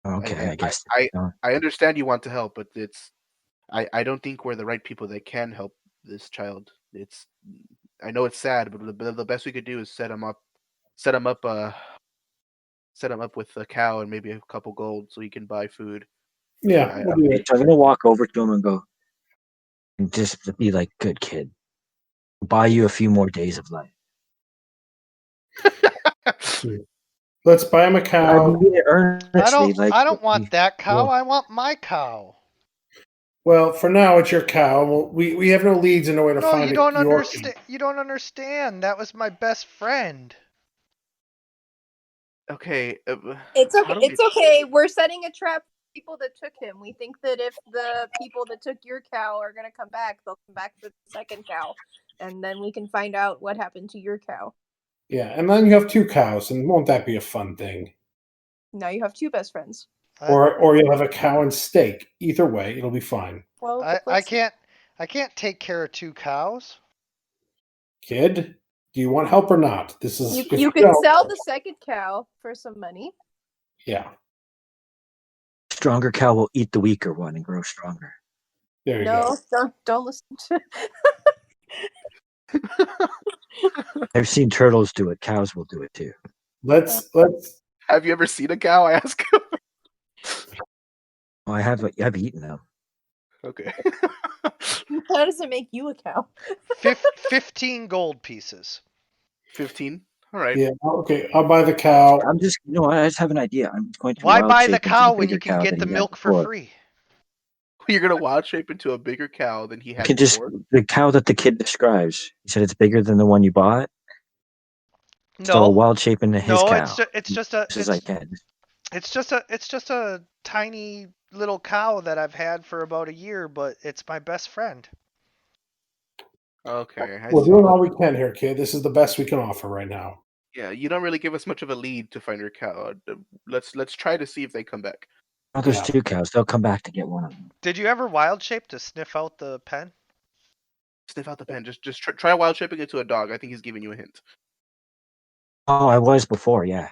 And Okay, I guess. I understand you want to help, but I don't think we're the right people that can help this child. I know it's sad, but the best we could do is set him up with a cow and maybe a couple gold so he can buy food. Yeah. I- we'll do it. So I'm gonna walk over to him and go, and just be like, "Good kid, buy you a few more days of life." Let's buy him a I cow. mean it earnestly. I don't want that cow. I want my cow. Well, for now, it's your cow. Well, we have no leads and nowhere to No, find you it. don't Your understand. You don't understand. That was my best friend. Okay. It's how okay. do we- It's okay. We're setting a trap for people that took him. We think that if the people that took your cow are gonna come back, they'll come back for the second cow, and then we can find out what happened to your cow. Yeah, and then you have two cows, and won't that be a fun thing? Now you have two best friends. Or you'll have a cow and steak. Either way, it'll be fine. Well, I can't take care of two cows. Kid, do you want help or not? This is if You can don't, sell the second cow for some money. Yeah, Stronger cow will eat the weaker one and grow stronger. there you go. No, don't listen to. I've seen turtles do it. Cows will do it too. Let's Have you ever seen a cow? I ask him. Oh, I've eaten them. Okay. How does it make you a cow? 15 gold pieces. 15. All right. yeah, okay, I'll buy the cow. I just have an idea. I'm going to Why wild buy shape the into cow when bigger you can cow get than the he had milk for before. free? You're gonna wild shape into a bigger cow than he You had can just before. the cow that the kid describes. He said it's bigger than the one you bought. So I'll No, wild shape into his no, cow. it's just a As I can. it's just a tiny little cow that I've had for about a year, but it's my best friend. Okay. I We're see. doing all we can here, kid. This is the best we can offer right now. Yeah, you don't really give us much of a lead to find your cow. Let's try to see if they come back. Oh, there's Yeah. two cows. They'll come back to get one of them. Did you ever wild shape to sniff out the pen? Sniff out the pen. Just try wild shaping into a dog. I think he's giving you a hint. Oh, I was before, yeah.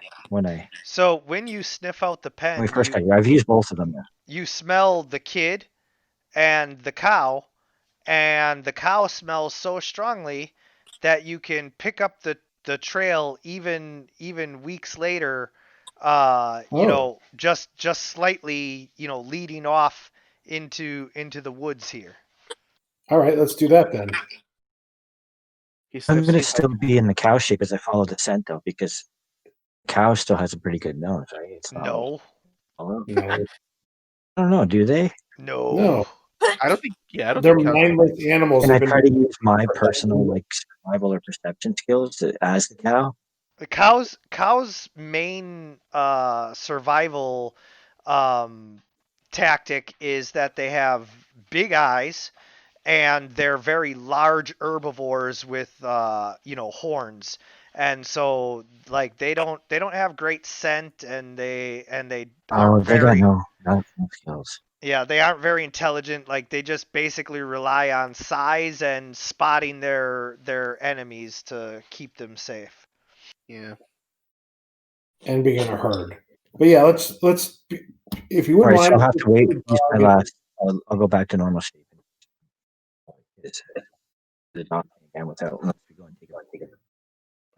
So when you sniff out the When we pen, first got here. I've used both of them now. you smell the kid and the cow smells so strongly that you can pick up the trail even weeks later, just slightly, leading off into the woods here. All right, let's do that then. He I'm sniffs gonna you. still be in the cow shape as I follow the scent though, because cow still has a pretty good nose, right? It's not No, all- No, I don't know, do they? no. no, I don't think. Yeah, I don't they're think cows. mindless animals. Can I They've try been to use my personal survival or perception skills as the cow? The cow's main survival tactic is that they have big eyes and they're very large herbivores with horns, and so like they don't have great scent, and they Oh, aren't they got very no skills. they aren't very intelligent. Like they just basically rely on size and spotting their enemies to keep them safe. Yeah. and being in a herd. But yeah, if you All wouldn't right, so mind. I'll have to wait. Use my last. I'll go back to normal shape. It's the dog again without unless we go and take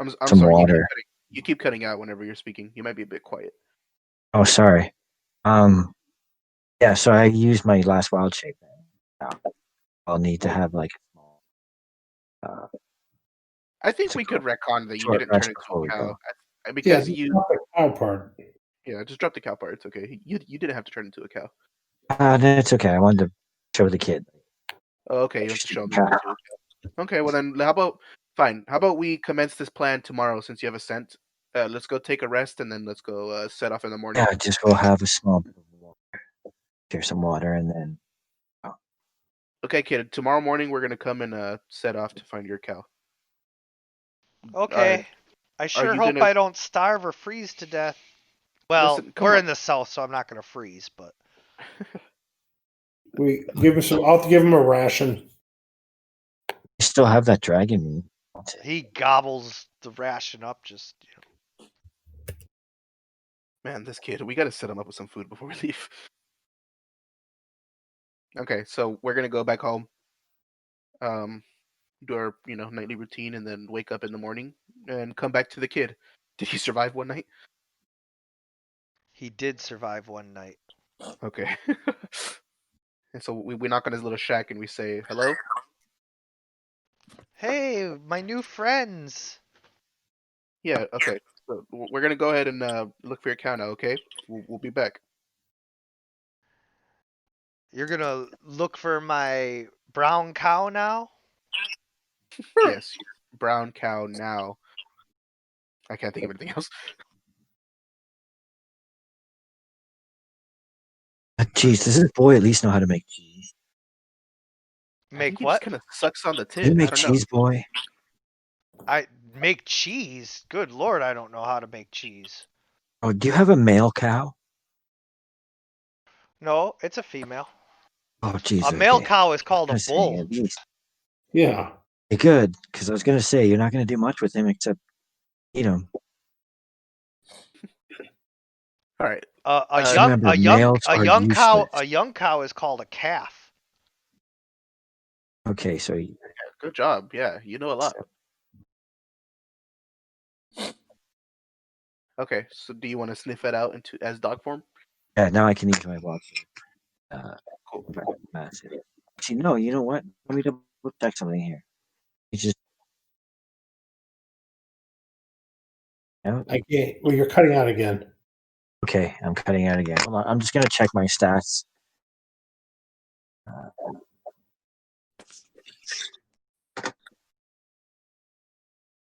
I'm some sorry. water. You keep cutting out whenever you're speaking. You might be a bit quiet. Oh, sorry. Yeah. So I used my last wild shape. Now I'll need to have like a small. I think It's a we could retcon that you short didn't rest turn into before a we cow. go. Because just you. not the cow part. Yeah, just drop the cow part. It's okay. You didn't have to turn into a cow. That's okay. I wanted to show the kid. Oh, okay. You have to show me. Cow. Okay, well then, fine. How about we commence this plan tomorrow since you have a scent? Let's go take a rest and then let's go set off in the morning. Yeah, just go have a small bit of water, share some water, and then Okay, kid. Tomorrow morning we're gonna come and set off to find your cow. Okay. I sure you hope gonna- I don't starve or freeze to death. Well, Listen, come we're on. in the south, so I'm not going to freeze, but We give him some. I'll give him a ration. you still have that dragon meat. wants it. He gobbles the ration up. Just Man, this kid. We got to set him up with some food before we leave. Okay, so we're gonna go back home. Do our nightly routine, and then wake up in the morning and come back to the kid. Did he survive one night? he did survive one night. Okay. And so we knock on his little shack and we say hello. Hey, my new friends. Yeah. Okay. So we're gonna go ahead and look for your cow now. Okay. We'll be back. You're gonna look for my brown cow now? Yes. Brown cow now. I can't think of anything else. Jeez, does this boy at least know how to make cheese? I think Make he just what? kind of sucks on the Can you tit. I make don't know. cheese, boy? I make cheese. Good lord, I don't know how to make cheese. Oh, do you have a male cow? No, it's a female. Oh, jeez, A male okay. cow is called a I was saying bull. at least. Yeah. Okay, good, because I was gonna say you're not gonna do much with him except eat him. All right. A Just young remember, males are useless. a young cow is called a calf. Okay, so Good job. Yeah, you know a lot. Okay. So do you want to sniff it out into as dog form? yeah, now I can use my walk. Cool. Massive. Actually, no, you know what? Let me double check something here. You just no? I can't. Well, you're cutting out again. Okay, I'm cutting out again. Hold on, I'm just gonna check my stats. I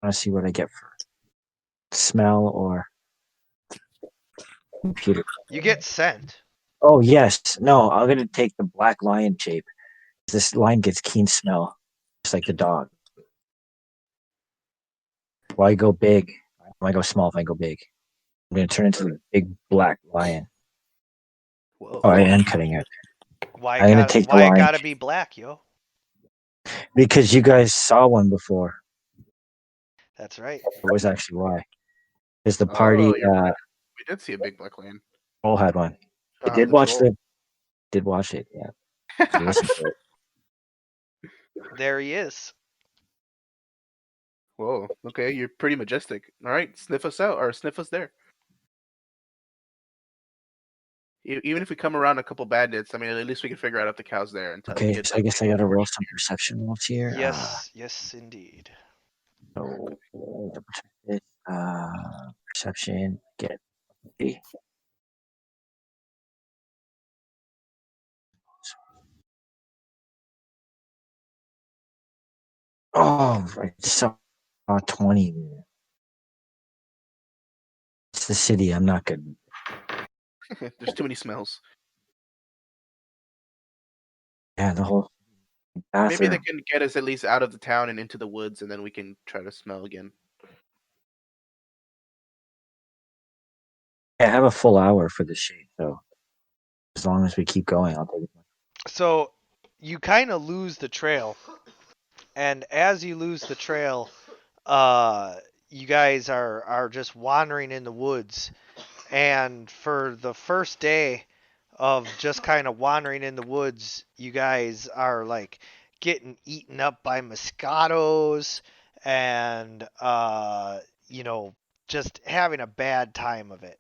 want to see what I get for smell or computer. You get scent. Oh yes, no, I'm gonna take the black lion shape. This lion gets keen smell, just like the dog. Why go big? Why go small if I go big? I'm gonna turn into the big black lion. Whoa. Oh, I am cutting it. Why I'm gonna take the it lion gotta be black, yo? because you guys saw one before. That's right. It was actually why. Because the Oh, party you're right. We did see a big black lion. all had one. I did Let's watch roll. it. Yeah, you listened to it. There he is. Whoa. Okay, you're pretty majestic. All right, sniff us out or sniff us there. Even if we come around a couple bandits, I mean, at least we can figure out if the cow's there and tell the Okay, kid. so I guess I gotta roll some perception rolls here. Yes, indeed. So double check this. Perception. Get B. Oh, I saw 20. It's the city. I'm not good. There's too many smells. Yeah, the whole Maybe they bathroom. can get us at least out of the town and into the woods, and then we can try to smell again. I have a full hour for the shade, so as long as we keep going, I'll take it. So you kind of lose the trail, and as you lose the trail, you guys are just wandering in the woods, and for the first day of just kind of wandering in the woods, you guys are like getting eaten up by mosquitoes and just having a bad time of it.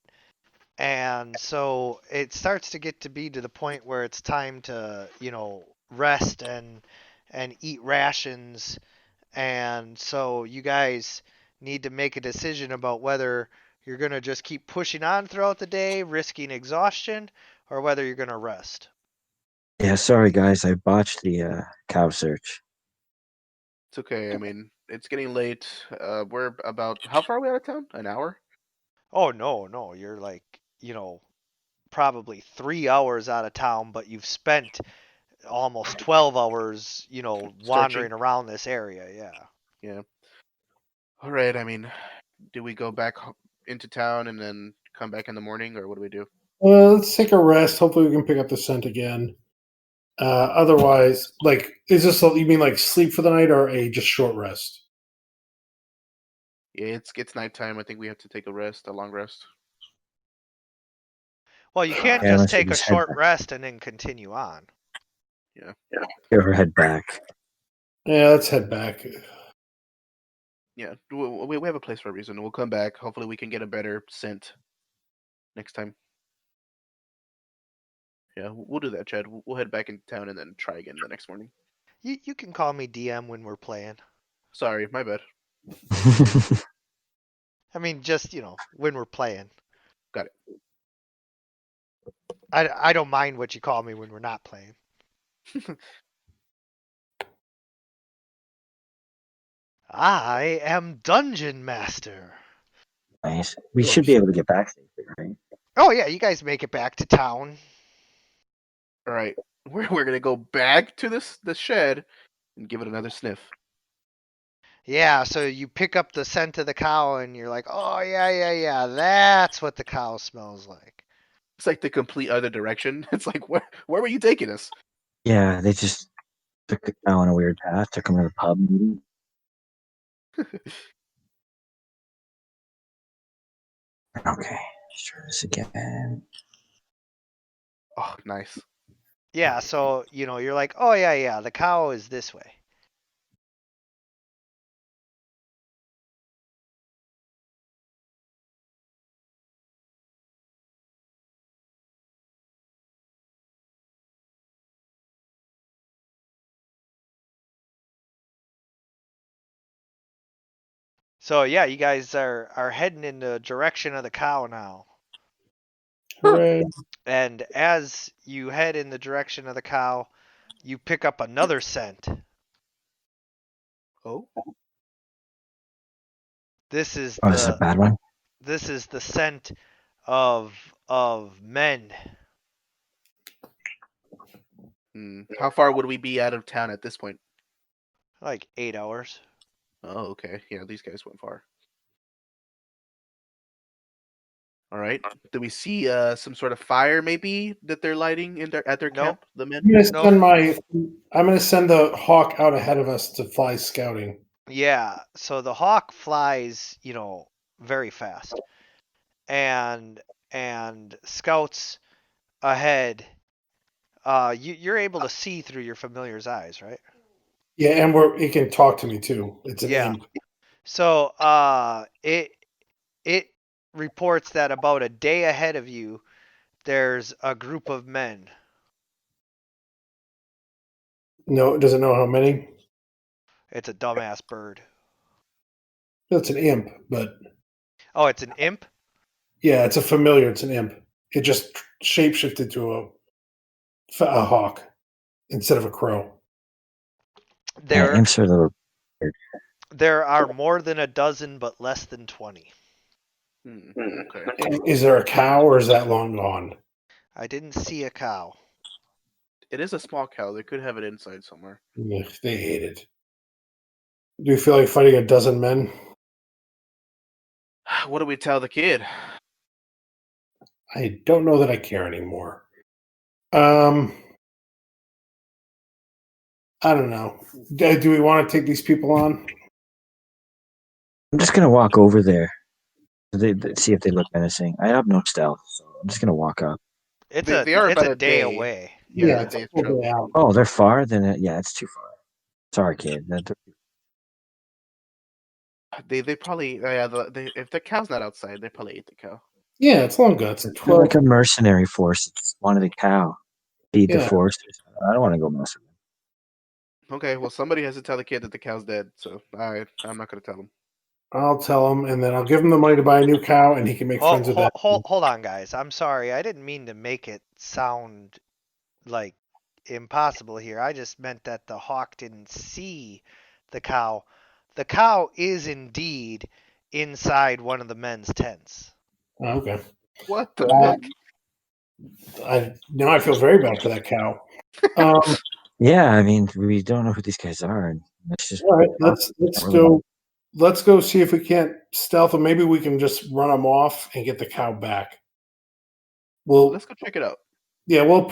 And so it starts to get to be to the point where it's time to, rest and eat rations. And so you guys need to make a decision about whether you're going to just keep pushing on throughout the day, risking exhaustion, or whether you're going to rest. Yeah, sorry guys, I botched the cow search. It's okay. I mean, it's getting late. We're about how far are we out of town? An hour? Oh, no, you're like, probably 3 hours out of town, but you've spent almost 12 hours, Searching. wandering around this area. Yeah. Yeah. All right. I mean, do we go back into town and then come back in the morning, or what do we do? Well, let's take a rest. Hopefully, we can pick up the scent again. Otherwise, like, is this you mean like sleep for the night or a just short rest? Yeah, it's nighttime. I think we have to take a long rest. Well, you can't Yeah, just let's take a just head short back. rest and then continue on. Yeah. Or head back. Yeah, let's head back. Yeah, we have a place for a reason. We'll come back. Hopefully, we can get a better scent next time. Yeah, we'll do that, Chad. We'll head back into town and then try again the next morning. You can call me DM when we're playing. Sorry, my bad. I mean, just when we're playing. Got it. I don't mind what you call me when we're not playing. I am Dungeon Master. Nice. We should be able to get back safely, right? Oh yeah, you guys make it back to town. All right, we're gonna go back to the shed and give it another sniff. Yeah, so you pick up the scent of the cow and you're like, oh yeah, that's what the cow smells like. It's like the complete other direction. It's like where were you taking us? Yeah, they just took the cow on a weird path, took him to the pub maybe. Okay, let's try this again. Oh, nice. Yeah, so you're like, oh yeah, the cow is this way. So yeah, you guys are heading in the direction of the cow now. Hooray. And as you head in the direction of the cow, you pick up another scent. Oh, This is Oh, this is a bad one? the scent of men. how far would we be out of town at this point? Like 8 hours. Oh, okay. Yeah, these guys went far. All right. Do we see some sort of fire maybe that they're lighting at their Nope. camp? The men. I'm gonna send the hawk out ahead of us to fly scouting. Yeah, so the hawk flies, very fast. And scouts ahead, you're able to see through your familiar's eyes, right? Yeah, and it can talk to me too. It's an Yeah. imp. So it reports that about a day ahead of you, there's a group of men. No, it doesn't know how many. It's a dumbass bird. It's an imp, but Oh, it's an imp? yeah, it's a familiar. It's an imp. It just shapeshifted to a hawk instead of a crow. Yeah, There imps are the weird. there are more than a dozen, but less than 20. Okay. Is there a cow or is that long gone? I didn't see a cow. It is a small cow. They could have it inside somewhere. Ugh, they hate it. Do you feel like fighting a dozen men? What do we tell the kid? I don't know that I care anymore. I don't know. Do we want to take these people on? I'm just gonna walk over there. See if they look menacing. I have no stealth, so I'm just gonna walk up. They are it's about a a day day. away. Yeah, it's a day a of full travel. day out. Oh, they're far? Then yeah, it's too far. Sorry, kid. They probably if the cow's not outside, they probably ate the cow. Yeah, it's long guts. They're 12. like a mercenary force that just wanted a cow. Feed the Yeah. forces. I don't want to go mess with them. Okay, well somebody has to tell the kid that the cow's dead. So I'm not gonna tell him. I'll tell him, and then I'll give him the money to buy a new cow, and he can make friends with that. Hold on, guys. I'm sorry. I didn't mean to make it sound like impossible here. I just meant that the hawk didn't see the cow. The cow is indeed inside one of the men's tents. Oh, okay. What the Well, heck? Now I feel very bad for that cow. Yeah, I mean, we don't know who these guys are. And let's just All right, let's go see if we can't stealth them. Maybe we can just run them off and get the cow back. Let's go check it out. Yeah, we'll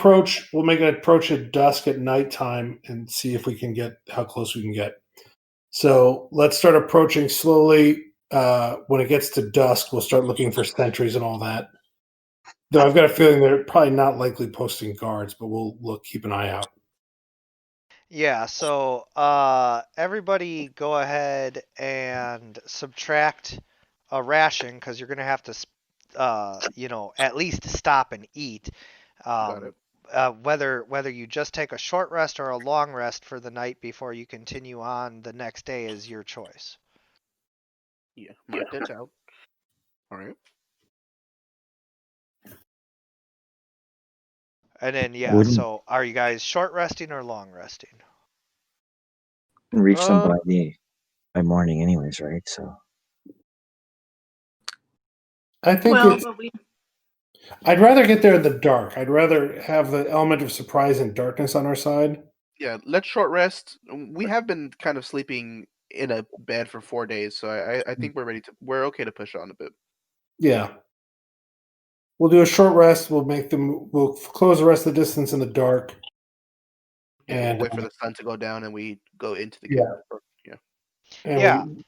make an approach at dusk at nighttime and see if we can get how close we can get. So let's start approaching slowly. when it gets to dusk, we'll start looking for sentries and all that. Though I've got a feeling they're probably not likely posting guards, but we'll keep an eye out. Yeah, so everybody go ahead and subtract a ration because you're going to have to, at least stop and eat. Got it. Whether you just take a short rest or a long rest for the night before you continue on the next day is your choice. Yeah, mark that out. All right. And then, Wouldn't- so are you guys short resting or long resting? Reach them Uh, by morning, anyways, right? So I think I'd rather get there in the dark. I'd rather have the element of surprise and darkness on our side. Yeah, let's short rest. We have been kind of sleeping in a bed for 4 days, so I think we're okay to push on a bit. Yeah. We'll do a short rest. We'll close the rest of the distance in the dark. Yeah, And we'll wait for the sun to go down and we go into the Yeah. cave. Yeah. and Yeah. we,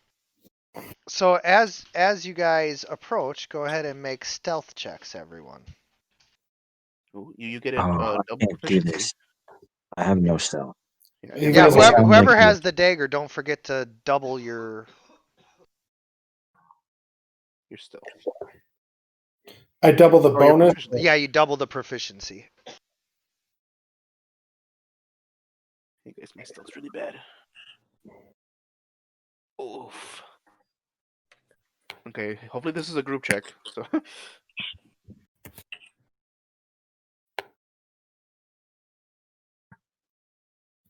So as you guys approach, go ahead and make stealth checks, everyone. Ooh, you get a I double can't do proficiency. this. I have no stealth. Yeah, Even Yeah, if I sound whoever like has the dagger, don't forget to double your. you're still. I double the Or your bonus. proficiency. Yeah, you double the proficiency. Hey guys, my stealth's really bad. Oof. Okay, hopefully this is a group check. So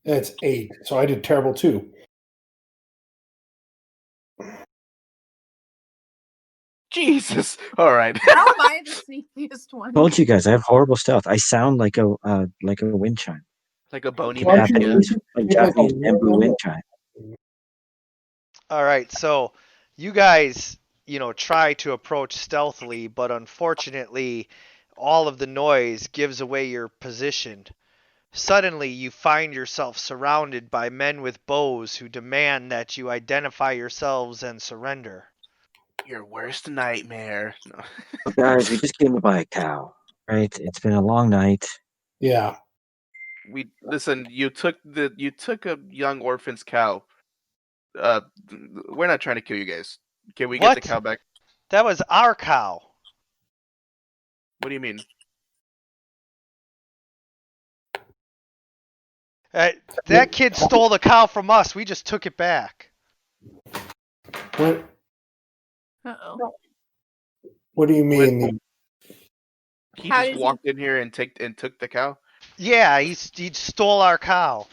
It's 8. So I did terrible too. Jesus. All right. How am I the sneakiest one? told you guys I have horrible stealth. I sound like a wind chime. Like a bony Why man. don't you Yeah. Japanese, a make like a Japanese bamboo werewolf? wind chime. All right, so you guys, try to approach stealthily, but unfortunately, all of the noise gives away your position. Suddenly, you find yourself surrounded by men with bows who demand that you identify yourselves and surrender. Your worst nightmare. No. But guys, we just came to buy a cow, right? It's been a long night. Yeah. We listen. You took a young orphan's cow. We're not trying to kill you guys. Can we get the What? cow back? That was our cow. What do you mean? That kid stole the cow from us. We just took it back. What Uh-oh. What do you mean? He How just did he- walked in here and took the cow. Yeah, he stole our cow.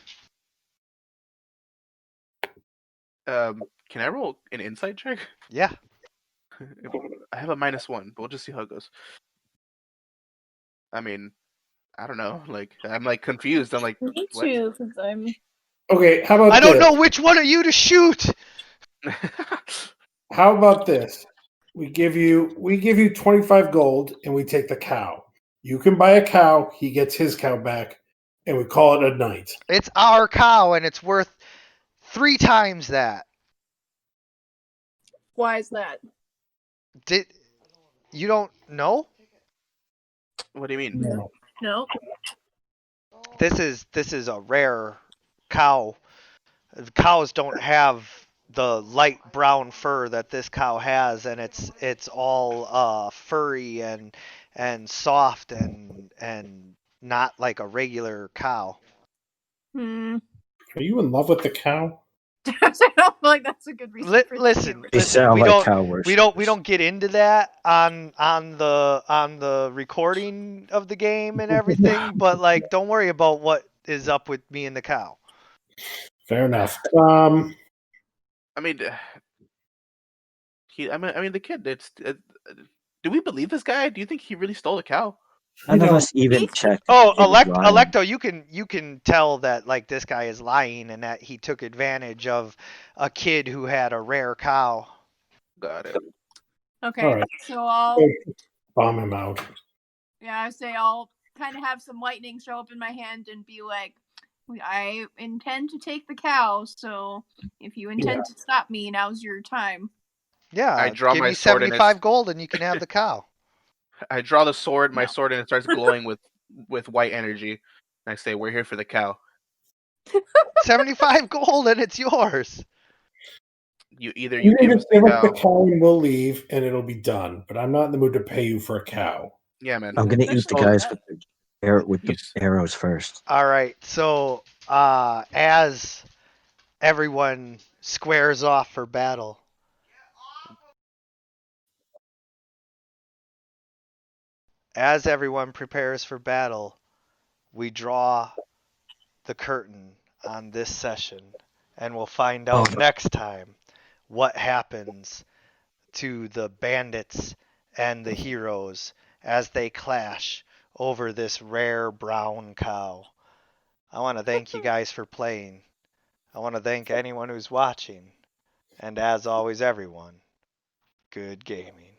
Can I roll an insight check? Yeah. I have a -1, but we'll just see how it goes. I mean, I don't know. Like, I'm like confused. I'm like, Me what? too, because I'm. Okay, how about I don't this? know which one of you to shoot. How about this? We give you 25 gold and we take the cow. You can buy a cow, he gets his cow back, and we call it a night. It's our cow, and it's worth 3 times that. Why is that? Did you don't know? What do you mean? No. No. This is a rare cow. Cows don't have the light brown fur that this cow has, and it's all furry and soft and not like a regular cow. Are you in love with the cow? I don't feel like that's a good reason. for Listen, They sound we like don't cow we don't get into that on the recording of the game and everything, but like don't worry about what is up with me and the cow. Fair enough. I mean, I mean, the kid. Do we believe this guy? Do you think he really stole the cow? None of us even checked. Oh, if he was lying. Electo, you can tell that like this guy is lying and that he took advantage of a kid who had a rare cow. Got it. Okay, All right. so I'll Bomb him out. I say I'll kind of have some lightning show up in my hand and be like, I intend to take the cow, so if you intend to stop me, now's your time. Yeah, draw give my me sword and 75 gold and you can have the cow. I draw the sword, my sword, and it starts glowing with white energy. And I say, "We're here for the cow." 75 gold and it's yours. You You can give us just the give us the cow. cow and we'll leave, and it'll be done. But I'm not in the mood to pay you for a cow. Yeah, man. I'm gonna eat the So- guys with the You arrows first. All right. So, as everyone squares off for battle, as everyone prepares for battle, we draw the curtain on this session, and we'll find out next time what happens to the bandits and the heroes as they clash over this rare brown cow. I want to thank you guys for playing. I want to thank anyone who's watching. And as always, everyone, good gaming.